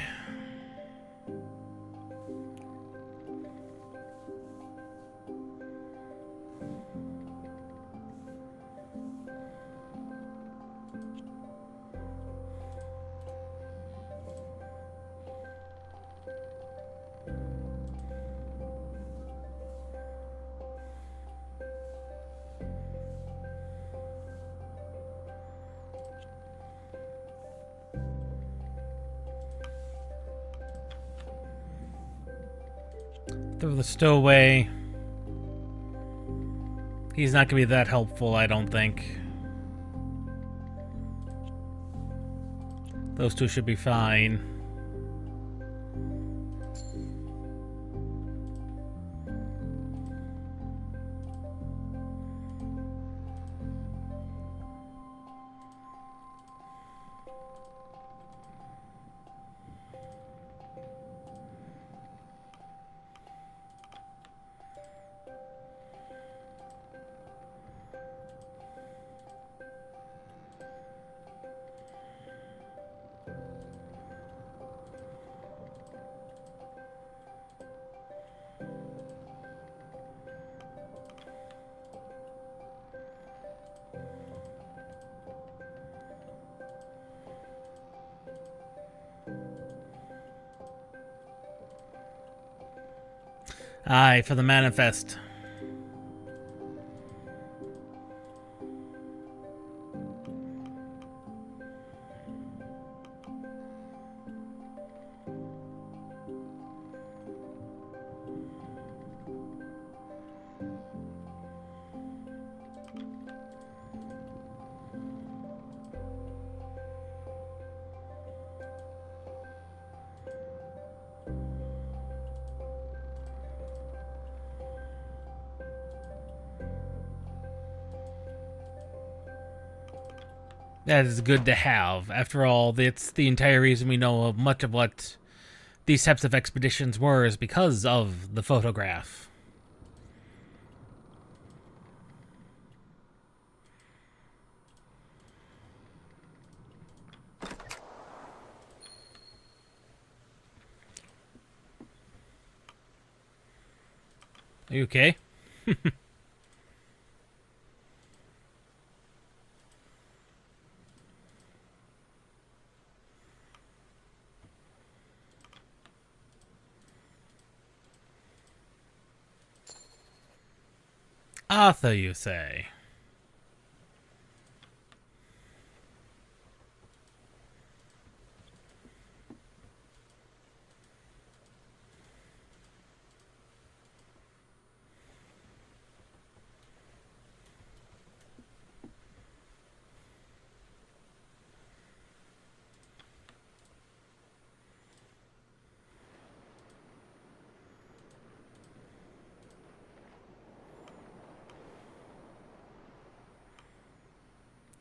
Throw the stowaway. He's not going to be that helpful, I don't think. Those two should be fine. Aye, for the manifest. That is good to have. After all, it's the entire reason we know of much of what these types of expeditions were is because of the photograph. Are you okay? Arthur, you say?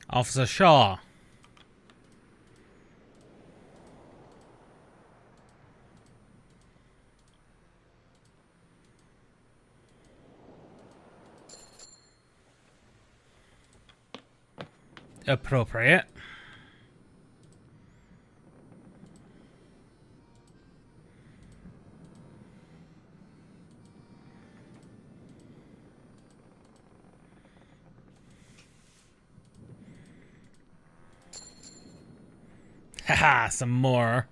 Officer Shaw. Appropriate. Haha, some more.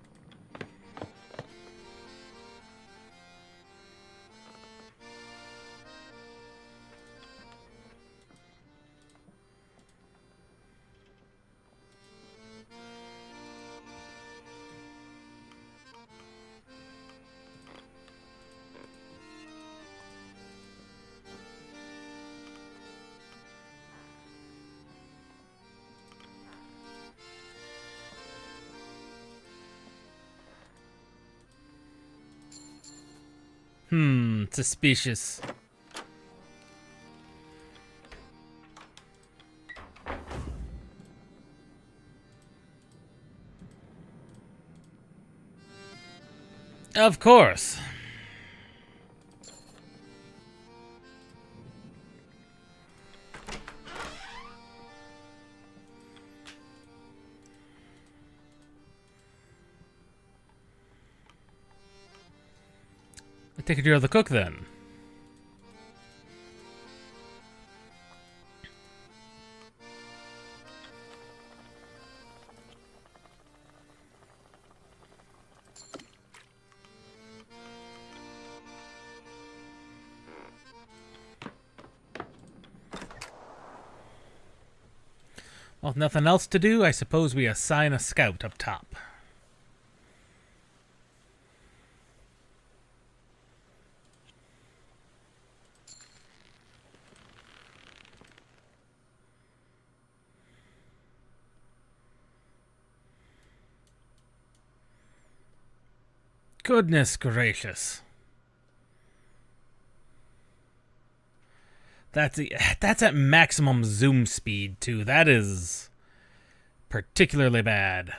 Suspicious. Of course. I take it you're the cook then. Well, with nothing else to do, I suppose we assign a scout up top. Goodness gracious. That's at maximum zoom speed, too. That is particularly bad.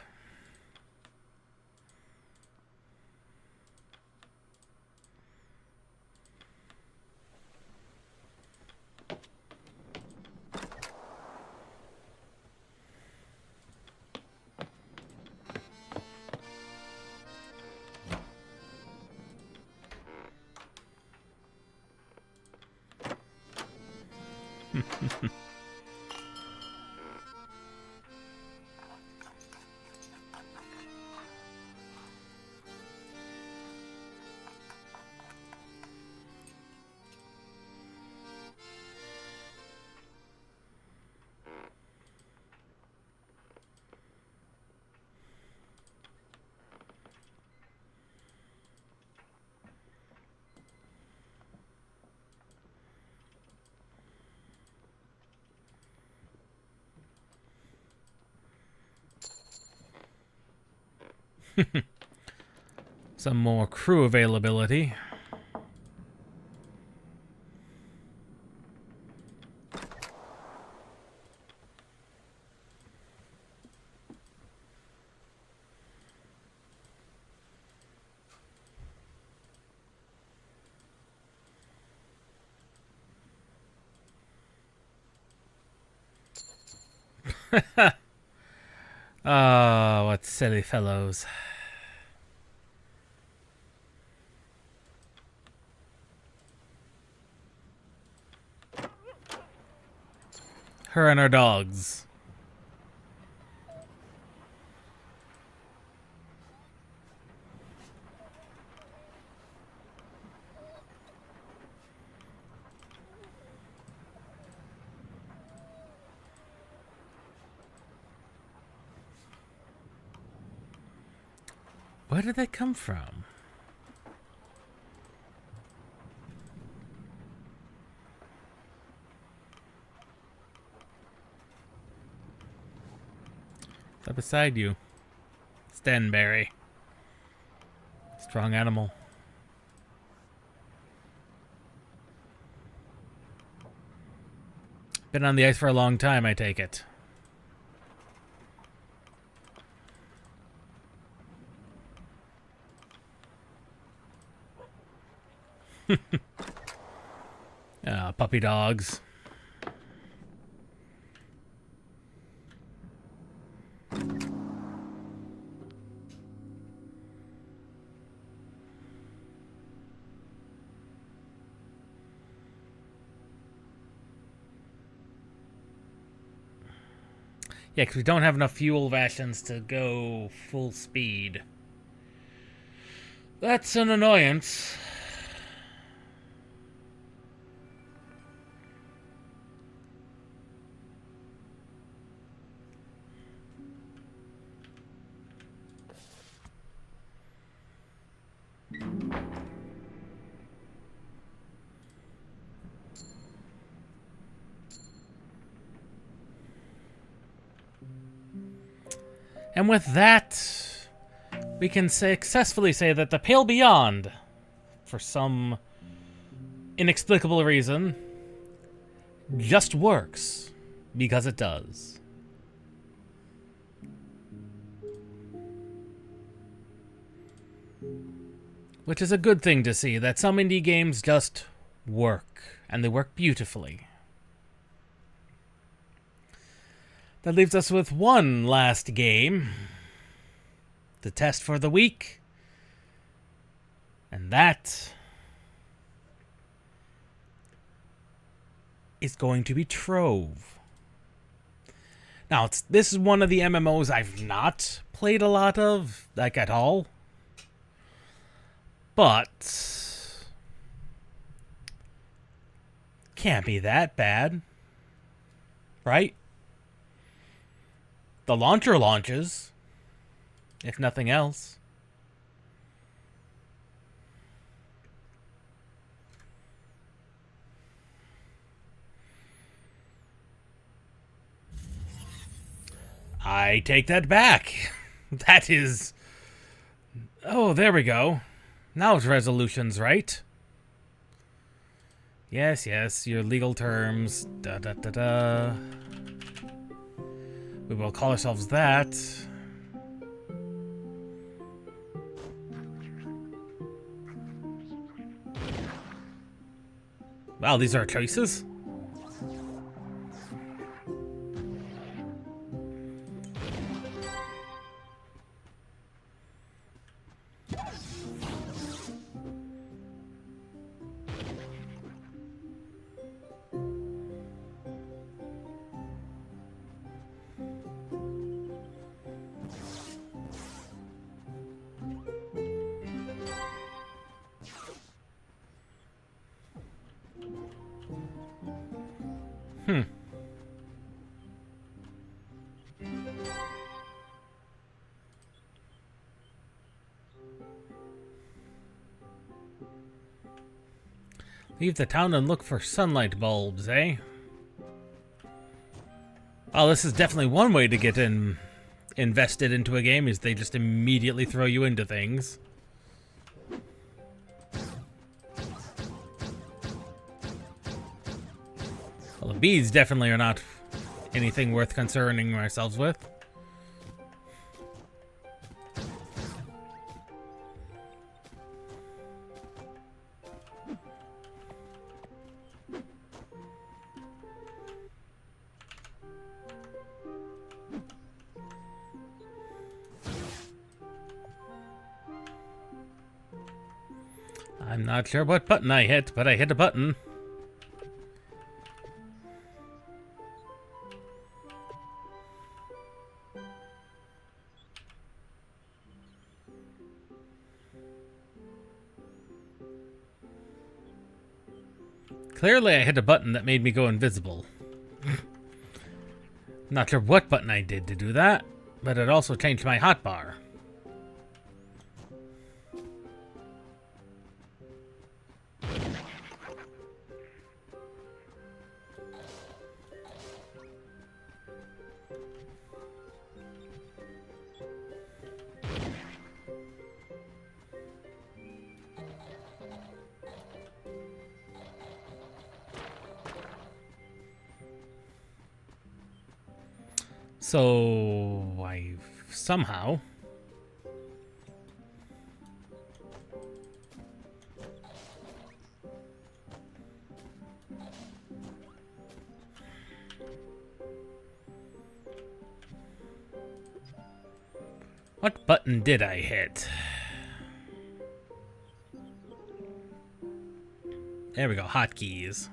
Some more crew availability. Oh, what silly fellows. Her and her dogs. Where did they come from? Is that beside you? Stanberry. Strong animal. Been on the ice for a long time, I take it. Puppy dogs. Yeah, because we don't have enough fuel rations to go full speed. That's an annoyance. And with that, we can successfully say that the Pale Beyond, for some inexplicable reason, just works because it does. Which is a good thing to see, that some indie games just work, and they work beautifully. That leaves us with one last game, the test for the week, and that is going to be Trove. Now, this is one of the MMOs I've not played a lot of, like at all, but can't be that bad, right? The launcher launches, if nothing else. I take that back. That is... Oh, there we go. Now it's resolutions, right? Yes, yes, your legal terms. Da da da da. We will call ourselves that. Wow, these are our choices? Leave the town and look for sunlight bulbs, eh? Oh, this is definitely one way to get invested into a game, is they just immediately throw you into things. Well, the bees definitely are not anything worth concerning ourselves with. I'm not sure what button I hit, but I hit a button. Clearly I hit a button that made me go invisible. Not sure what button I did to do that, but it also changed my hotbar. So I somehow what button did I hit? There we go, hotkeys.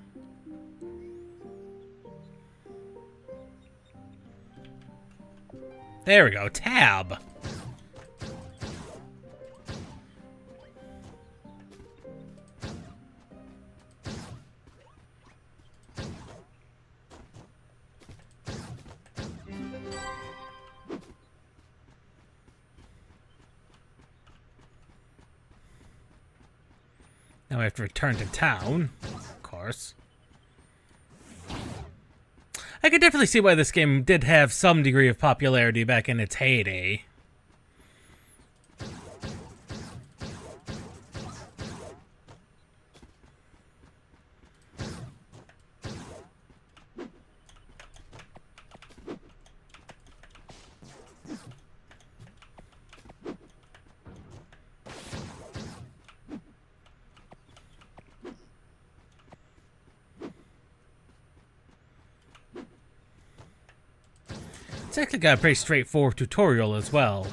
There we go, tab. Now I have to return to town, of course. I could definitely see why this game did have some degree of popularity back in its heyday. It's actually got a pretty straightforward tutorial as well.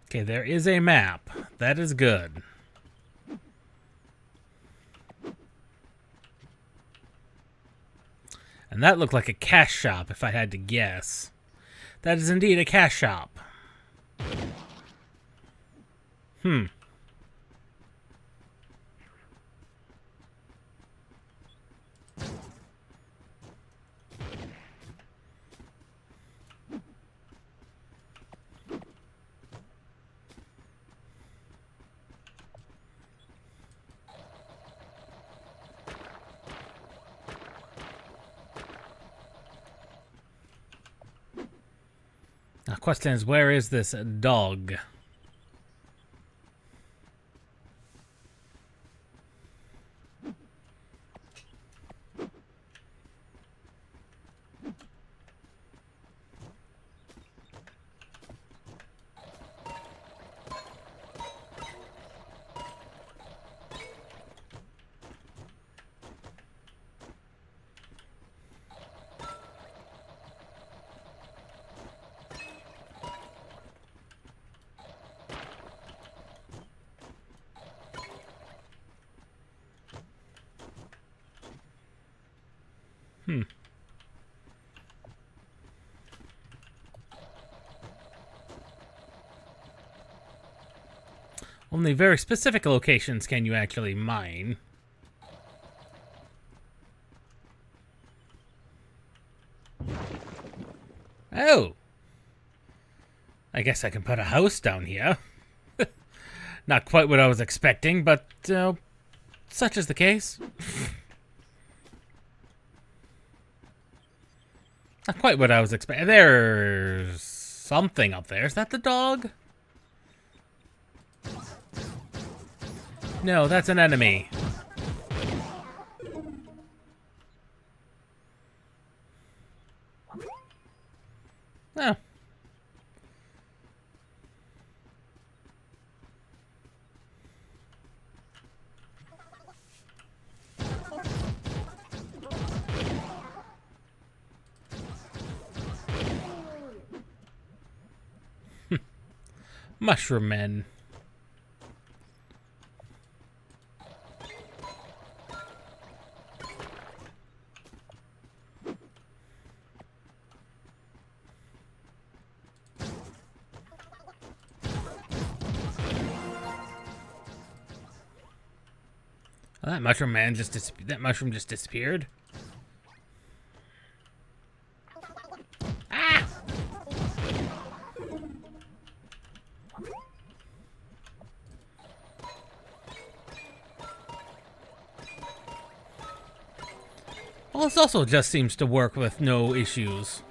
Okay, there is a map. That is good. And that looked like a cash shop, if I had to guess. That is indeed a cash shop. Now, question is, where is this dog? Only very specific locations can you actually mine. Oh! I guess I can put a house down here. Not quite what I was expecting, but such is the case. Not quite what I was expecting. There's something up there. Is that the dog? No, that's an enemy. Oh. Mushroom men. Oh, that mushroom man that mushroom just disappeared. Ah! Well, this also just seems to work with no issues.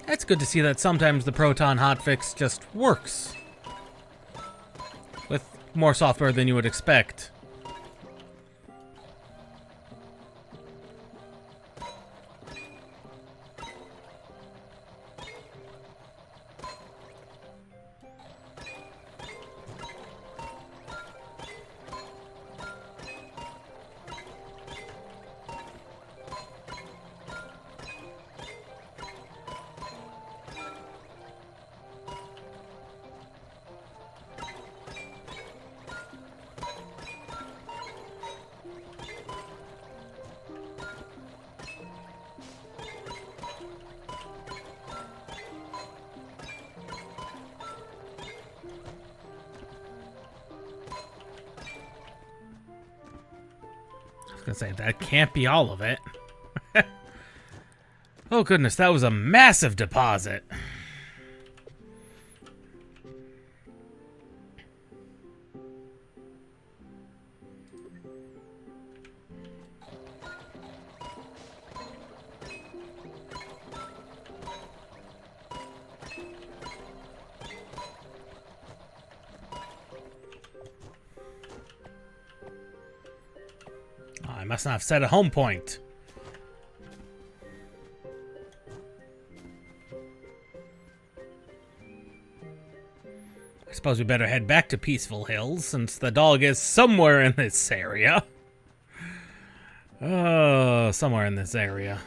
It's good to see that sometimes the Proton hotfix just works. With more software than you would expect. I was gonna say, that can't be all of it. Oh goodness, that was a massive deposit. I must not have set a home point. I suppose we better head back to Peaceful Hills, since the dog is somewhere in this area. Oh, somewhere in this area.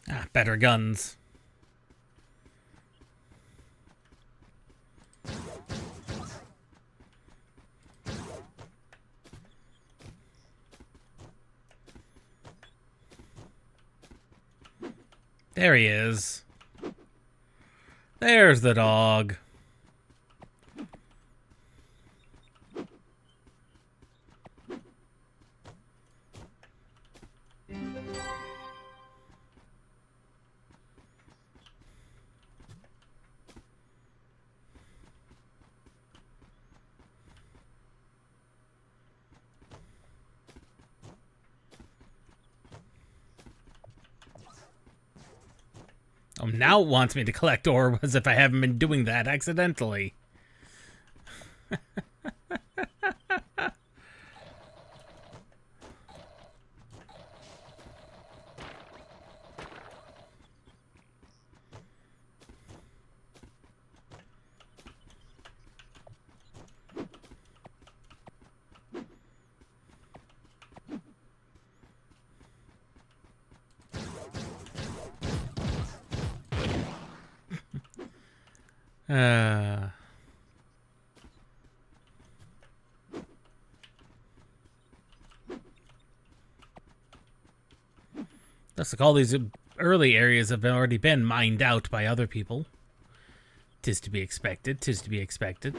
Ah, better guns. There he is. There's the dog. Oh, now it wants me to collect ore as if I haven't been doing that accidentally. Looks like all these early areas have already been mined out by other people. 'Tis to be expected, 'tis to be expected.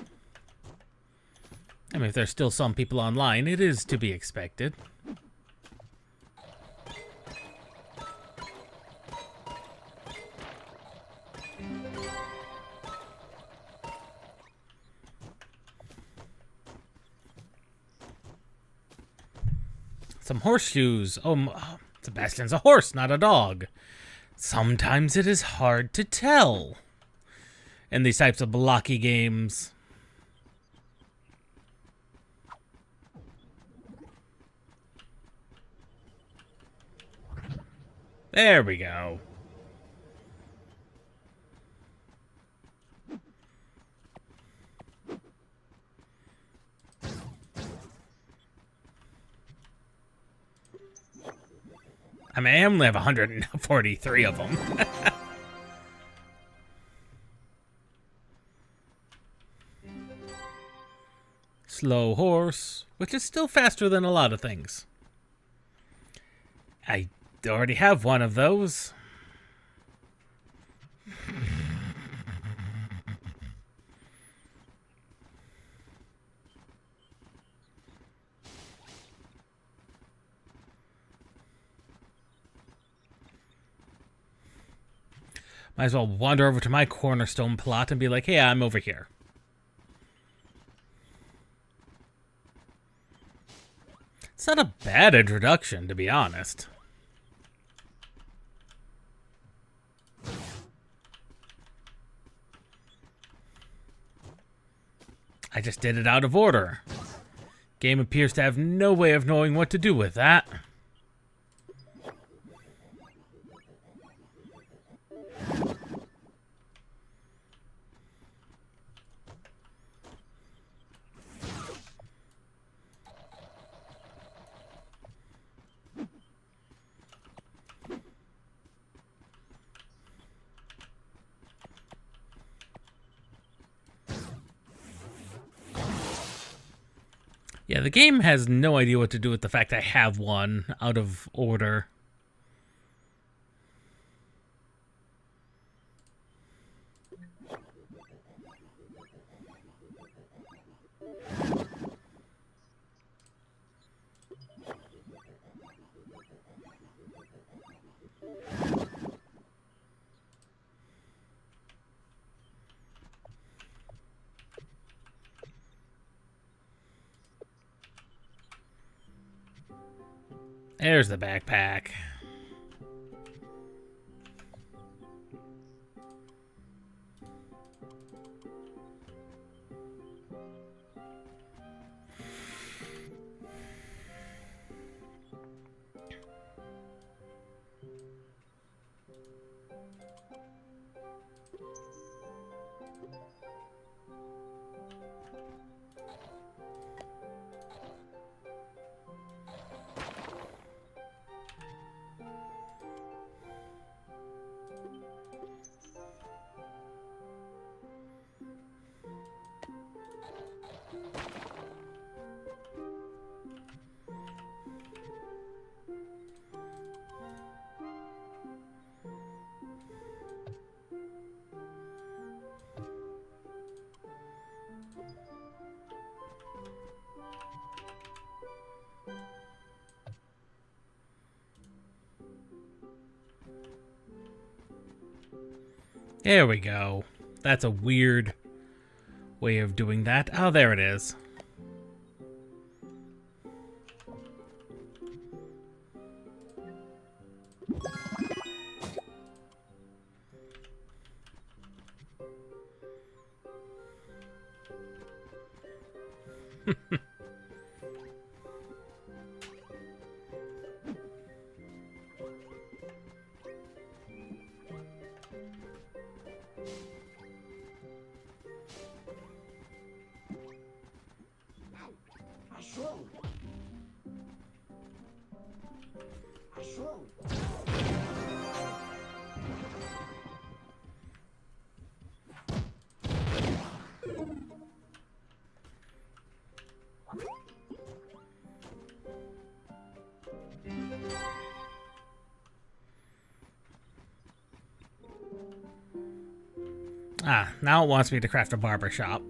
I mean, if there's still some people online, it is to be expected. Some horseshoes. Oh, Sebastian's a horse, not a dog. Sometimes it is hard to tell in these types of blocky games. There we go. I mean, I only have 143 of them. Slow horse, which is still faster than a lot of things. I already have one of those. Might as well wander over to my cornerstone plot and be like, hey, I'm over here. It's not a bad introduction, to be honest. I just did it out of order. Game appears to have no way of knowing what to do with that. Yeah, the game has no idea what to do with the fact I have one out of order. There's the backpack. There we go. That's a weird way of doing that. Oh, there it is. Ah, now it wants me to craft a barber shop.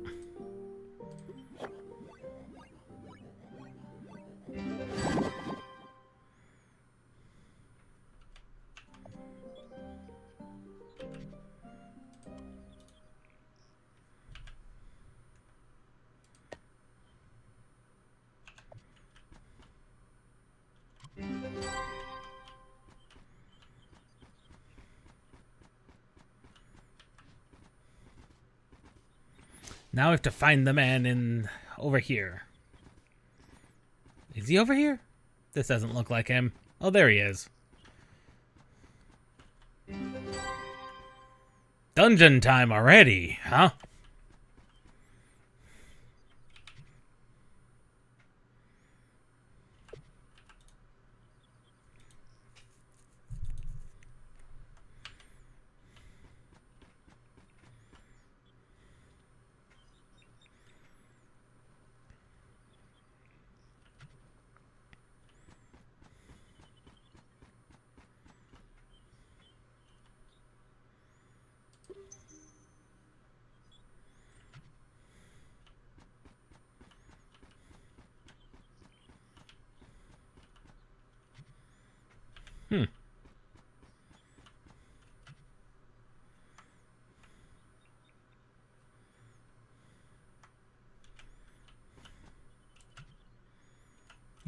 Now I have to find the man in over here. Is he over here? This doesn't look like him. Oh, there he is. Dungeon time already, huh?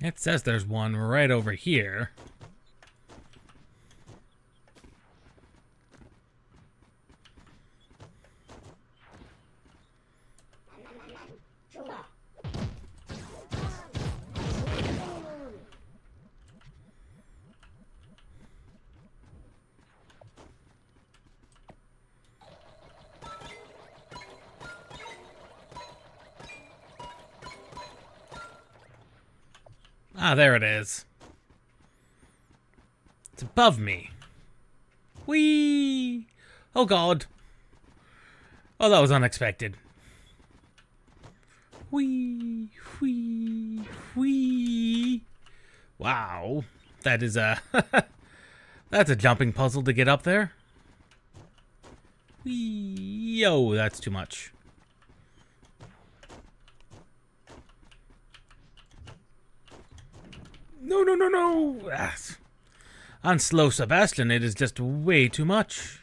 It says there's one right over here. Ah, there it is. It's above me. Whee! Oh god. Oh, that was unexpected. Whee! Whee! Whee! Wow. That is a... that's a jumping puzzle to get up there. Whee! Yo, that's too much. No, no, no, no! Ah. On slow Sebastian, it is just way too much.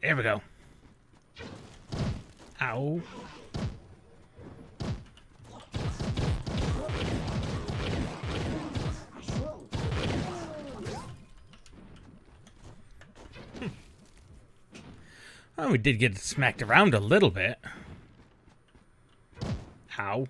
There we go. Ow. Oh, we did get smacked around a little bit. Ow.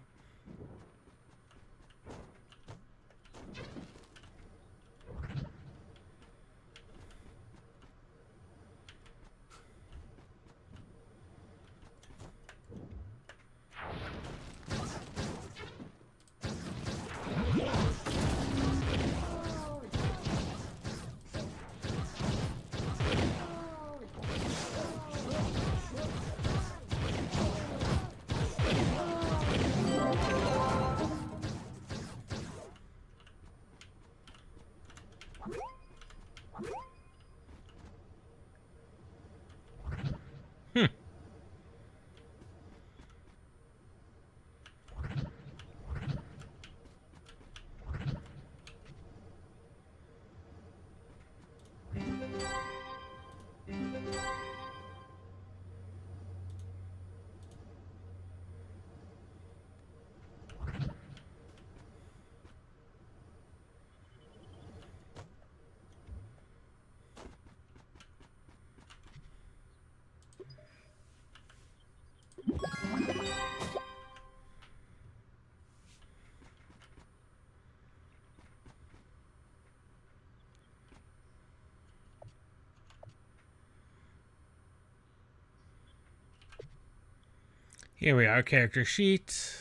Here we are, character sheet.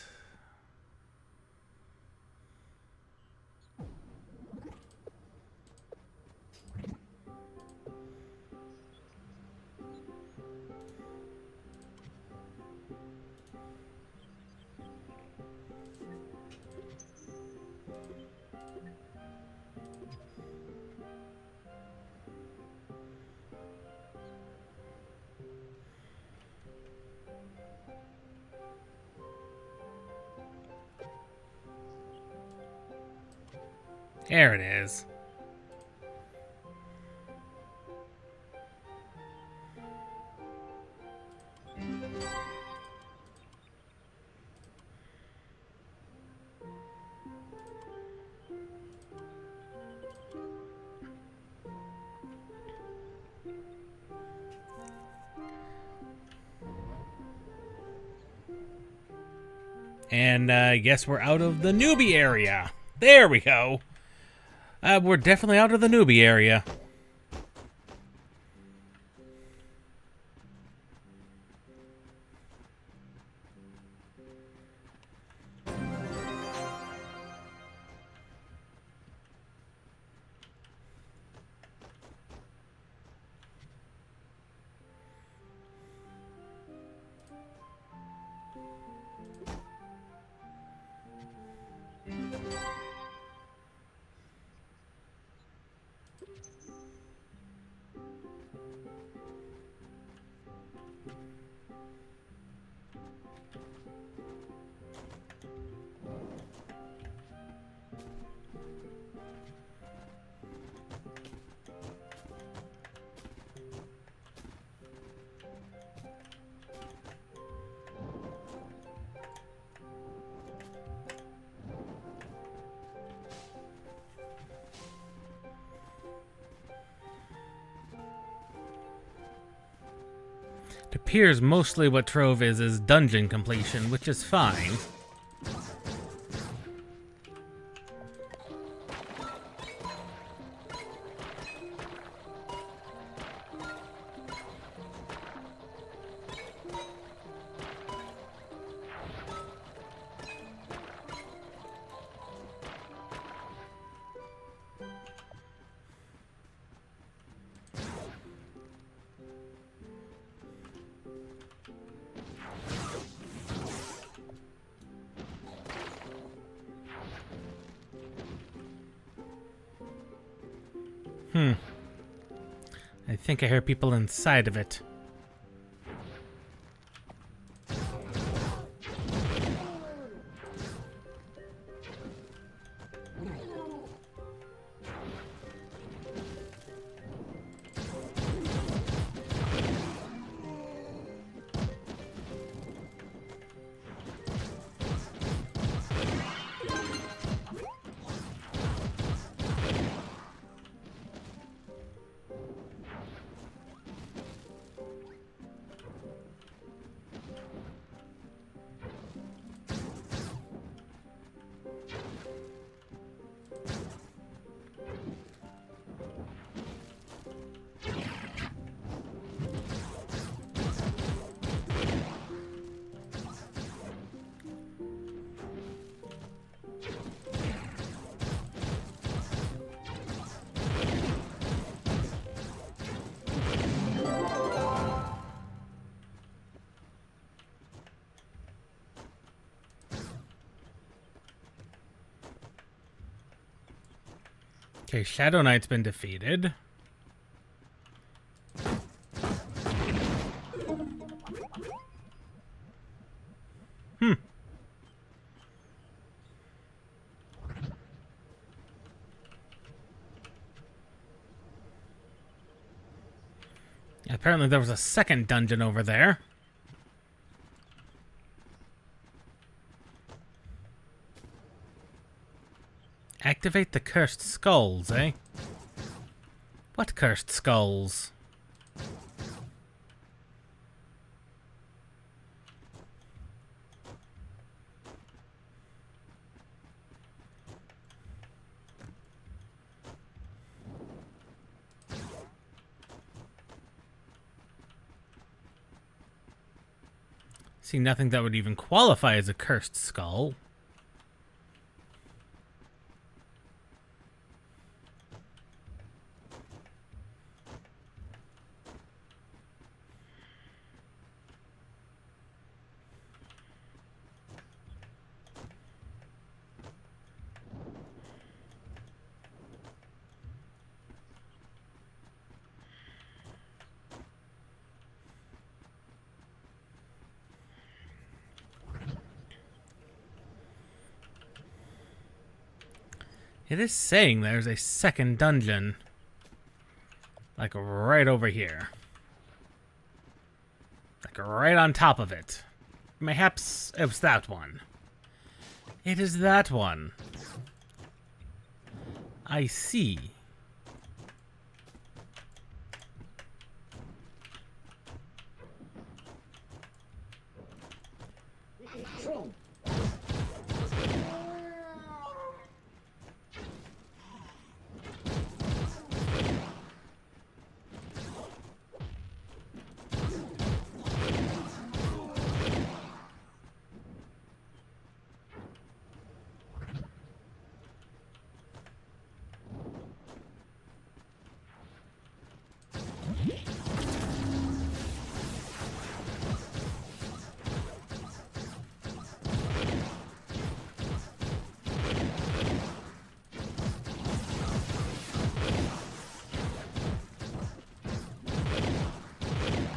There it is. And I guess we're out of the newbie area. There we go. We're definitely out of the newbie area. It appears mostly what Trove is dungeon completion, which is fine. I think I hear people inside of it. Okay, Shadow Knight's been defeated. Apparently there was a second dungeon over there. Activate the cursed skulls, eh? What cursed skulls? See nothing that would even qualify as a cursed skull. It is saying there's a second dungeon. Like right over here. Like right on top of it. Mayhaps it was that one. It is that one. I see.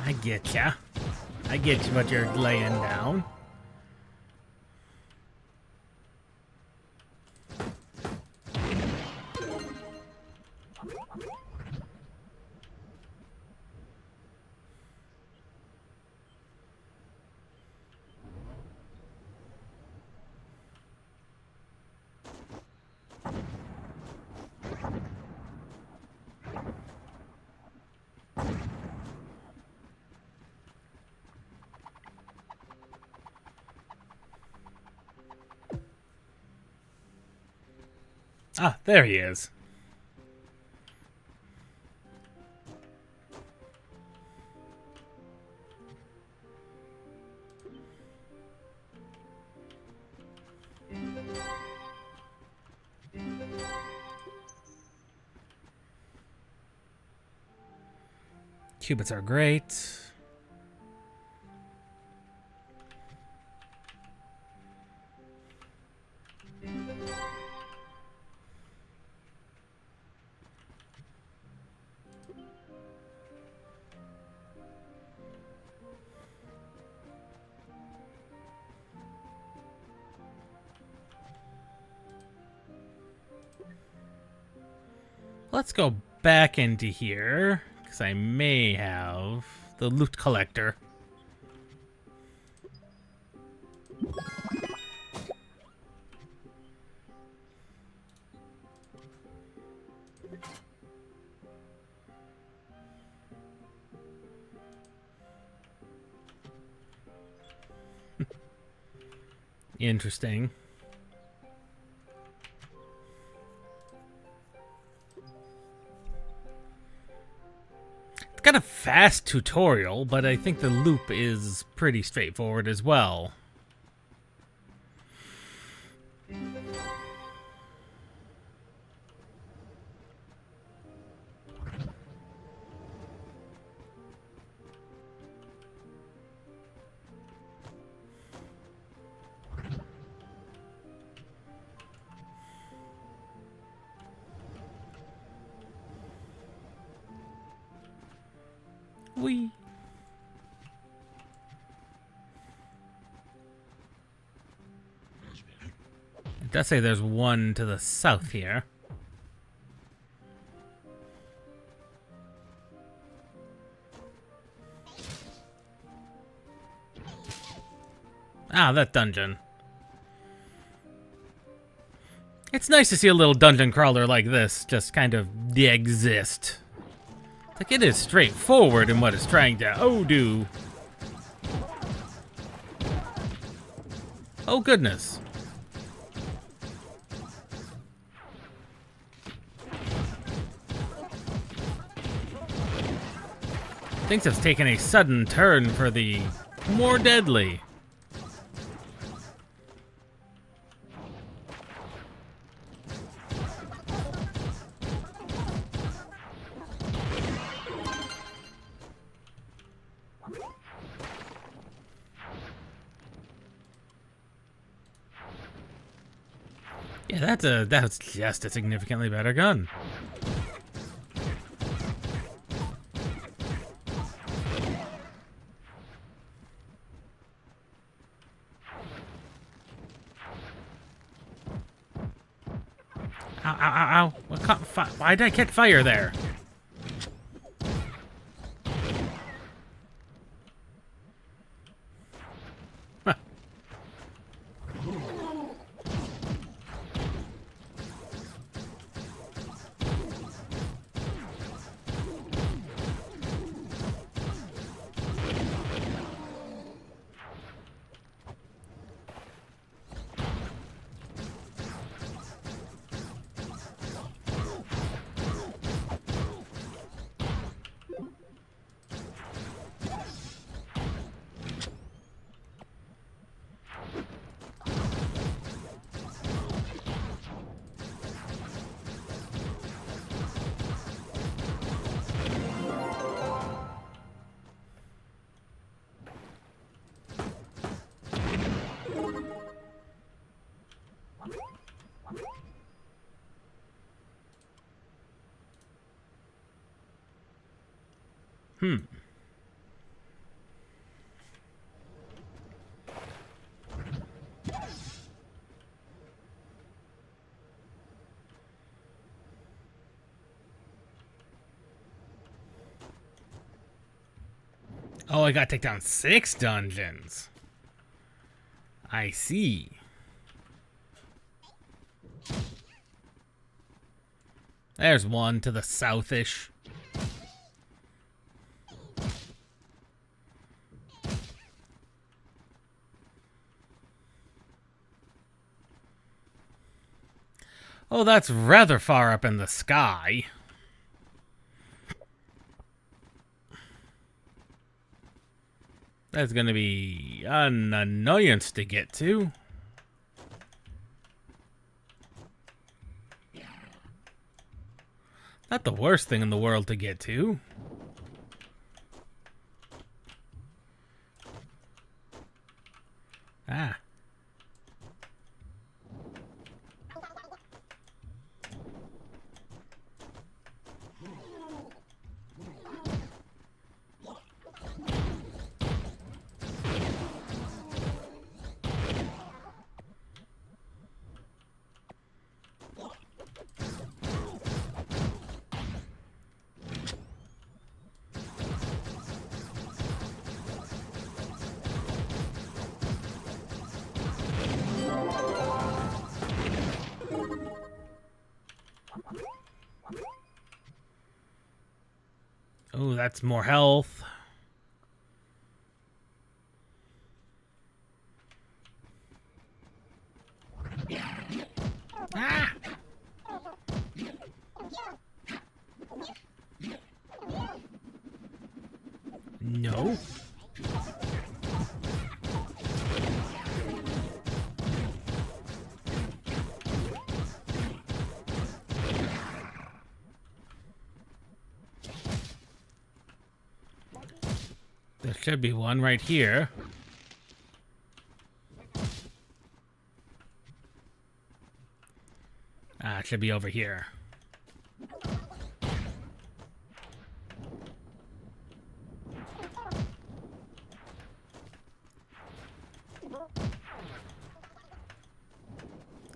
I get ya. I get you what you're laying down. Ah, there he is. Cubits are great. Let's go back into here, because I may have the loot collector. Interesting. It's got a fast tutorial, but I think the loop is pretty straightforward as well. Whee! It does say there's one to the south here. Ah, that dungeon. It's nice to see a little dungeon crawler like this just kind of exist. Like, it is straightforward in what it's trying to do. Oh, goodness. Things have taken a sudden turn for the more deadly. Yeah, that's just a significantly better gun. Ow, ow, ow, ow. What caught why did I catch fire there? Huh. Oh, I gotta take down 6 dungeons. I see. There's one to the southish. Oh, that's rather far up in the sky. That's gonna be an annoyance to get to. Not the worst thing in the world to get to. Ah. Oh, that's more health. Ah! No. There should be one right here. Ah, it should be over here.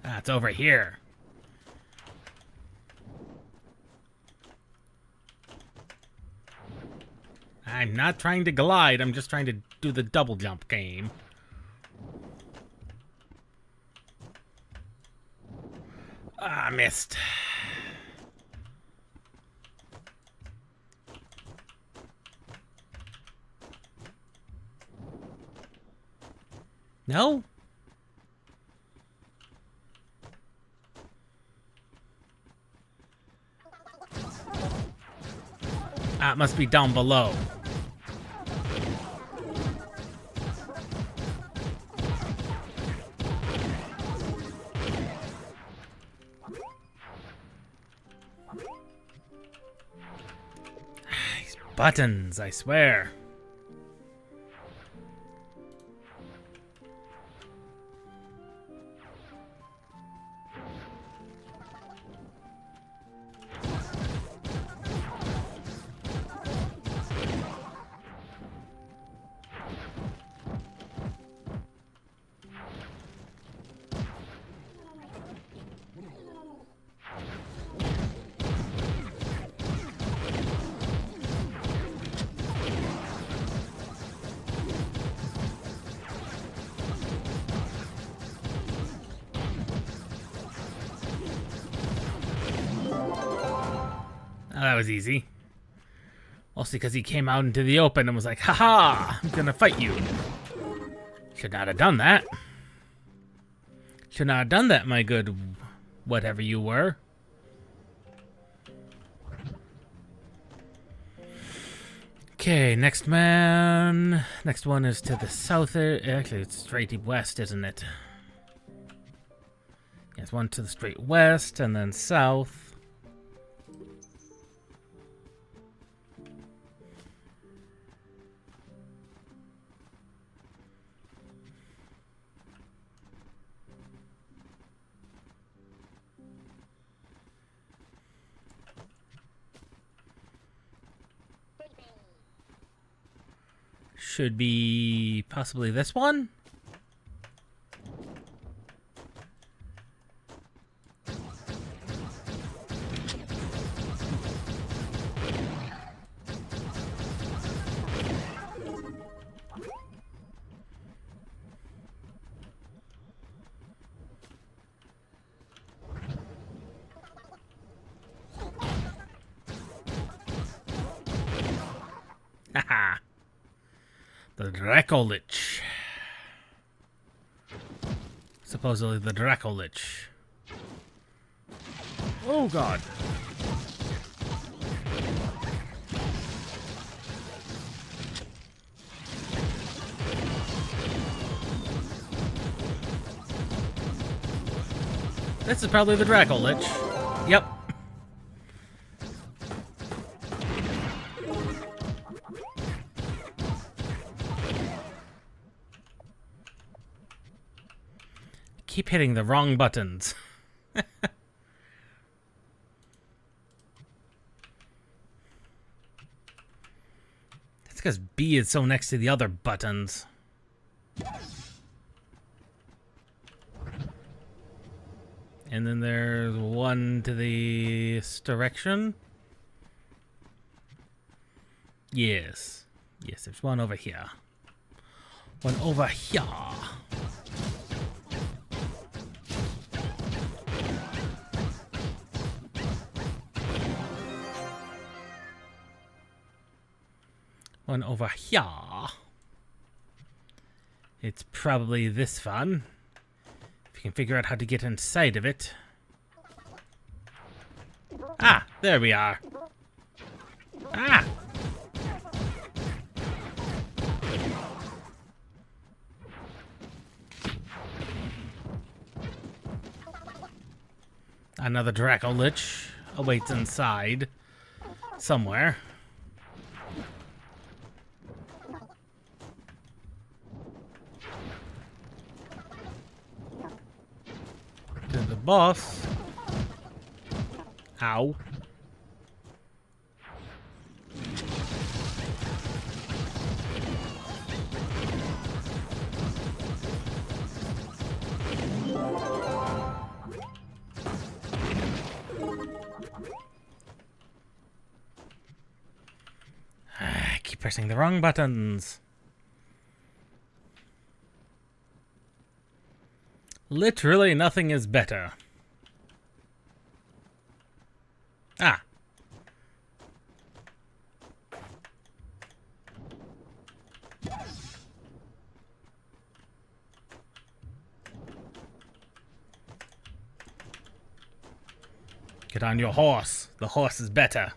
Ah, it's over here. I'm not trying to glide, I'm just trying to do the double jump game. Ah, missed. No? Ah, it must be down below. These buttons, I swear. that was easy. Mostly because he came out into the open and was like, haha, I'm gonna fight you. Should not have done that. Should not have done that, my good whatever you were. Okay, next man. Next one is to the south. Actually, it's straight west, isn't it? Yes, one to the straight west and then south. Should be possibly this one? Haha. The Dracolich. Supposedly the Dracolich. Oh god. This is probably the Dracolich. Yep. Keep hitting the wrong buttons. That's because B is so next to the other buttons. And then there's one to this direction. Yes. Yes, there's one over here. One over here. One over here. It's probably this one. If you can figure out how to get inside of it. Ah, there we are. Ah! Another Dracolich awaits inside somewhere. To the boss. Ow. I keep pressing the wrong buttons. Literally nothing is better. Ah. Get on your horse. The horse is better.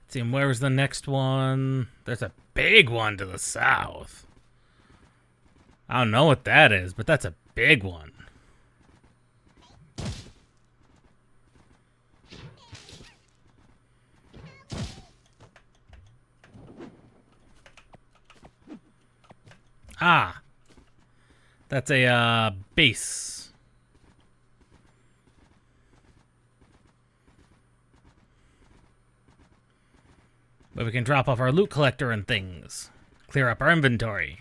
See, and where's the next one? There's a big one to the south. I don't know what that is, but that's a big one. Ah. That's a base. Where we can drop off our loot collector and things. Clear up our inventory.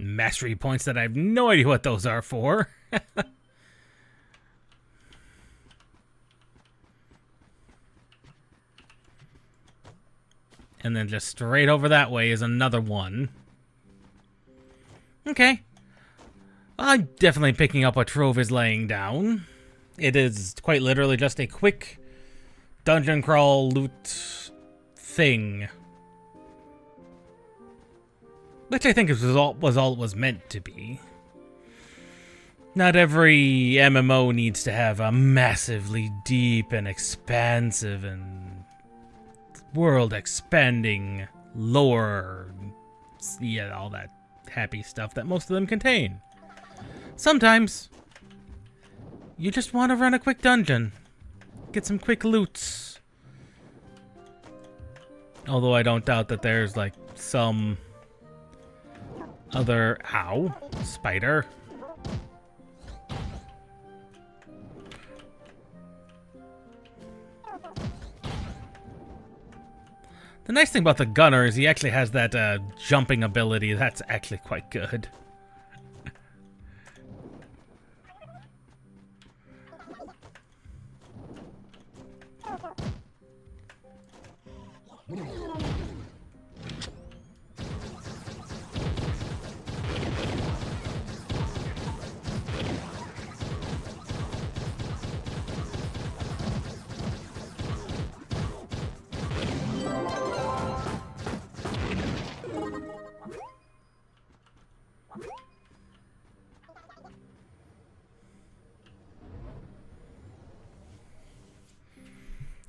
mastery points that I have no idea what those are for. And then just straight over that way is another one. Okay. I'm definitely picking up what Trove is laying down. It is quite literally just a quick dungeon crawl loot thing. Which I think was all it was meant to be. Not every MMO needs to have a massively deep and expansive and world-expanding lore. Yeah, all that happy stuff that most of them contain. Sometimes you just want to run a quick dungeon. Get some quick loots. Although I don't doubt that there's like some other... Ow. Spider. The nice thing about the gunner is he actually has that jumping ability. That's actually quite good.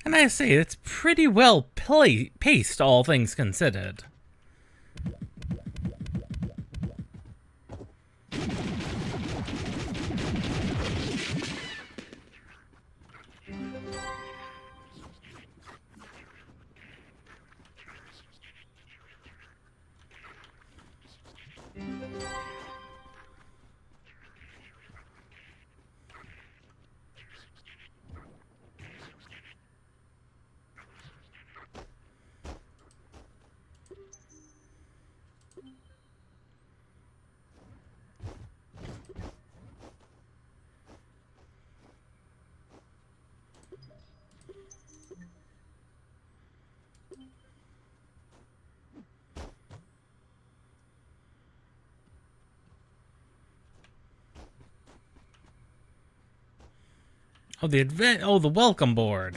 And I say, it's pretty well paced, all things considered. Oh, the welcome board.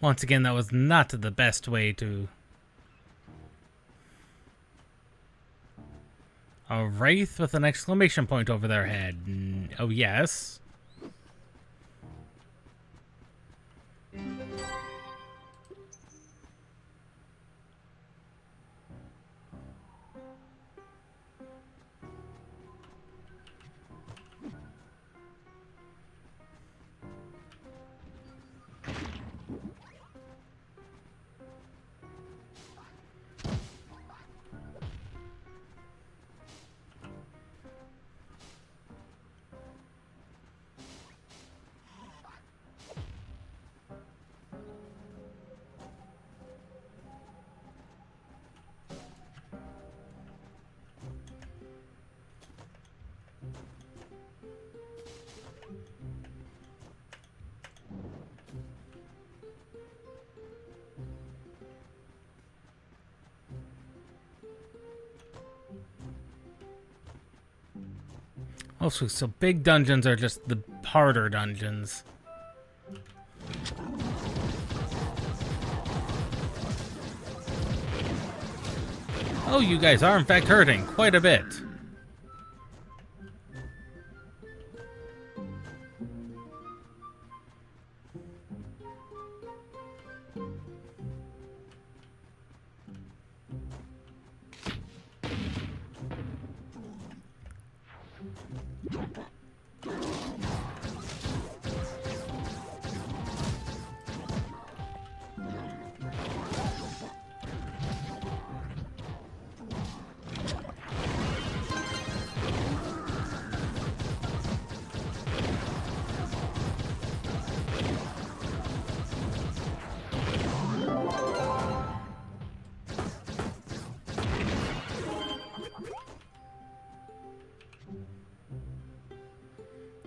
Once again, that was not the best way to... A wraith with an exclamation point over their head. Oh, yes. Oh, so big dungeons are just the harder dungeons. Oh, you guys are in fact hurting quite a bit.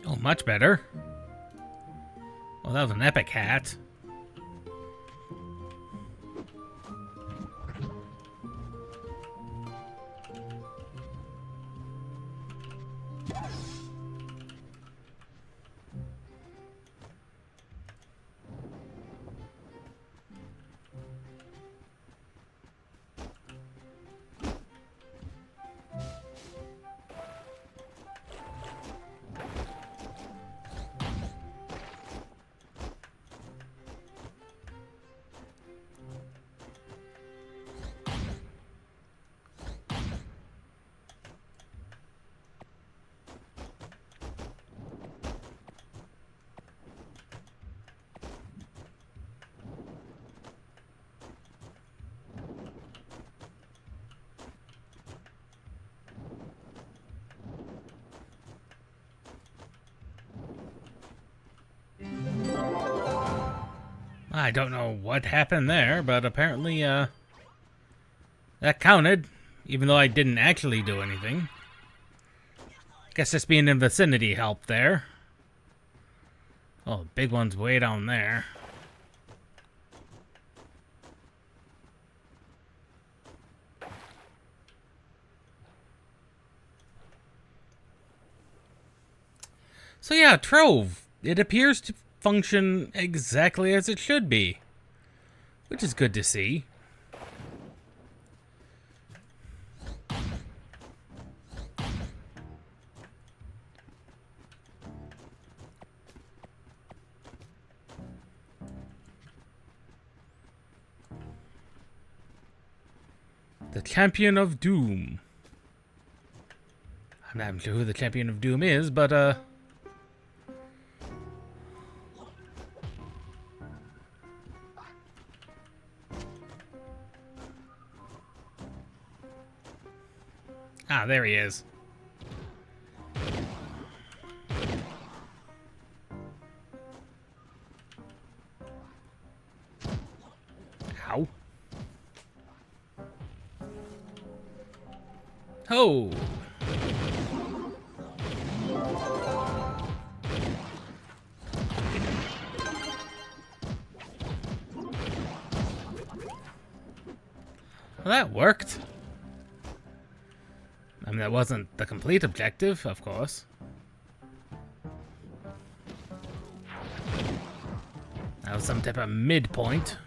Oh, much better. Well, that was an epic hat. I don't know what happened there, but apparently, that counted, even though I didn't actually do anything. Guess just being in the vicinity helped there. Oh, the big one's way down there. So yeah, Trove. It appears to function exactly as it should be, which is good to see. The Champion of Doom. I'm not sure who the Champion of Doom is, but ah, there he is. Ow. Oh. Well, that worked. I mean, that wasn't the complete objective, of course. That was some type of midpoint.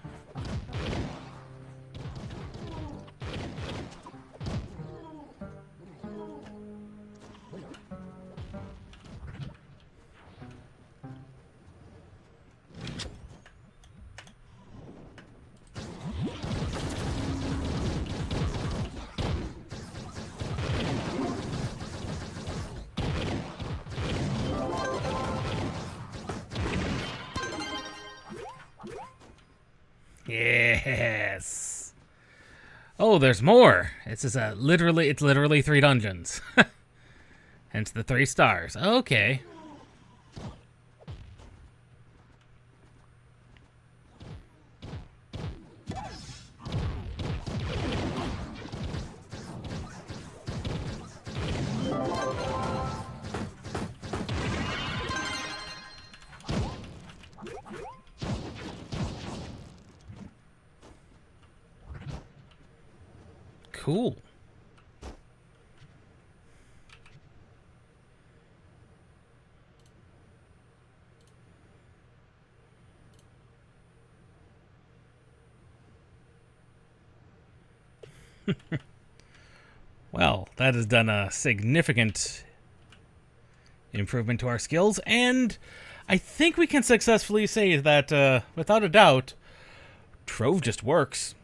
Yes. Oh, there's more. It's just it's literally 3 dungeons. Hence the 3 stars. Okay. Cool. Well, that has done a significant improvement to our skills, and I think we can successfully say that, without a doubt, Trove just works.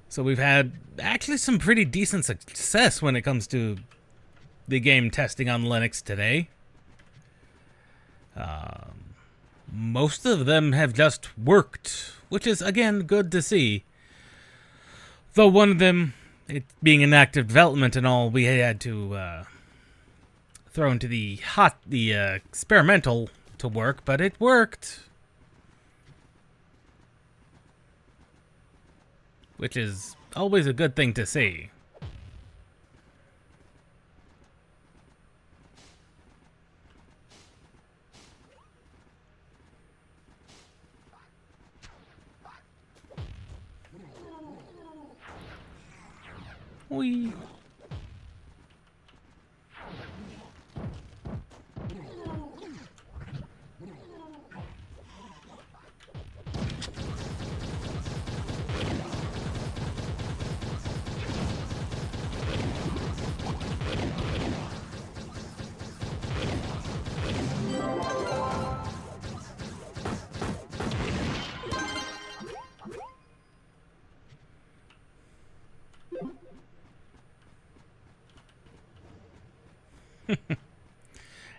So we've had actually some pretty decent success when it comes to the game testing on Linux today. Most of them have just worked, which is, again, good to see. Though one of them, it being in active development and all, we had to throw into the experimental to work, but it worked. Which is always a good thing to see. Whee.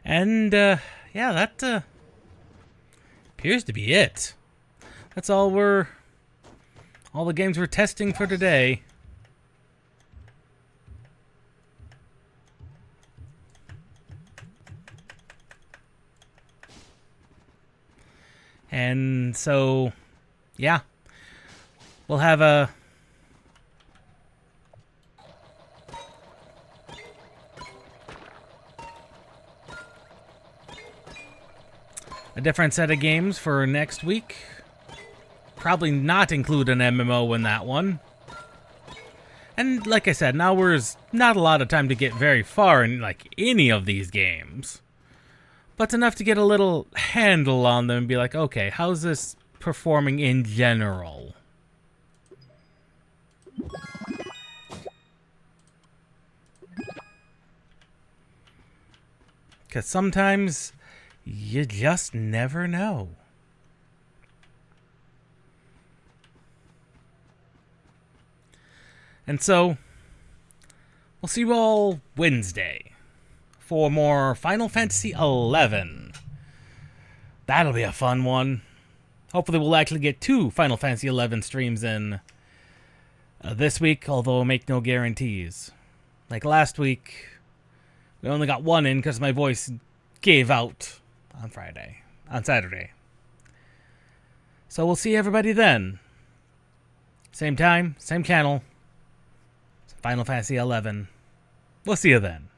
And, yeah, that, appears to be it. That's all the games we're testing for today. And so, yeah, we'll have a different set of games for next week. Probably not include an MMO in that one. And like I said, now there's not a lot of time to get very far in like any of these games. But enough to get a little handle on them and be like, okay, how's this performing in general? Because sometimes you just never know. And so, we'll see you all Wednesday for more Final Fantasy XI. That'll be a fun one. Hopefully we'll actually get 2 Final Fantasy XI streams in this week, although I'll make no guarantees. Like last week, we only got 1 in because my voice gave out on Saturday. So we'll see everybody then. Same time, same channel. Final Fantasy XI. We'll see you then.